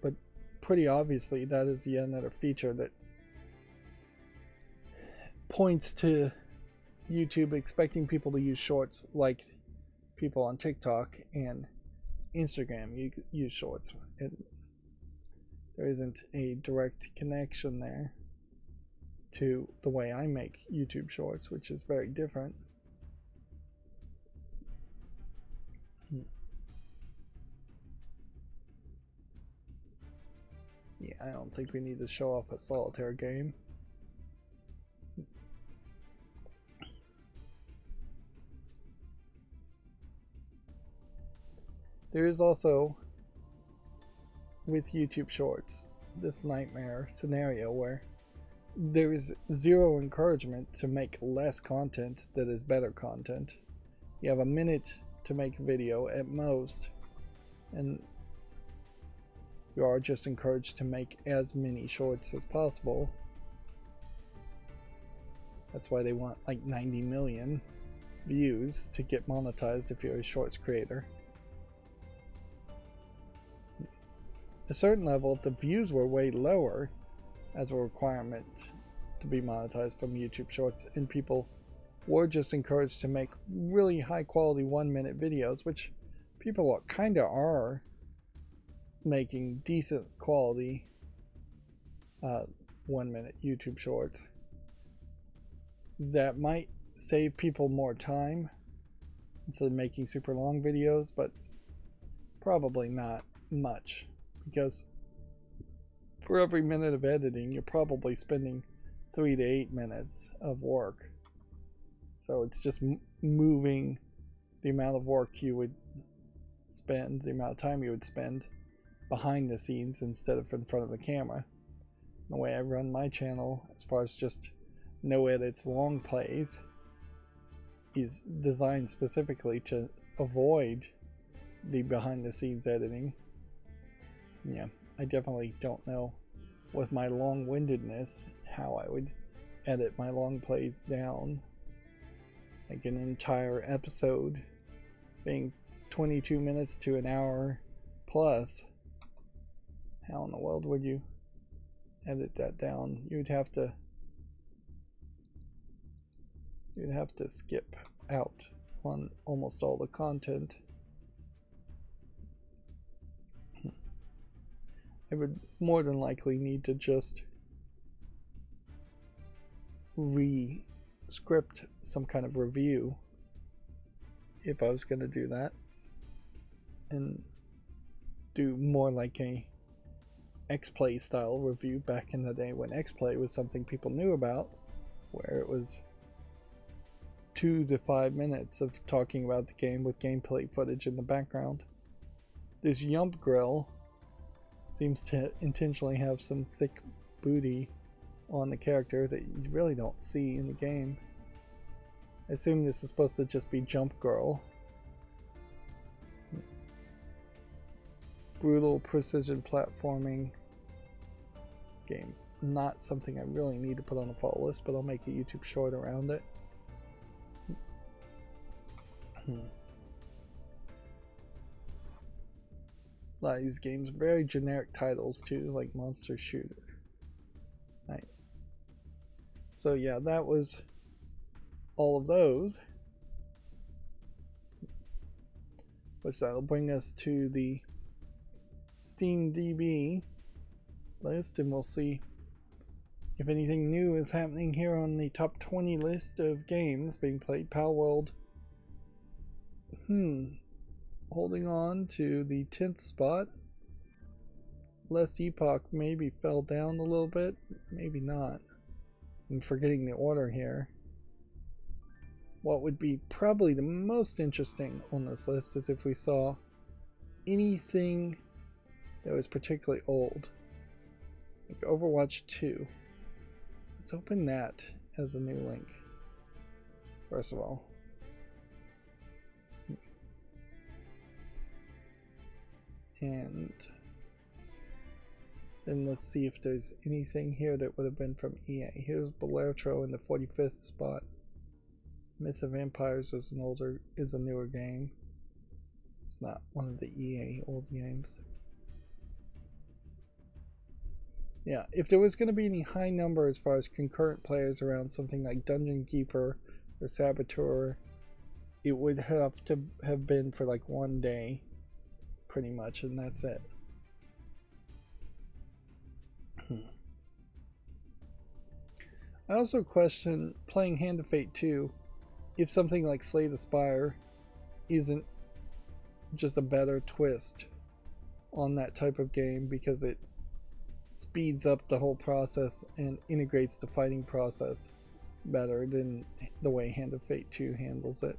But pretty obviously that is yet another feature that points to YouTube expecting people to use shorts like people on TikTok and Instagram use shorts. There isn't a direct connection there to the way I make YouTube shorts, which is very different. Yeah, I don't think we need to show off a solitaire game. There is also, with YouTube Shorts, this nightmare scenario where there is zero encouragement to make less content that is better content. You have a minute to make a video at most, and you are just encouraged to make as many shorts as possible. That's why they want like 90 million views to get monetized if you're a shorts creator. A certain level, if the views were way lower as a requirement to be monetized from YouTube Shorts, and people were just encouraged to make really high quality 1-minute videos, which people kind of are making decent quality 1-minute YouTube Shorts, that might save people more time instead of making super long videos, but probably not much, because for every minute of editing you're probably spending 3 to 8 minutes of work. So it's just moving the amount of work you would spend, the amount of time you would spend behind the scenes instead of in front of the camera. The way I run my channel, as far as just no edits long plays, is designed specifically to avoid the behind the scenes editing. Yeah, I definitely don't know with my long-windedness how I would edit my long plays down. Like an entire episode being 22 minutes to an hour plus. How in the world would you edit that down? You'd have to skip out on almost all the content. I would more than likely need to just re-script some kind of review if I was going to do that, and do more like a X-Play style review back in the day when X-Play was something people knew about, where it was 2 to 5 minutes of talking about the game with gameplay footage in the background. This Yump Grill seems to intentionally have some thick booty on the character that you really don't see in the game. I assume this is supposed to just be Jump Girl. Brutal precision platforming game. Not something I really need to put on a follow list, but I'll make a YouTube short around it. A lot of these games, very generic titles too, like Monster Shooter. Right. So yeah, that was all of those. Which that'll bring us to the SteamDB list, and we'll see if anything new is happening here on the top 20 list of games being played. Palworld holding on to the 10th spot. Last Epoch maybe fell down a little bit, maybe not. I'm forgetting the order here. What would be probably the most interesting on this list is if we saw anything that was particularly old, like Overwatch 2. Let's open that as a new link first of all. And then let's see if there's anything here that would have been from EA. Here's Balatro in the 45th spot. Myth of Empires is a newer game. It's not one of the EA old games. Yeah, if there was going to be any high number as far as concurrent players around something like Dungeon Keeper or Saboteur, it would have to have been for like one day, pretty much, and that's it. I also question playing Hand of Fate 2 if something like Slay the Spire isn't just a better twist on that type of game, because it speeds up the whole process and integrates the fighting process better than the way Hand of Fate 2 handles it.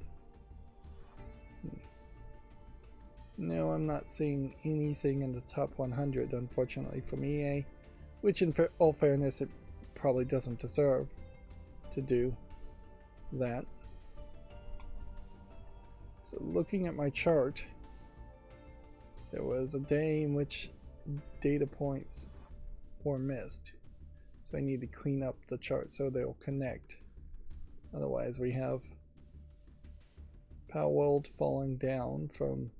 No, I'm not seeing anything in the top 100, unfortunately, from EA, which in all fairness it probably doesn't deserve to do that. So looking at my chart, there was a day in which data points were missed. So I need to clean up the chart so they'll connect. Otherwise we have Palworld falling down from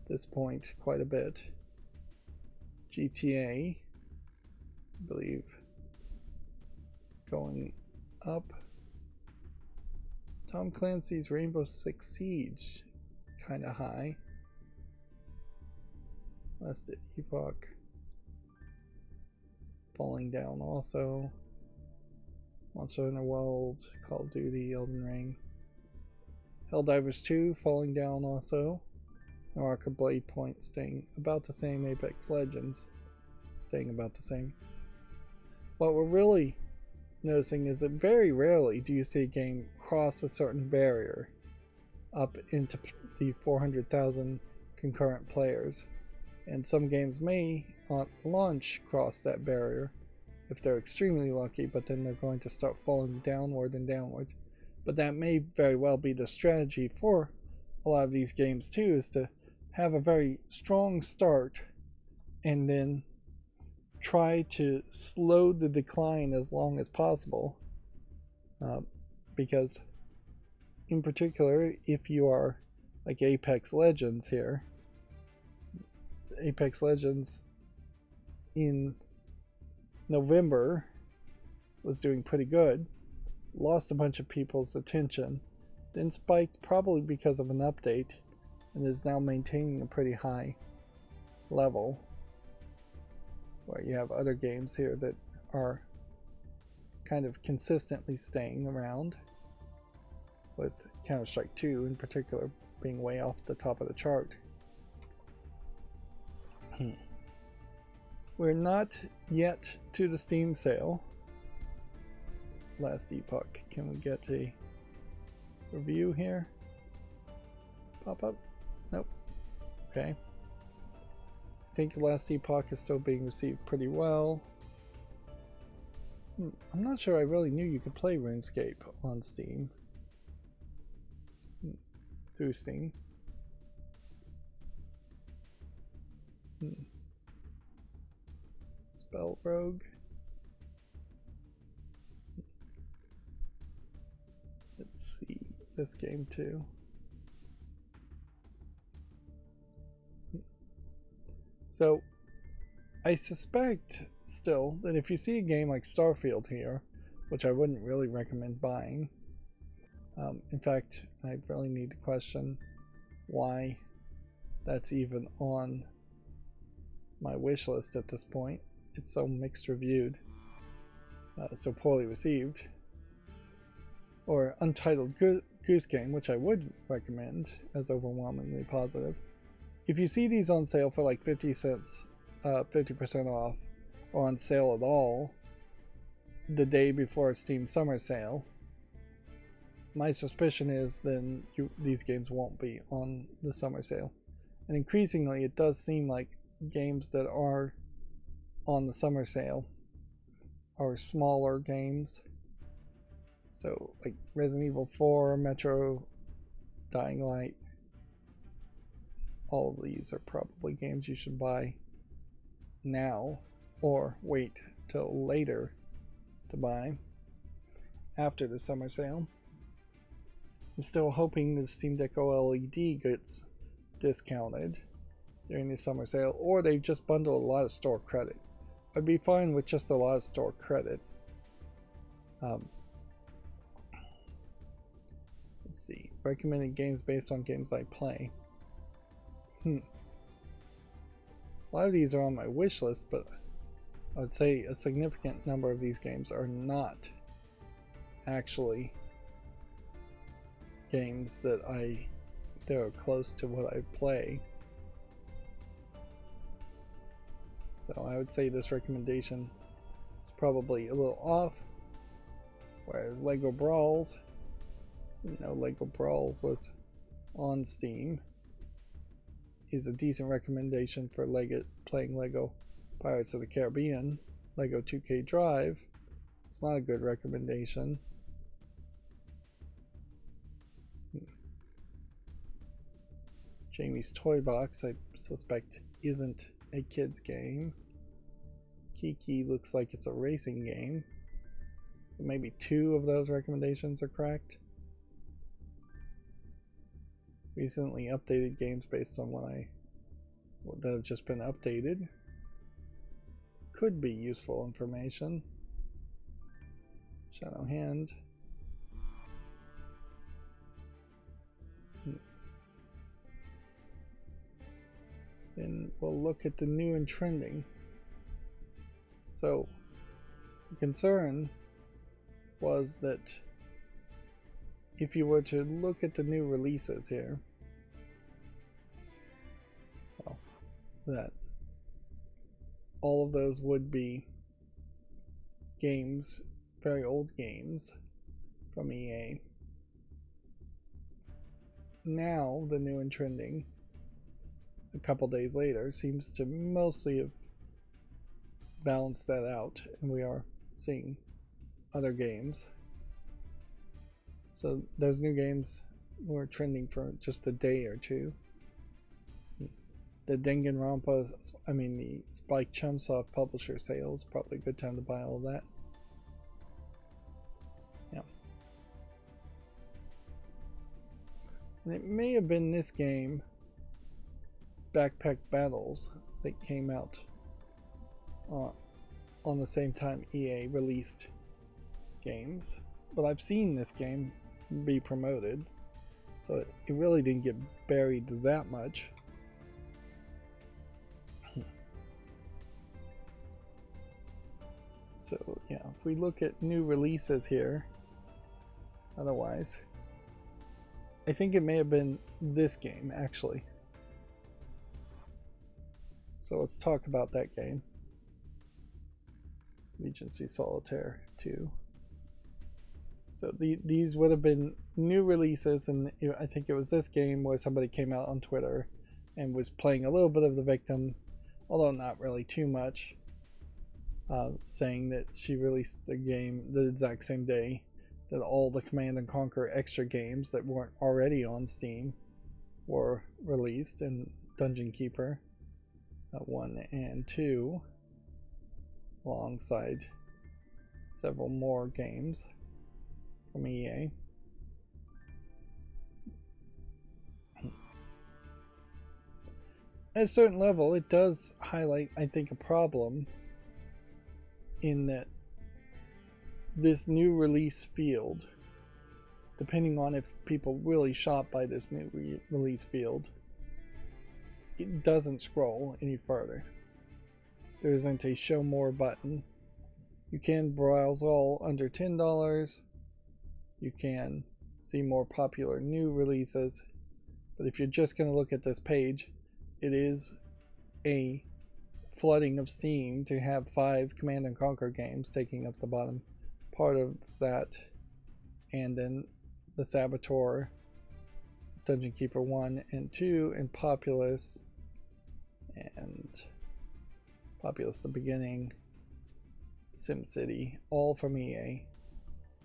this point quite a bit. GTA, I believe, going up. Tom Clancy's Rainbow Six Siege, kind of high. Last Epoch falling down also. Monster Hunter World, Call of Duty, Elden Ring. Helldivers 2 falling down also. Naraka Blade Point staying about the same. Apex Legends staying about the same. What we're really noticing is that very rarely do you see a game cross a certain barrier up into the 400,000 concurrent players. And some games may on launch cross that barrier if they're extremely lucky, but then they're going to start falling downward and downward. But that may very well be the strategy for a lot of these games too, is to have a very strong start and then try to slow the decline as long as possible, because in particular if you are like Apex Legends here, Apex Legends in November was doing pretty good, lost a bunch of people's attention, then spiked probably because of an update, and is now maintaining a pretty high level, where you have other games here that are kind of consistently staying around, with Counter-Strike 2 in particular being way off the top of the chart. We're not yet to the Steam sale. Last Epoch. Can we get a review here? Pop up? Nope. Okay. I think Last Epoch is still being received pretty well. I'm not sure I really knew you could play RuneScape on Steam. Through Steam. Spell Rogue. Let's see this game too. So I suspect still that if you see a game like Starfield here, which I wouldn't really recommend buying, in fact, I really need to question why that's even on my wish list at this point. It's so mixed reviewed, so poorly received. Or Untitled Goose Game, which I would recommend as overwhelmingly positive. If you see these on sale for like 50 cents, 50% off, or on sale at all the day before Steam Summer Sale, my suspicion is then these games won't be on the summer sale. And increasingly it does seem like games that are on the summer sale are smaller games. So like Resident Evil 4, Metro, Dying Light, all of these are probably games you should buy now or wait till later to buy after the summer sale. I'm still hoping the Steam Deck OLED gets discounted during the summer sale, or they just bundle a lot of store credit. I'd be fine with just a lot of store credit. Let's see. Recommended games based on games I play. A lot of these are on my wish list, but I would say a significant number of these games are not actually games that are close to what I play. So I would say this recommendation is probably a little off. Whereas Lego Brawls, Lego Brawls was on Steam, is a decent recommendation for playing Lego Pirates of the Caribbean. Lego 2K Drive, it's not a good recommendation. Jamie's Toy Box, I suspect, isn't a kid's game. Kiki looks like it's a racing game. So maybe 2 of those recommendations are correct. Recently updated games based on what have just been updated. Could be useful information. Shadow Hand. Then we'll look at the new and trending. So the concern was that if you were to look at the new releases here, well, that all of those would be games, very old games from EA. Now the new and trending, a couple days later, seems to mostly have balanced that out, and we are seeing other games. So those new games were trending for just a day or two. The Danganronpa, the Spike Chunsoft publisher sales, probably a good time to buy all of that. Yeah. And it may have been this game, Backpack Battles, that came out on the same time EA released games. But I've seen this game be promoted, so it really didn't get buried that much. So yeah, if we look at new releases here, otherwise, I think it may have been this game actually. So let's talk about that game. Regency Solitaire 2. So these would have been new releases, and I think it was this game where somebody came out on Twitter and was playing a little bit of the victim, although not really too much, saying that she released the game the exact same day that all the Command and Conquer extra games that weren't already on Steam were released in Dungeon Keeper 1 and 2, alongside several more games from EA. At a certain level, it does highlight, I think, a problem in that this new release field, depending on if people really shop by this new release field, it doesn't scroll any further. There isn't a show more button. You can browse all under $10. You can see more popular new releases, but if you're just going to look at this page, it is a flooding of Steam to have 5 Command and Conquer games taking up the bottom part of that, and then the Saboteur, Dungeon Keeper 1 and 2, and Populous the Beginning, SimCity, all from EA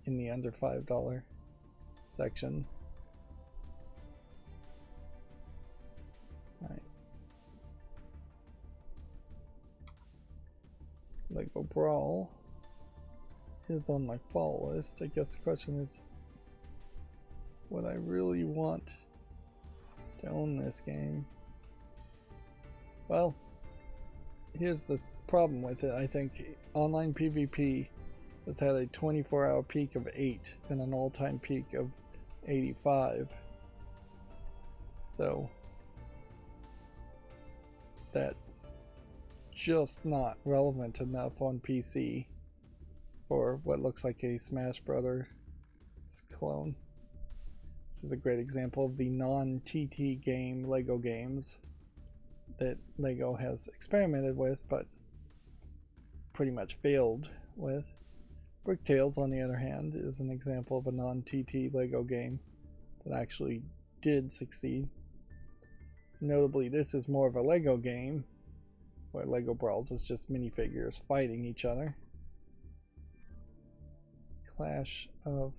in the under $5 section. All right. Lego Brawl is on my fall list. I guess the question is, would I really want to own this game? Well, here's the problem with it. I think online PvP has had a 24-hour peak of 8 and an all-time peak of 85. So that's just not relevant enough on PC for what looks like a Smash Brothers clone. This is a great example of the non-TT game Lego games that Lego has experimented with but pretty much failed with. Brick Tales, on the other hand, is an example of a non-TT Lego game that actually did succeed. Notably, this is more of a Lego game, where Lego Brawls is just minifigures fighting each other. Clash of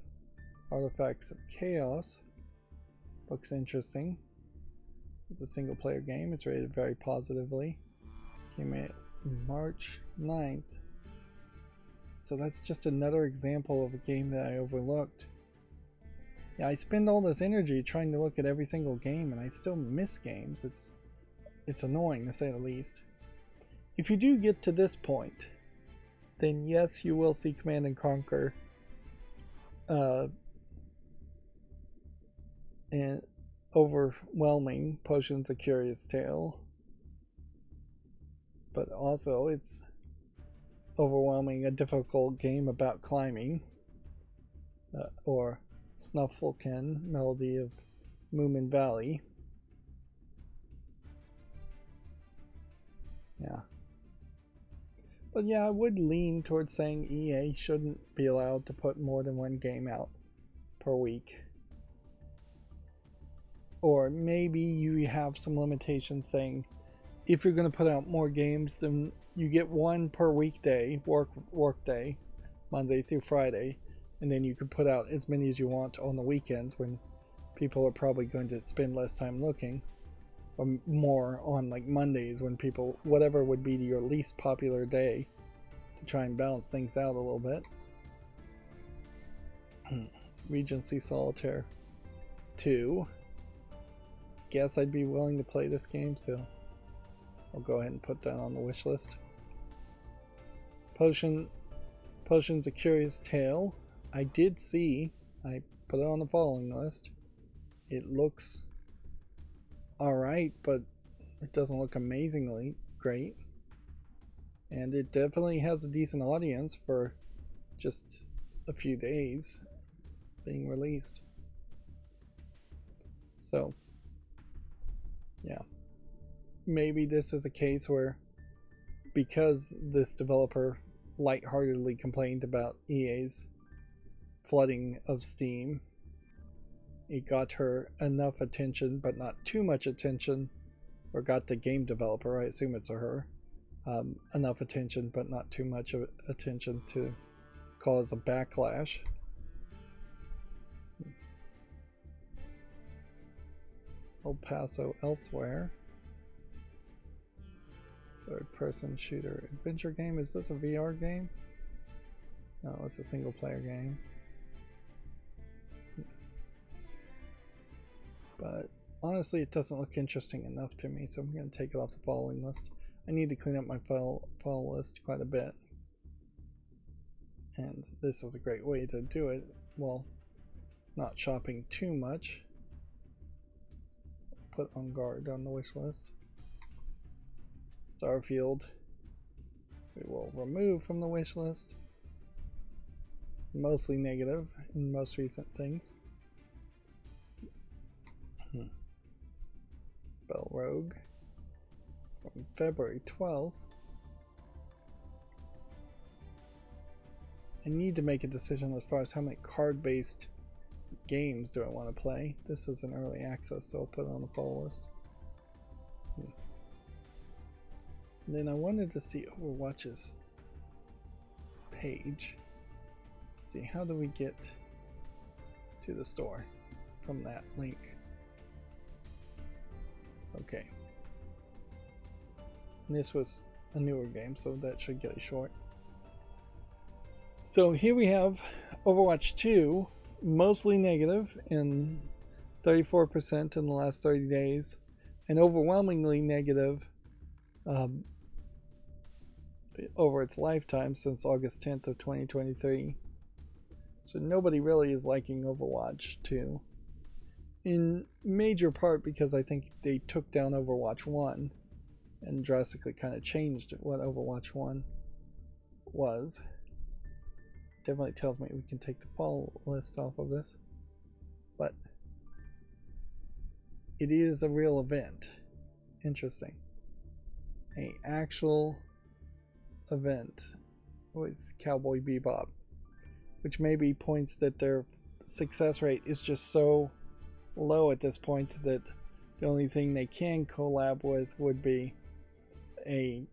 Artifacts of Chaos looks interesting. It's a single player game. It's rated very positively. Came out March 9th. So that's just another example of a game that I overlooked. Yeah, I spend all this energy trying to look at every single game and I still miss games. It's annoying, to say the least. If you do get to this point, then yes, you will see Command and Conquer and overwhelming Potions: A Curious Tale, but also it's overwhelming a difficult game about climbing, or Snufflekin, Melody of Moomin Valley. Yeah. But yeah, I would lean towards saying EA shouldn't be allowed to put more than one game out per week. Or maybe you have some limitations saying if you're going to put out more games, then you get one per weekday, work day, Monday through Friday, and then you can put out as many as you want on the weekends when people are probably going to spend less time looking, or more on like Mondays when people, whatever would be your least popular day, to try and balance things out a little bit. Regency Solitaire 2. Guess I'd be willing to play this game, so I'll go ahead and put that on the wish list. Potions: A Curious Tale. I did see, I put it on the following list. It looks alright, but it doesn't look amazingly great. And it definitely has a decent audience for just a few days being released. So, yeah. Maybe this is a case where, because this developer lightheartedly complained about EA's flooding of Steam, it got her enough attention, but not too much attention, or got the game developer, I assume it's a her, enough attention, but not too much of attention to cause a backlash. El Paso elsewhere. Third-person shooter adventure game. Is this a VR game? No, it's a single-player game. But honestly, it doesn't look interesting enough to me, so I'm going to take it off the following list. I need to clean up my follow list quite a bit. And this is a great way to do it while not shopping too much. Put On Guard on the wish list. Starfield we will remove from the wish list. Mostly negative in most recent things. Spell Rogue from February 12th. I need to make a decision as far as how many card-based games do I want to play. This is an early access, so I'll put it on the follow list. And then I wanted to see Overwatch's page. Let's see, how do we get to the store from that link? Okay. And this was a newer game, so that should get a short. So here we have Overwatch 2, mostly negative in 34% in the last 30 days, and overwhelmingly negative over its lifetime since August 10th of 2023. So nobody really is liking Overwatch 2. In major part because I think they took down Overwatch 1 and drastically kind of changed what Overwatch 1 was. Definitely tells me we can take the follow list off of this. But it is a real event. Interesting. An actual event with Cowboy Bebop, which maybe points that their success rate is just so low at this point that the only thing they can collab with would be a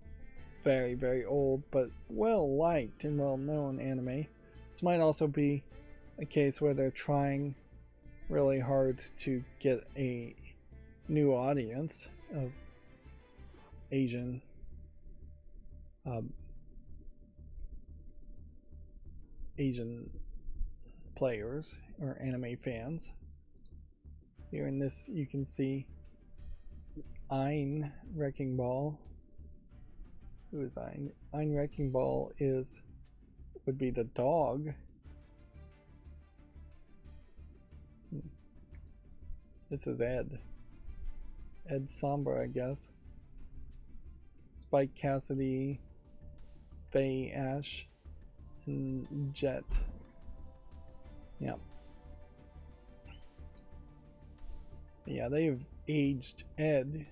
very, very old but well liked and well known anime. This might also be a case where they're trying really hard to get a new audience of Asian players or anime fans. Here in this you can see Ein Wrecking Ball. Who is Ein? Ein Wrecking Ball would be the dog. This is Ed Sombra, I guess. Spike Cassidy, Faye Ash, and Jet. Yeah, they've aged Ed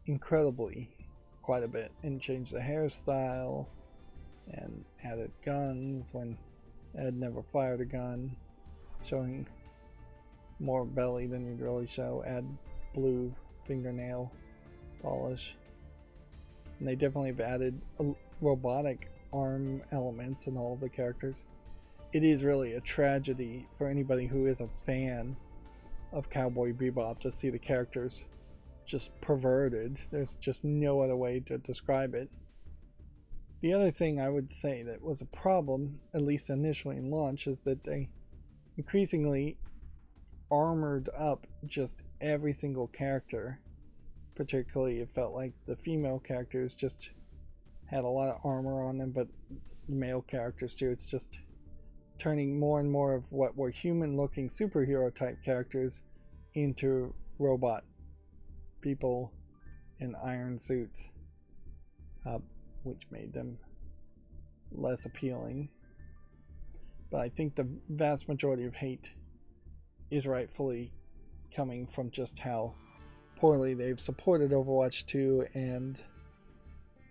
incredibly quite a bit and changed the hairstyle and added guns when Ed never fired a gun, showing more belly than you'd really show. Add blue fingernail polish. And they definitely have added robotic arm elements in all of the characters. It is really a tragedy for anybody who is a fan of Cowboy Bebop to see the characters just perverted. There's just no other way to describe it. The other thing I would say that was a problem, at least initially in launch, is that they increasingly armored up just every single character. Particularly, it felt like the female characters just had a lot of armor on them, but the male characters too. It's just turning more and more of what were human-looking superhero type characters into robot people in iron suits. which made them less appealing. But I think the vast majority of hate is rightfully coming from just how poorly they've supported Overwatch 2 and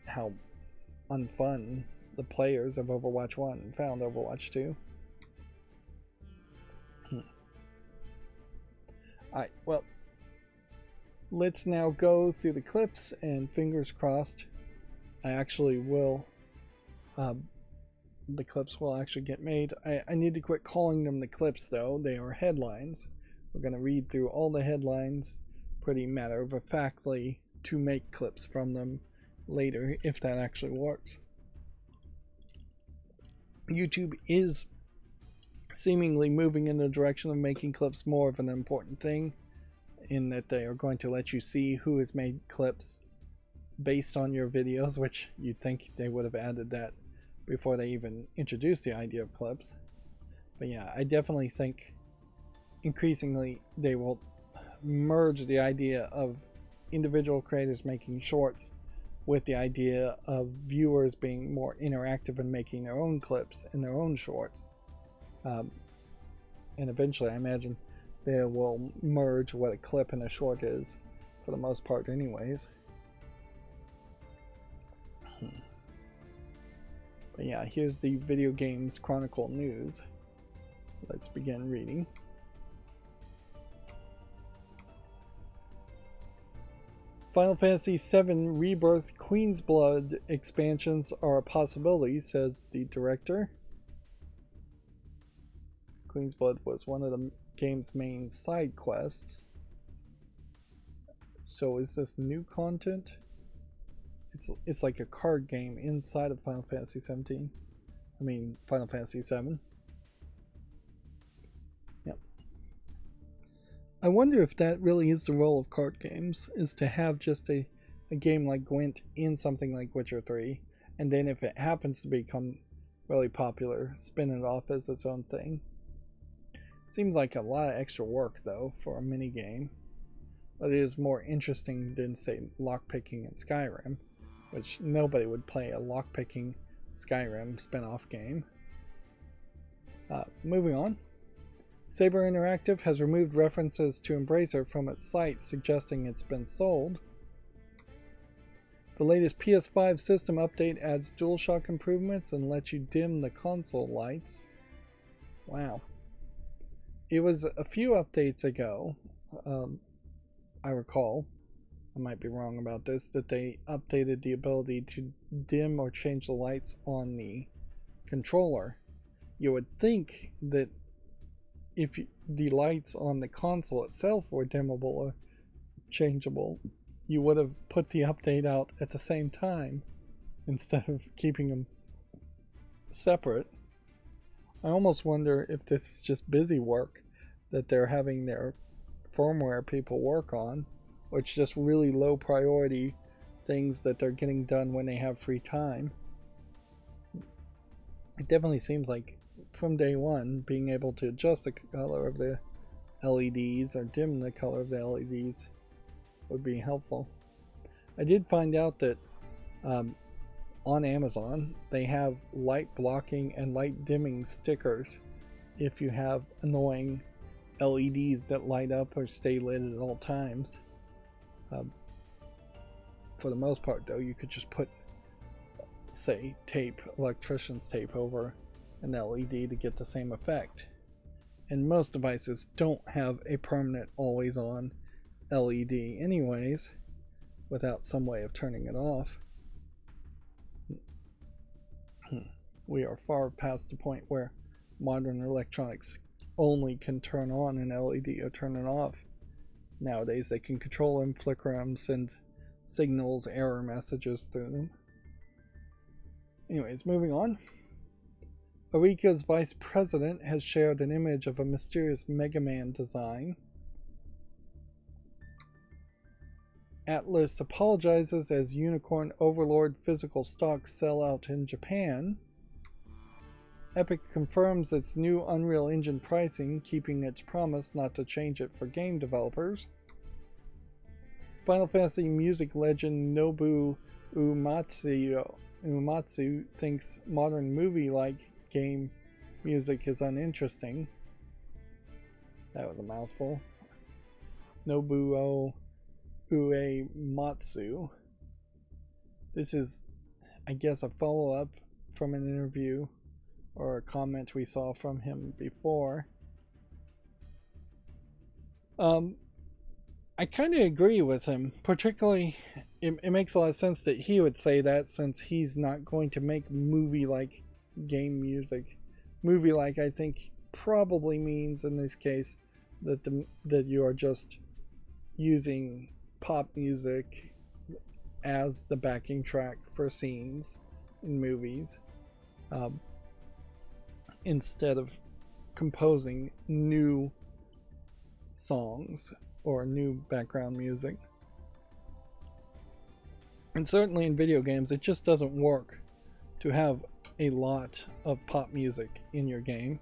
how unfun the players of Overwatch 1 found Overwatch 2. Alright, well, let's now go through the clips, and fingers crossed I actually will, the clips will actually get made. I need to quit calling them the clips though, they are headlines. We're going to read through all the headlines pretty matter-of-factly to make clips from them later, if that actually works. YouTube is seemingly moving in the direction of making clips more of an important thing, in that they are going to let you see who has made clips based on your videos, which you'd think they would have added that before they even introduced the idea of clips. But yeah, I definitely think increasingly they will merge the idea of individual creators making shorts with the idea of viewers being more interactive and making their own clips and their own shorts. And eventually I imagine they will merge what a clip and a short is, for the most part anyways. But yeah, here's the Video Games Chronicle news. Let's begin reading. Final Fantasy VII Rebirth Queen's Blood expansions are a possibility, says the director. Queen's Blood was one of the game's main side quests. So is this new content? It's like a card game inside of Final Fantasy 17. I mean, Final Fantasy 7. Yep. I wonder if that really is the role of card games, is to have just a game like Gwent in something like Witcher 3, and then if it happens to become really popular, spin it off as its own thing. Seems like a lot of extra work, though, for a mini game. But it is more interesting than, say, lockpicking in Skyrim, which nobody would play a lockpicking Skyrim spin-off game. Moving on. Saber Interactive has removed references to Embracer from its site, suggesting it's been sold. The latest PS5 system update adds DualShock improvements and lets you dim the console lights. Wow. It was a few updates ago, I recall, I might be wrong about this, that they updated the ability to dim or change the lights on the controller. You would think that if the lights on the console itself were dimmable or changeable, you would have put the update out at the same time instead of keeping them separate. I almost wonder if this is just busy work that they're having their firmware people work on, or it's just really low priority things that they're getting done when they have free time. It definitely seems like from day one, being able to adjust the color of the LEDs or dim the color of the LEDs would be helpful. I did find out that on Amazon they have light blocking and light dimming stickers if you have annoying LEDs that light up or stay lit at all times. For the most part though, you could just put, say, electrician's tape over an LED to get the same effect. And most devices don't have a permanent always on LED anyways, without some way of turning it off. We are far past the point where modern electronics only can turn on an LED or turn it off. Nowadays they can control them, flicker them, send signals, error messages through them. Anyways, moving on. Arika's vice president has shared an image of a mysterious Mega Man design. Atlas apologizes as Unicorn Overlord physical stocks sell out in Japan. Epic confirms its new Unreal Engine pricing, keeping its promise not to change it for game developers. Final Fantasy music legend Nobu Uematsu Uematsu thinks modern movie-like game music is uninteresting. That was a mouthful. Nobuo Uematsu. This is, I guess, a follow-up from an interview or a comment we saw from him before. I kind of agree with him. Particularly, it makes a lot of sense that he would say that, since he's not going to make movie-like game music. Movie-like, I think, probably means in this case that you are just using pop music as the backing track for scenes in movies, instead of composing new songs or new background music. And certainly in video games, it just doesn't work to have a lot of pop music in your game,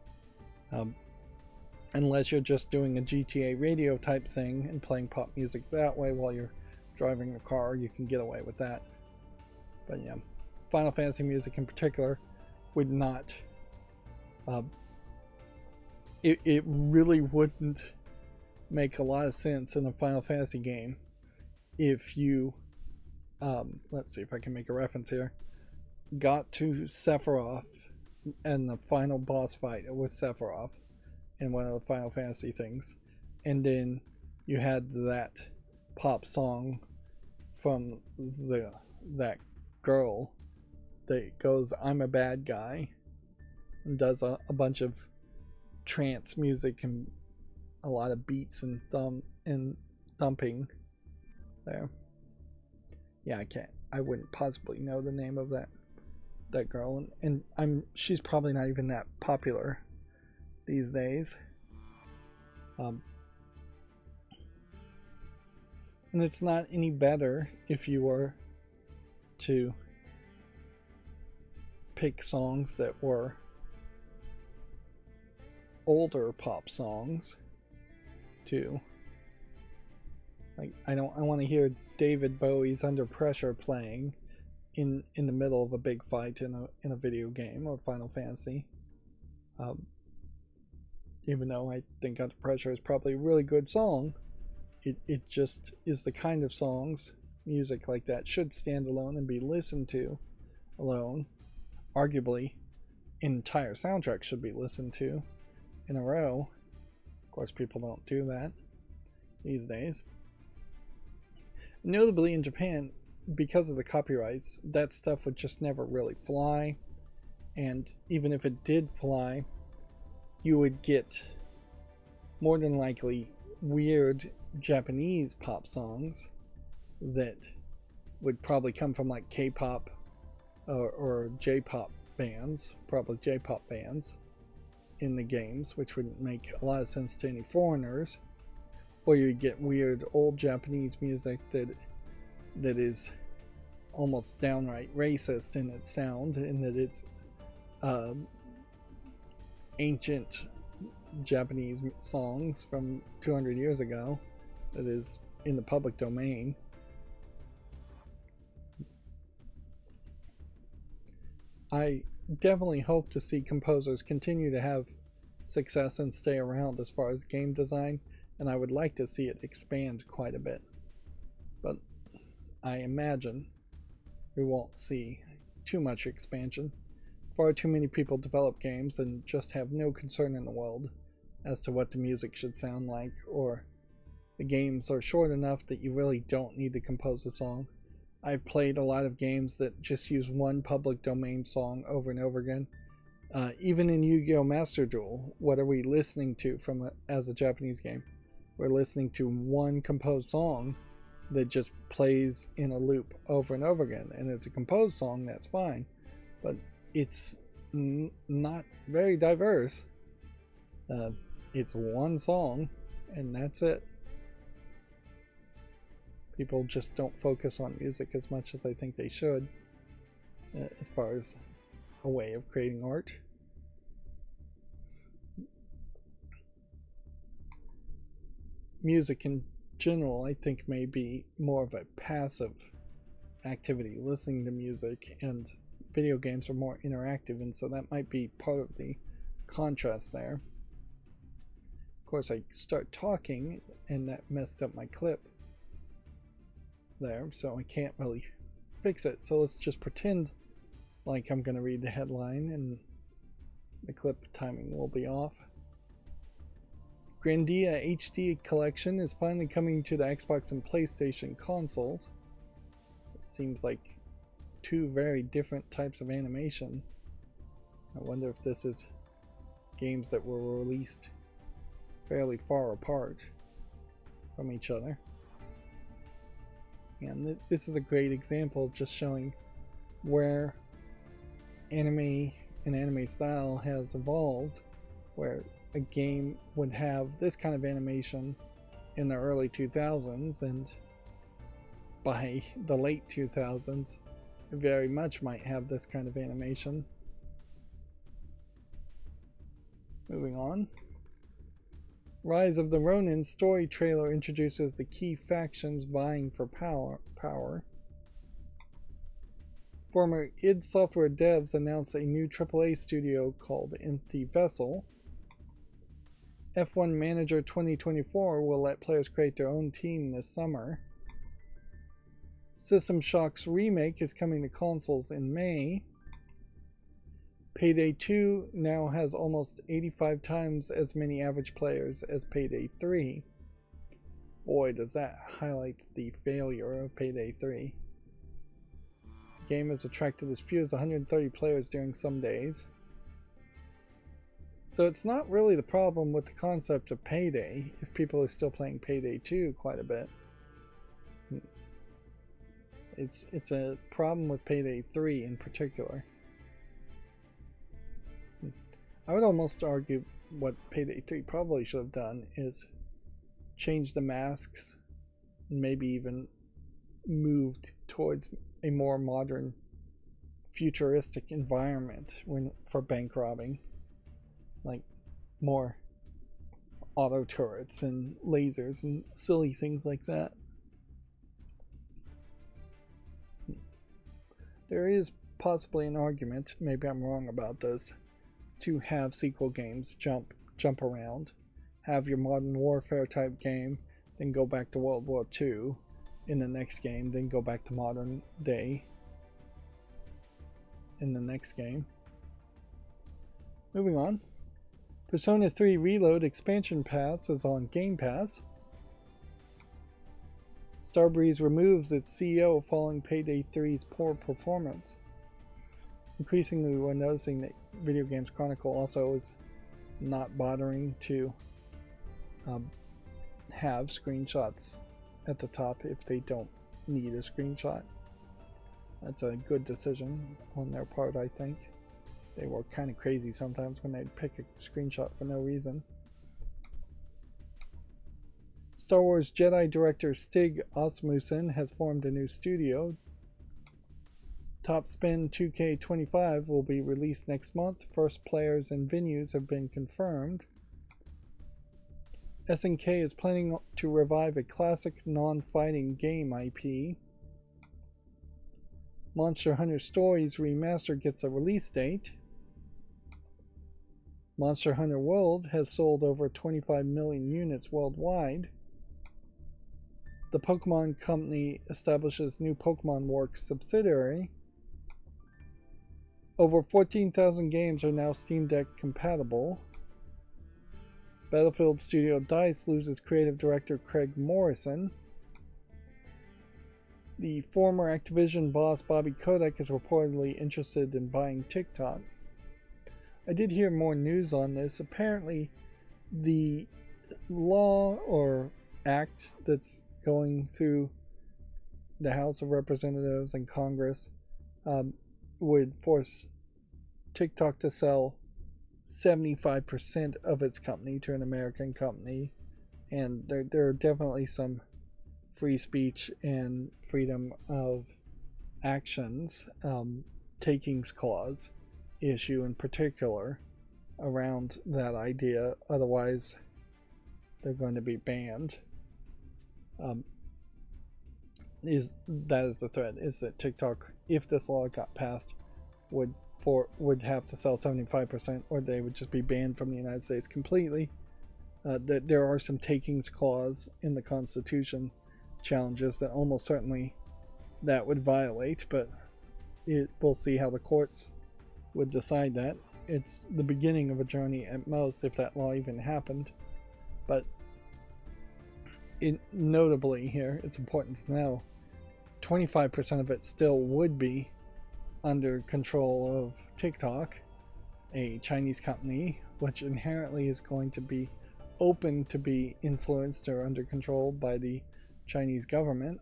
unless you're just doing a GTA radio type thing and playing pop music that way while you're driving a car. You can get away with that. But yeah, Final Fantasy music in particular would not, it really wouldn't make a lot of sense in a Final Fantasy game if you, let's see if I can make a reference here, got to Sephiroth and the final boss fight with Sephiroth in one of the Final Fantasy things, and then you had that pop song from that girl that goes, "I'm a bad guy," and does a bunch of trance music and a lot of beats and thumping there. Yeah, I wouldn't possibly know the name of that girl, and she's probably not even that popular these days. And it's not any better if you were to pick songs that were older pop songs too. Like, I want to hear David Bowie's Under Pressure playing in the middle of a big fight in a video game or Final Fantasy. Even though I think Under Pressure is probably a really good song, it just is the kind of songs, music like that, should stand alone and be listened to alone. Arguably, entire soundtracks should be listened to in a row. Of course, people don't do that these days. Notably in Japan, because of the copyrights, that stuff would just never really fly. And even if it did fly, you would get more than likely weird Japanese pop songs that would probably come from like K-pop or J-pop bands, probably J-pop bands in the games, which wouldn't make a lot of sense to any foreigners. Or you get weird old Japanese music that is almost downright racist in its sound, in that it's ancient Japanese songs from 200 years ago that is in the public domain. I definitely hope to see composers continue to have success and stay around as far as game design, and I would like to see it expand quite a bit. But I imagine we won't see too much expansion. Far too many people develop games and just have no concern in the world as to what the music should sound like, or the games are short enough that you really don't need to compose a song. I've played a lot of games that just use one public domain song over and over again. Even in Yu-Gi-Oh! Master Duel, what are we listening to as a Japanese game? We're listening to one composed song that just plays in a loop over and over again, and it's a composed song, that's fine, but it's not very diverse. It's one song and that's it. People just don't focus on music as much as I think they should, as far as a way of creating art. Music in general, I think, may be more of a passive activity, listening to music and video games are more interactive, and so that might be part of the contrast there. Of course, I start talking, and that messed up my clip there, so I can't really fix it. So let's just pretend like I'm going to read the headline, and the clip timing will be off. Grandia HD Collection is finally coming to the Xbox and PlayStation consoles. It seems like two very different types of animation. I wonder if this is games that were released fairly far apart from each other. And this is a great example just showing where anime and anime style has evolved, where a game would have this kind of animation in the early 2000s, and by the late 2000s it very much might have this kind of animation. Moving on. Rise of the Ronin story trailer introduces the key factions vying for power. Former id Software devs announced a new AAA studio called Empty Vessel. F1 Manager 2024 will let players create their own team this summer. System Shock's remake is coming to consoles in May. Payday 2 now has almost 85 times as many average players as Payday 3. Boy, does that highlight the failure of Payday 3. The game has attracted as few as 130 players during some days. So it's not really the problem with the concept of Payday if people are still playing Payday 2 quite a bit. It's a problem with Payday 3 in particular. I would almost argue what Payday 3 probably should have done is change the masks and maybe even moved towards a more modern, futuristic environment for bank robbing. Like more auto turrets and lasers and silly things like that. There is possibly an argument, maybe I'm wrong about this, to have sequel games jump around, have your Modern Warfare type game, then go back to World War II in the next game, then go back to modern day in the next game. Moving on. Persona 3 Reload expansion pass is on Game Pass. Starbreeze removes its CEO following Payday 3's poor performance. Increasingly, we're noticing that Video Games Chronicle also is not bothering to have screenshots at the top if they don't need a screenshot. That's a good decision on their part, I think. They were kind of crazy sometimes when they'd pick a screenshot for no reason. Star Wars Jedi director Stig Asmussen has formed a new studio. Top Spin 2K25 will be released next month. First players and venues have been confirmed. SNK is planning to revive a classic non-fighting game IP. Monster Hunter Stories Remastered gets a release date. Monster Hunter World has sold over 25 million units worldwide. The Pokemon Company establishes new Pokemon Works subsidiary. Over 14,000 games are now Steam Deck compatible. Battlefield Studio DICE loses creative director Craig Morrison. The former Activision boss Bobby Kotick is reportedly interested in buying TikTok. I did hear more news on this. Apparently, the law or act that's going through the House of Representatives and Congress would force TikTok to sell 75% of its company to an American company, and there are definitely some free speech and freedom of actions takings clause issue in particular around that idea. Otherwise they're going to be banned. That is the threat, is that TikTok, if this law got passed, would have to sell 75%, or they would just be banned from the United States completely. That there are some takings clause in the Constitution challenges that almost certainly that would violate, but we'll see how the courts would decide that. It's the beginning of a journey at most, if that law even happened. But notably here, it's important to know 25% of it still would be under control of TikTok, a Chinese company, which inherently is going to be open to be influenced or under control by the Chinese government.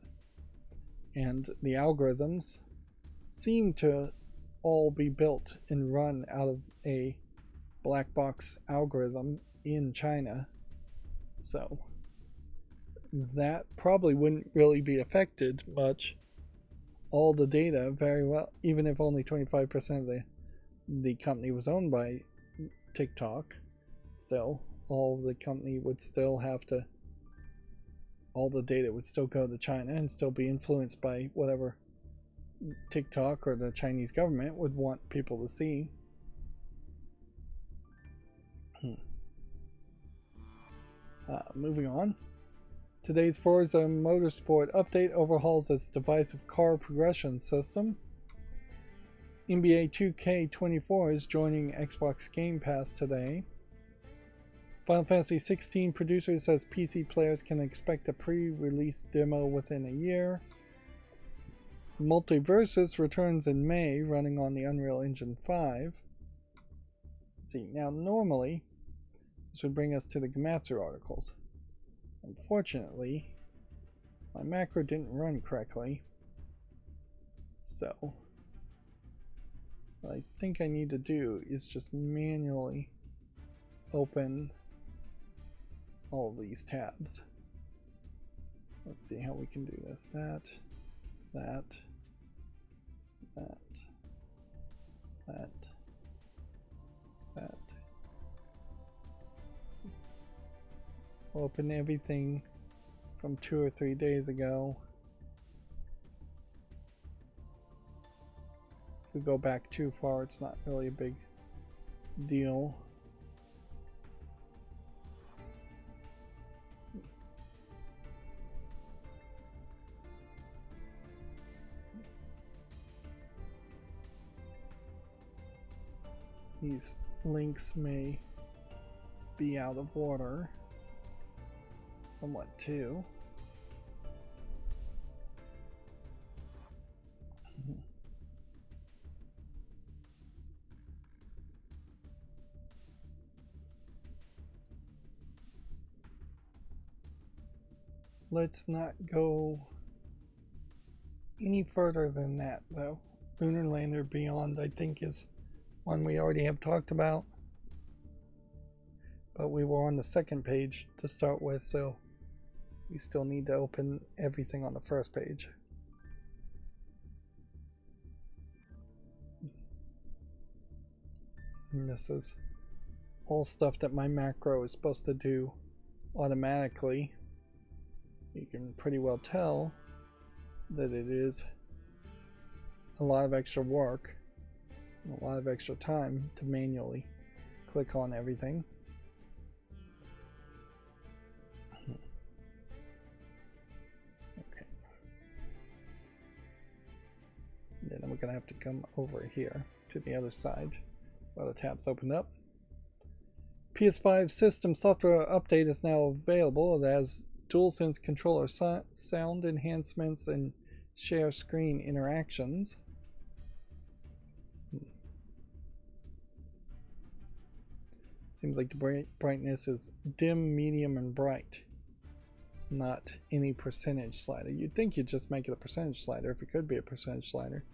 And the algorithms seem to all be built and run out of a black box algorithm in China. So that probably wouldn't really be affected much. All the data very well, even if only 25% of the company was owned by TikTok, still all the company would still have to, all the data would still go to China and still be influenced by whatever TikTok or the Chinese government would want people to see. Moving on. Today's Forza Motorsport update overhauls its divisive car progression system. NBA 2K24 is joining Xbox Game Pass today. Final Fantasy XVI producer says PC players can expect a pre-release demo within a year. Multiversus returns in May, running on the Unreal Engine 5. Let's see, now normally this would bring us to the Gematsu articles. Unfortunately, my macro didn't run correctly, so what I think I need to do is just manually open all of these tabs. Let's see how we can do this. That. Open everything from 2 or 3 days ago. If we go back too far, it's not really a big deal. These links may be out of order somewhat too. Let's not go any further than that though. Lunar Lander Beyond, I think, is one we already have talked about, but we were on the second page to start with, so we still need to open everything on the first page. And this is all stuff that my macro is supposed to do automatically. You can pretty well tell that it is a lot of extra work, a lot of extra time to manually click on everything. Okay. And then we're going to have to come over here to the other side while the tabs open up. PS5 system software update is now available. It has DualSense controller sound enhancements and share screen interactions. Seems like the brightness is dim, medium, and bright, not any percentage slider. You'd think you'd just make it a percentage slider if it could be a percentage slider.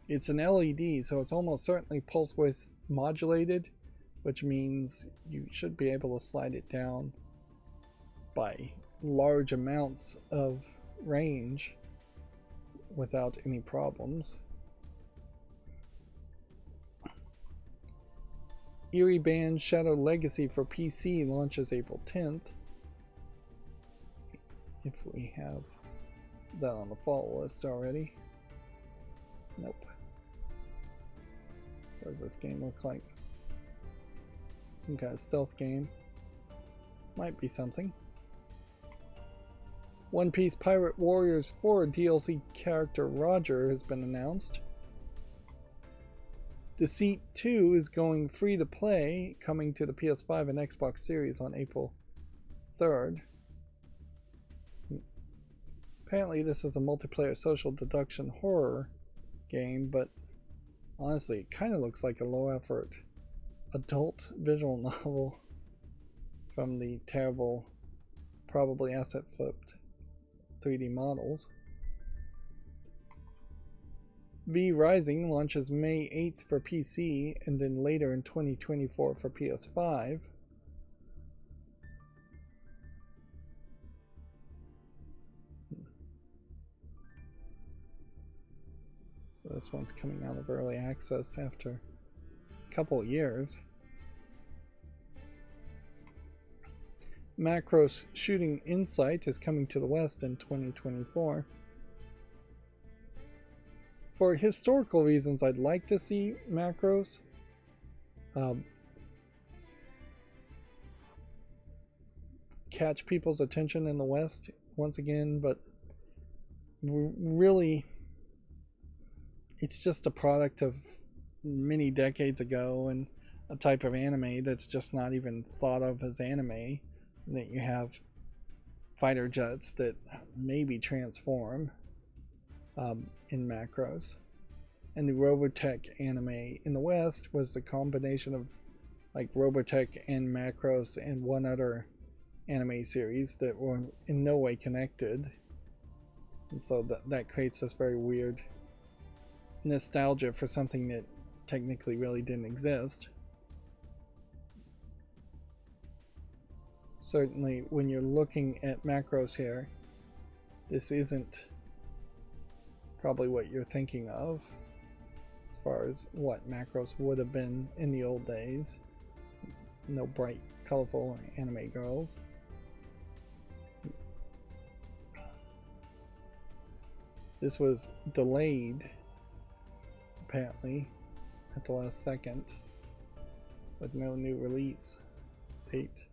It's an LED, so it's almost certainly pulse width modulated, which means you should be able to slide it down by large amounts of range without any problems. Eerie Band Shadow Legacy for PC launches April 10th. Let's see if we have that on the follow list already. Nope. What does this game look like? Some kind of stealth game. Might be something. One Piece Pirate Warriors 4 DLC character Roger has been announced. Deceit 2 is going free to play, coming to the PS5 and Xbox Series on April 3rd. Apparently this is a multiplayer social deduction horror game, but honestly it kind of looks like a low effort adult visual novel from the terrible, probably asset flipped 3D models. V Rising launches May 8th for PC and then later in 2024 for PS5. So this one's coming out of early access after a couple of years. Macros Shooting Insight is coming to the West in 2024. For historical reasons, I'd like to see Macros catch people's attention in the West once again, but really it's just a product of many decades ago and a type of anime that's just not even thought of as anime. That you have fighter jets that maybe transform in Macros, and the Robotech anime in the West was the combination of like Robotech and Macros and one other anime series that were in no way connected, and so that creates this very weird nostalgia for something that technically really didn't exist. Certainly when you're looking at Macros here, this isn't probably what you're thinking of as far as what Macros would have been in the old days. No bright, colorful anime girls. This was delayed, apparently, at the last second, with no new release date.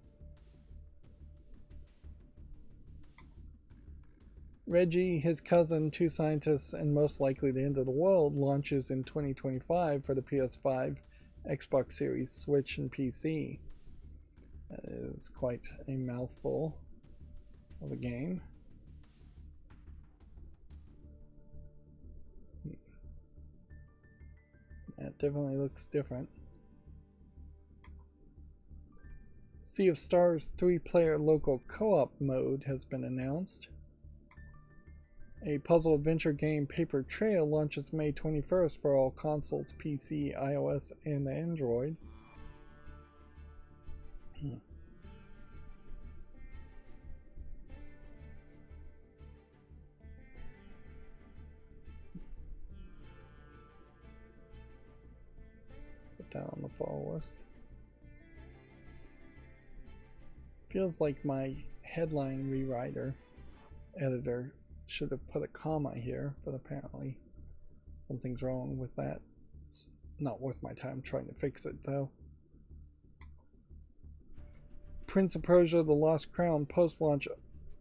Reggie, his cousin, two scientists, and most likely the end of the world launches in 2025 for the PS5, Xbox Series, Switch, and PC. That is quite a mouthful of a game. That definitely looks different. Sea of Stars 3-player local co-op mode has been announced. A puzzle adventure game, Paper Trail, launches May 21st for all consoles, PC, iOS, and Android. Put that on the follow list. Feels like my headline rewriter editor should have put a comma here, but apparently something's wrong with that. It's not worth my time trying to fix it though. Prince of Persia: The Lost Crown post-launch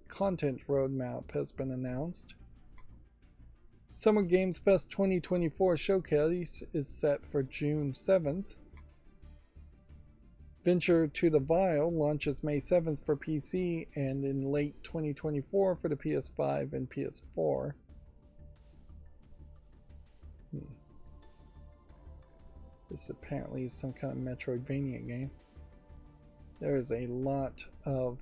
content roadmap has been announced. Summer Games Fest 2024 showcase is set for June 7th. Venture to the Vile launches May 7th for PC and in late 2024 for the PS5 and PS4. This apparently is some kind of Metroidvania game. There is a lot of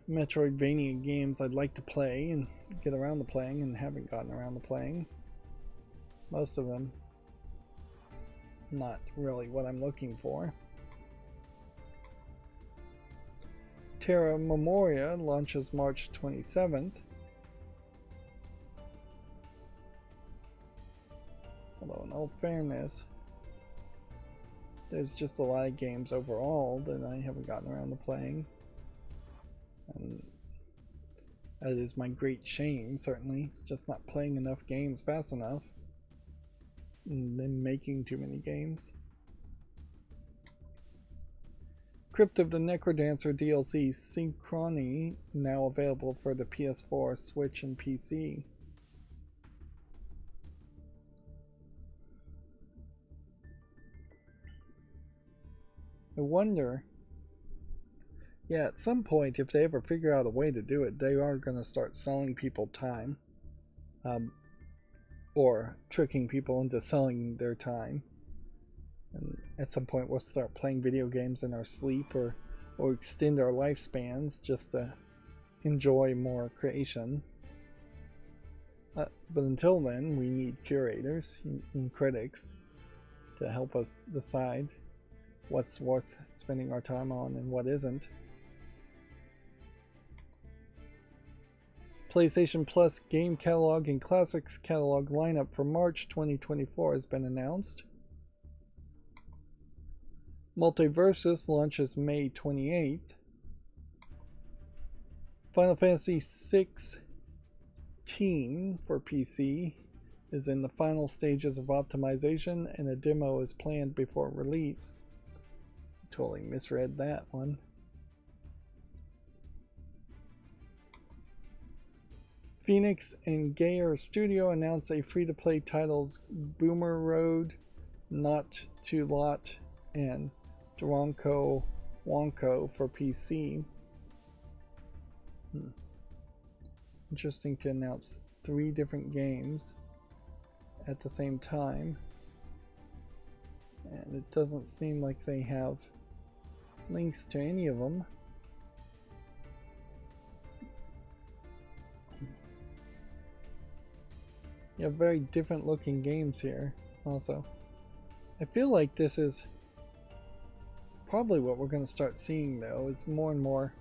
Metroidvania games I'd like to play and get around to playing and haven't gotten around to playing. Most of them not really what I'm looking for. Terra Memoria launches March 27th. Although in all fairness, there's just a lot of games overall that I haven't gotten around to playing. And that is my great shame, certainly. It's just not playing enough games fast enough. and them making too many games. Crypt of the Necrodancer DLC Synchrony now available for the PS4, Switch, and PC. I wonder, yeah, at some point, if they ever figure out a way to do it, they are going to start selling people time. Or tricking people into selling their time. And at some point we'll start playing video games in our sleep or extend our lifespans just to enjoy more creation. But until then, we need curators and critics to help us decide what's worth spending our time on and what isn't. PlayStation Plus game catalog and classics catalog lineup for March 2024 has been announced. Multiversus launches May 28th. Final Fantasy XVI for PC is in the final stages of optimization and a demo is planned before release. Totally misread that one. Phoenix and Gayer Studio announced a free-to-play titles Boomer Road, Not To Lot, and Dronko Wonko for PC. Interesting to announce 3 different games at the same time. And it doesn't seem like they have links to any of them. You have very different looking games here also. I feel like this is probably what we're going to start seeing though, is more and more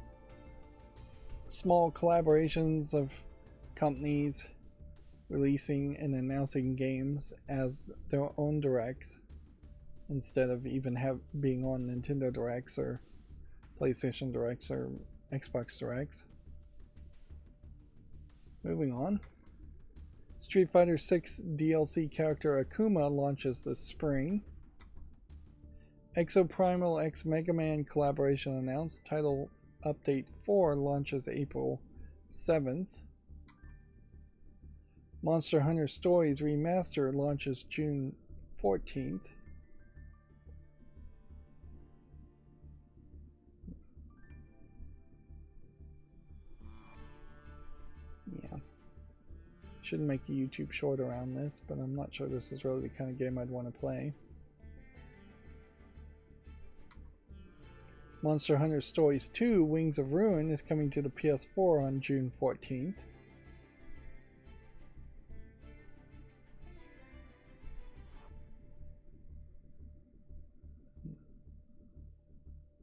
small collaborations of companies releasing and announcing games as their own directs instead of even being on Nintendo Directs or PlayStation Directs or Xbox Directs. Moving on. Street Fighter 6 DLC character Akuma launches this spring. Exoprimal X Mega Man collaboration announced. Title Update 4 launches April 7th. Monster Hunter Stories Remaster launches June 14th. Yeah. Should make a YouTube short around this, but I'm not sure this is really the kind of game I'd want to play. Monster Hunter Stories 2 Wings of Ruin is coming to the PS4 on June 14th.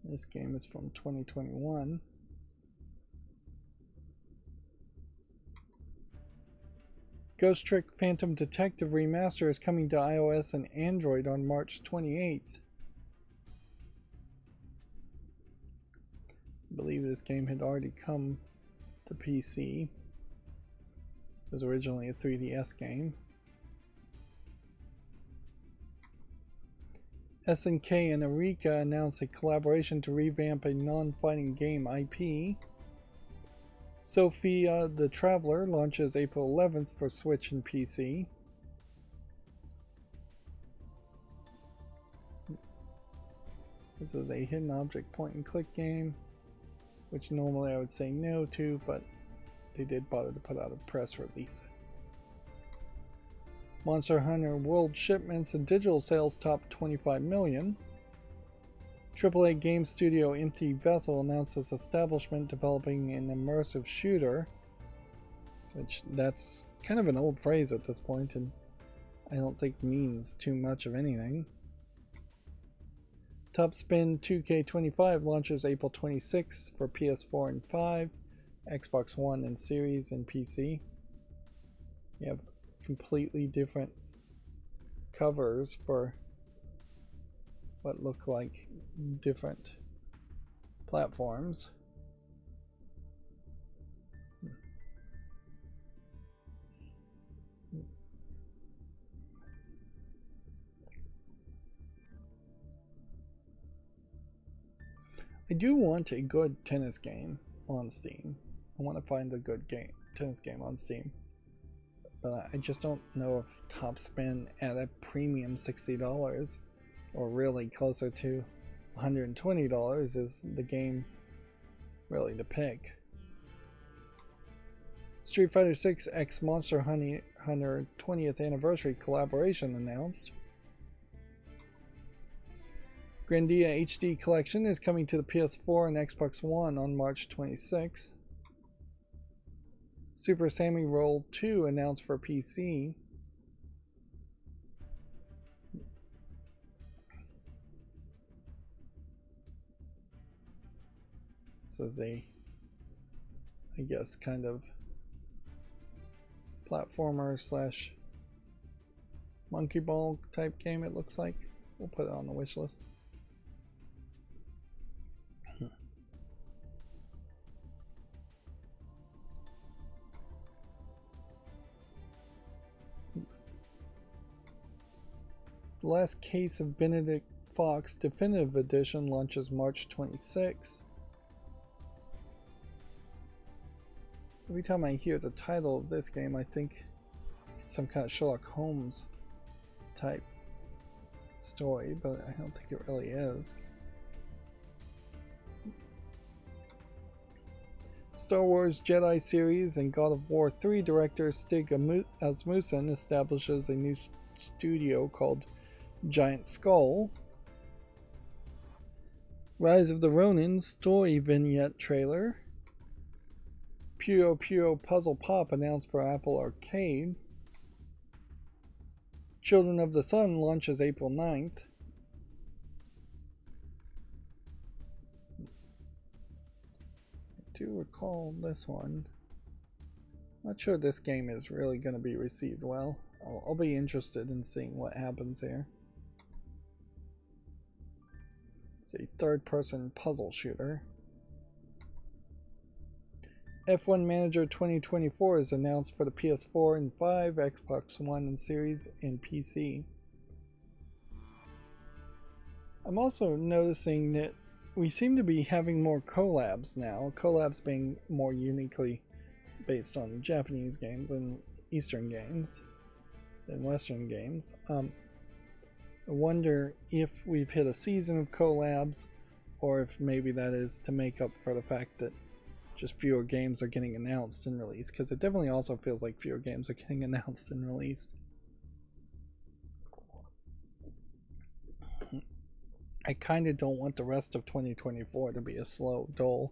This game is from 2021. Ghost Trick Phantom Detective Remaster is coming to iOS and Android on March 28th. I believe this game had already come to PC. It was originally a 3DS game. SNK and Eureka announced a collaboration to revamp a non-fighting game IP. Sophia the Traveler launches April 11th for Switch and PC. This is a hidden object point and click game, which normally I would say no to, but they did bother to put out a press release. Monster Hunter World shipments and digital sales topped 25 million. AAA game studio Empty Vessel announces establishment developing an immersive shooter, which that's kind of an old phrase at this point and I don't think means too much of anything. Top Spin 2K25 launches April 26 for PS4 and 5, Xbox One and Series and PC. You have completely different covers for what look like different platforms. I do want a good tennis game on Steam. I want to find a good tennis game on Steam. But I just don't know if top spin at a premium $60 or really closer to $120 is the game really to pick. Street Fighter 6 X Monster Hunter 20th Anniversary collaboration announced. Grandia HD Collection is coming to the PS4 and Xbox One on March 26. Super Sammy Roll 2 announced for PC. This is a, I guess, kind of platformer slash monkey ball type game, it looks like. We'll put it on the wish list. The Last Case of Benedict Fox Definitive Edition launches March 26. Every time I hear the title of this game, I think it's some kind of Sherlock Holmes type story, but I don't think it really is. Star Wars Jedi series and God of War 3 director Stig Asmussen establishes a new studio called Giant Skull. Rise of the Ronin story vignette trailer. Puyo Puyo Puzzle Pop announced for Apple Arcade. Children of the Sun launches April 9th. I do recall this one. Not sure this game is really going to be received well. I'll be interested in seeing what happens here. It's a third-person puzzle shooter. F1 Manager 2024 is announced for the PS4 and 5, Xbox One and Series, and PC. I'm also noticing that we seem to be having more collabs now, collabs being more uniquely based on Japanese games and Eastern games than Western games. I wonder if we've hit a season of collabs, or if maybe that is to make up for the fact that just fewer games are getting announced and released, because it definitely also feels like fewer games are getting announced and released. I kind of don't want the rest of 2024 to be a slow, dull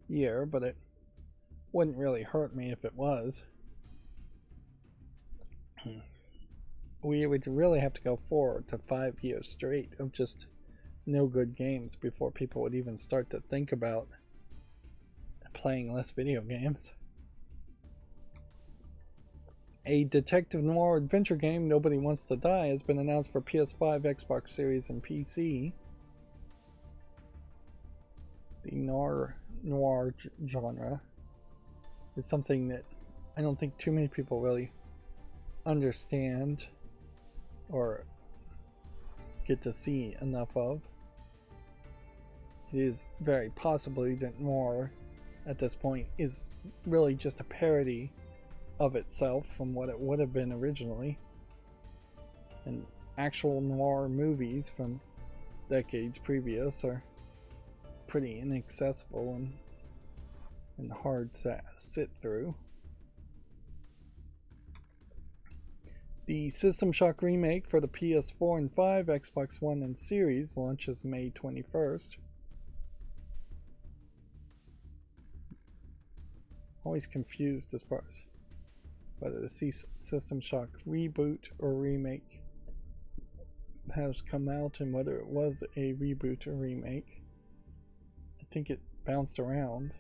year, but it wouldn't really hurt me if it was. We would really have to go 4 to 5 years straight of just no good games before people would even start to think about playing less video games. A detective noir adventure game, Nobody Wants to Die, has been announced for PS5, Xbox Series, and PC. The noir genre is something that I don't think too many people really understand or get to see enough of. It is very possibly that noir at this point is really just a parody of itself from what it would have been originally. And actual noir movies from decades previous are pretty inaccessible and hard to sit through. The System Shock remake for the PS4 and 5, Xbox One and Series launches May 21st. Always confused as far as whether the System Shock reboot or remake has come out and whether it was a reboot or remake. I think it bounced around,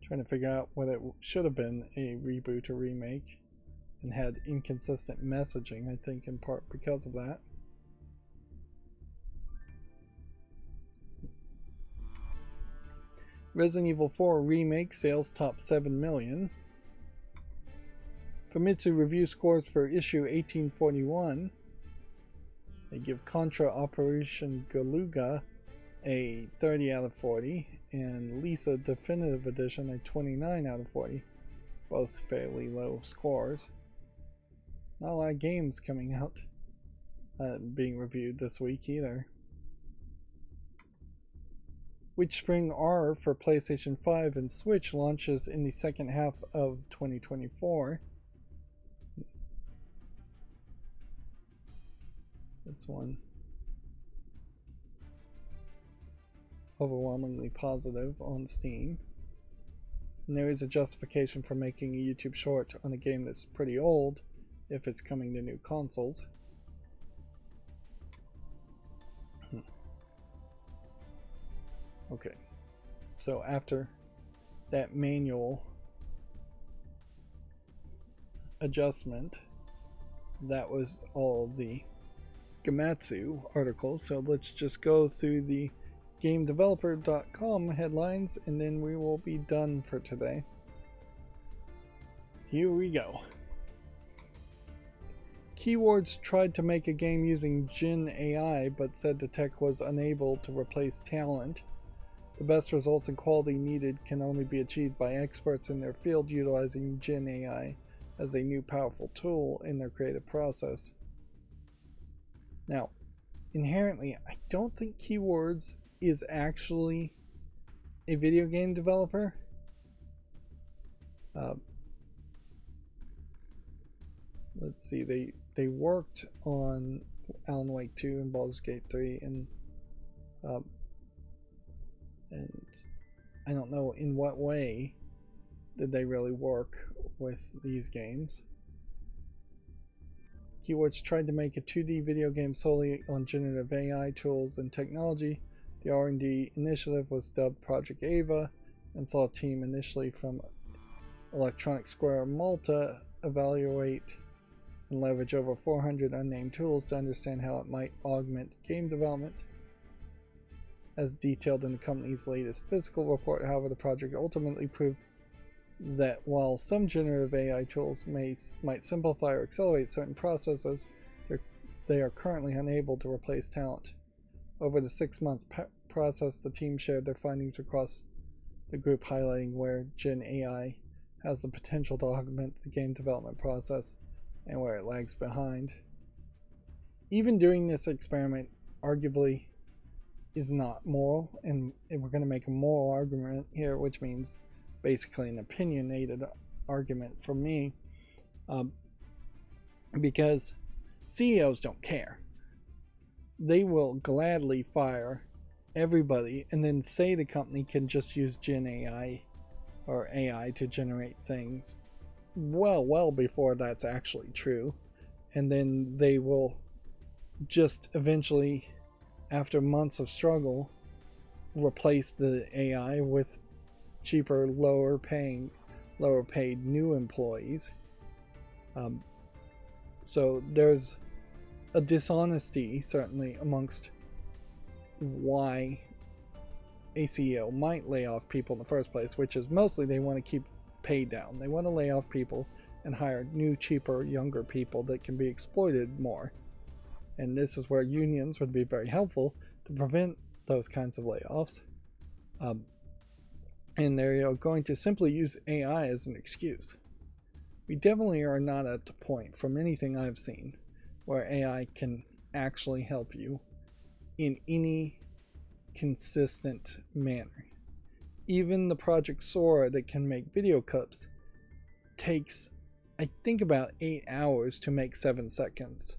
trying to figure out whether it should have been a reboot or remake, and had inconsistent messaging, I think in part because of that. Resident Evil 4 Remake sales top 7 million. Famitsu review scores for issue 1841. They give Contra Operation Galuga a 30 out of 40, and Lisa Definitive Edition a 29 out of 40. Both fairly low scores. Not a lot of games coming out being reviewed this week either. Witchspring R for PlayStation 5 and Switch launches in the second half of 2024. This one overwhelmingly positive on Steam. And there is a justification for making a YouTube short on a game that's pretty old if it's coming to new consoles. Okay, so after that manual adjustment, that was all the Gematsu articles. So let's just go through the GameDeveloper.com headlines and then we will be done for today. Here we go. Keywords tried to make a game using Gen AI but said the tech was unable to replace talent. The best results and quality needed can only be achieved by experts in their field utilizing Gen AI as a new powerful tool in their creative process. Now, inherently, I don't think Keywords is actually a video game developer. Let's see, they worked on Alan Wake 2 and Baldur's Gate 3 and I don't know in what way did they really work with these games. Keywords tried to make a 2D video game solely on generative AI tools and technology. The R&D initiative was dubbed Project Ava and saw a team initially from Electronic Square Malta evaluate and leverage over 400 unnamed tools to understand how it might augment game development. As detailed in the company's latest fiscal report, however, the project ultimately proved that while some generative AI tools might simplify or accelerate certain processes, they are currently unable to replace talent. Over the 6-month process, the team shared their findings across the group, highlighting where Gen AI has the potential to augment the game development process and where it lags behind. Even doing this experiment arguably is not moral, and we're going to make a moral argument here, which means basically an opinionated argument from me, because CEOs don't care. They will gladly fire everybody and then say the company can just use Gen AI or AI to generate things well before that's actually true, and then they will just eventually, after months of struggle, replace the AI with cheaper, lower paid new employees. So there's a dishonesty certainly amongst why a CEO might lay off people in the first place, which is mostly they want to keep pay down. They want to lay off people and hire new, cheaper, younger people that can be exploited more. And this is where unions would be very helpful to prevent those kinds of layoffs. And they're going to simply use AI as an excuse. We definitely are not at the point, from anything I've seen, where AI can actually help you in any consistent manner. Even the Project Sora that can make video clips takes, I think, about 8 hours to make 7 seconds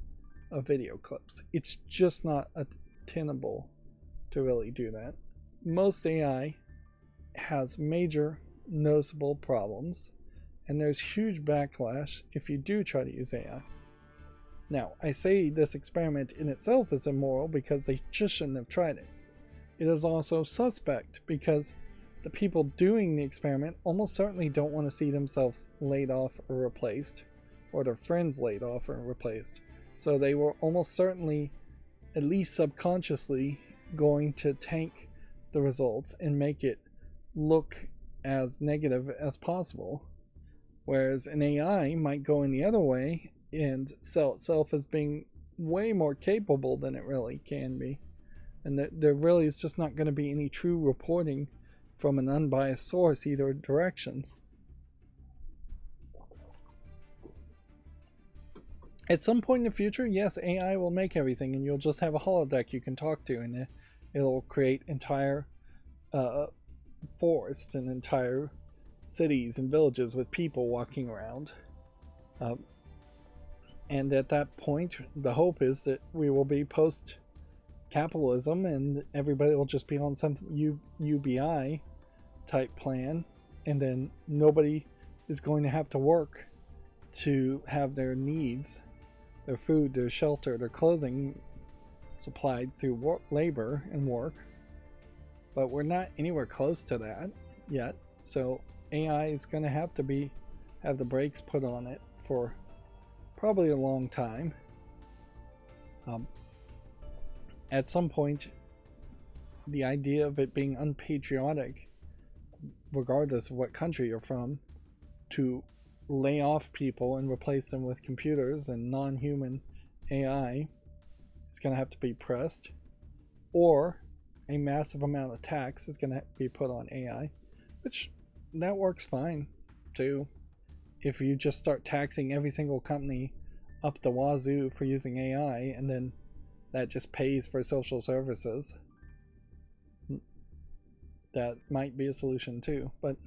of video clips. It's just not attainable to really do that. Most AI has major noticeable problems, and there's huge backlash if you do try to use AI. Now, I say this experiment in itself is immoral because they just shouldn't have tried it. It is also suspect because the people doing the experiment almost certainly don't want to see themselves laid off or replaced, or their friends laid off or replaced. So they were almost certainly, at least subconsciously, going to tank the results and make it look as negative as possible. Whereas an AI might go in the other way and sell itself as being way more capable than it really can be. And that there really is just not going to be any true reporting from an unbiased source either directions. At some point in the future, yes, AI will make everything, and you'll just have a holodeck you can talk to, and it'll create entire forests and entire cities and villages with people walking around. And at that point, the hope is that we will be post-capitalism, and everybody will just be on some UBI type plan, and then nobody is going to have to work to have their needs, their food, their shelter, their clothing supplied through labor and work. But we're not anywhere close to that yet, so AI is going to have the brakes put on it for probably a long time. At some point, the idea of it being unpatriotic, regardless of what country you're from, to lay off people and replace them with computers and non-human AI is going to have to be pressed, or a massive amount of tax is going to be put on AI, which that works fine too. If you just start taxing every single company up the wazoo for using AI, and then that just pays for social services, that might be a solution too. But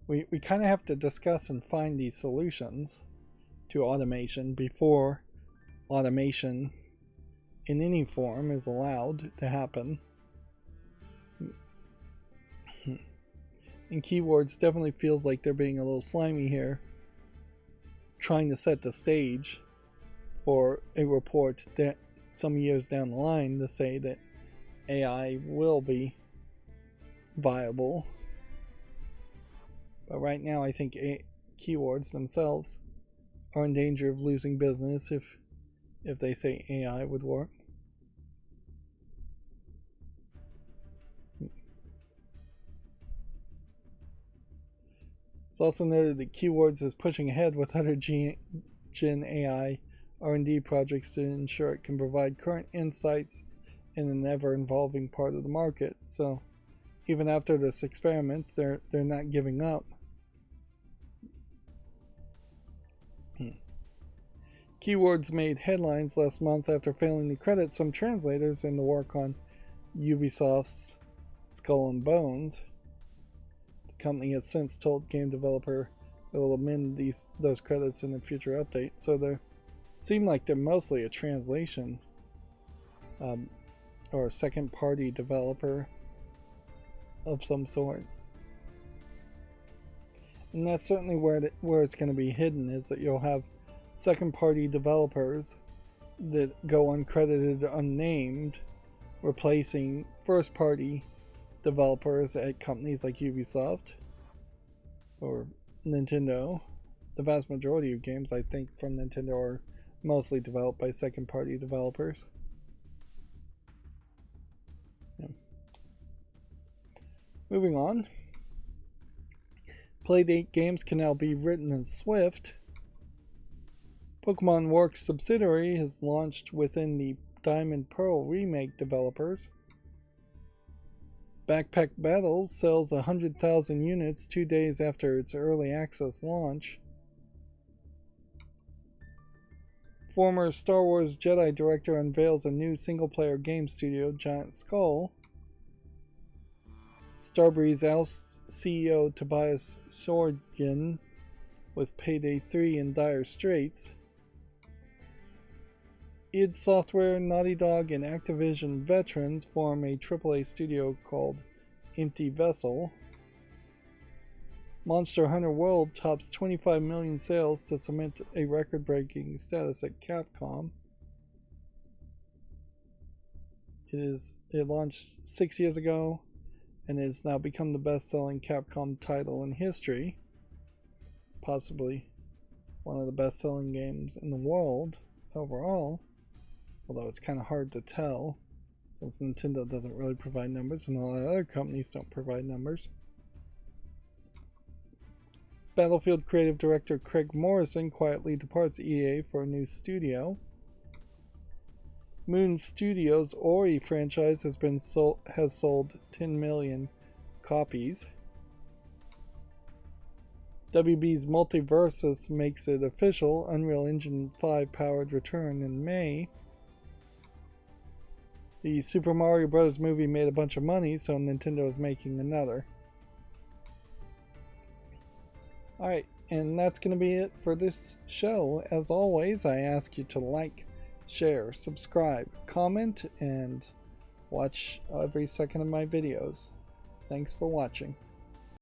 we kind of have to discuss and find these solutions to automation before automation in any form is allowed to happen. And Keywords definitely feels like they're being a little slimy here, trying to set the stage for a report that some years down the line to say that AI will be viable. But right now I think Keywords themselves are in danger of losing business if they say AI would work. It's also noted that Keywords is pushing ahead with other Gen AI R&D projects to ensure it can provide current insights in an ever-evolving part of the market. So even after this experiment, they're not giving up. Keywords made headlines last month after failing to credit some translators in the work on Ubisoft's Skull and Bones. The company has since told game developer it will amend those credits in a future update. So they seem like they're mostly a translation or a second-party developer of some sort. And that's certainly where it's going to be hidden, is that you'll have second-party developers that go uncredited, unnamed, replacing first-party developers at companies like Ubisoft or Nintendo. The vast majority of games, I think, from Nintendo are mostly developed by second-party developers. Yeah. Moving on. Playdate games can now be written in Swift. Pokemon Works subsidiary has launched within the Diamond Pearl remake developers. Backpack Battles sells 100,000 units 2 days after its early access launch. Former Star Wars Jedi director unveils a new single-player game studio, Giant Skull. Starbreeze ousts CEO Tobias Sorgen with Payday 3 in dire straits. id Software, Naughty Dog, and Activision veterans form a AAA studio called Empty Vessel. Monster Hunter World tops 25 million sales to cement a record-breaking status at Capcom. It launched 6 years ago and has now become the best-selling Capcom title in history. Possibly one of the best-selling games in the world overall. Although it's kind of hard to tell, since Nintendo doesn't really provide numbers and a lot of other companies don't provide numbers. Battlefield creative director Craig Morrison quietly departs EA for a new studio. Moon Studios' Ori franchise has sold 10 million copies. WB's Multiversus makes it official. Unreal Engine 5 powered return in May. The Super Mario Bros. Movie made a bunch of money, so Nintendo is making another. Alright, and that's going to be it for this show. As always, I ask you to like, share, subscribe, comment, and watch every second of my videos. Thanks for watching.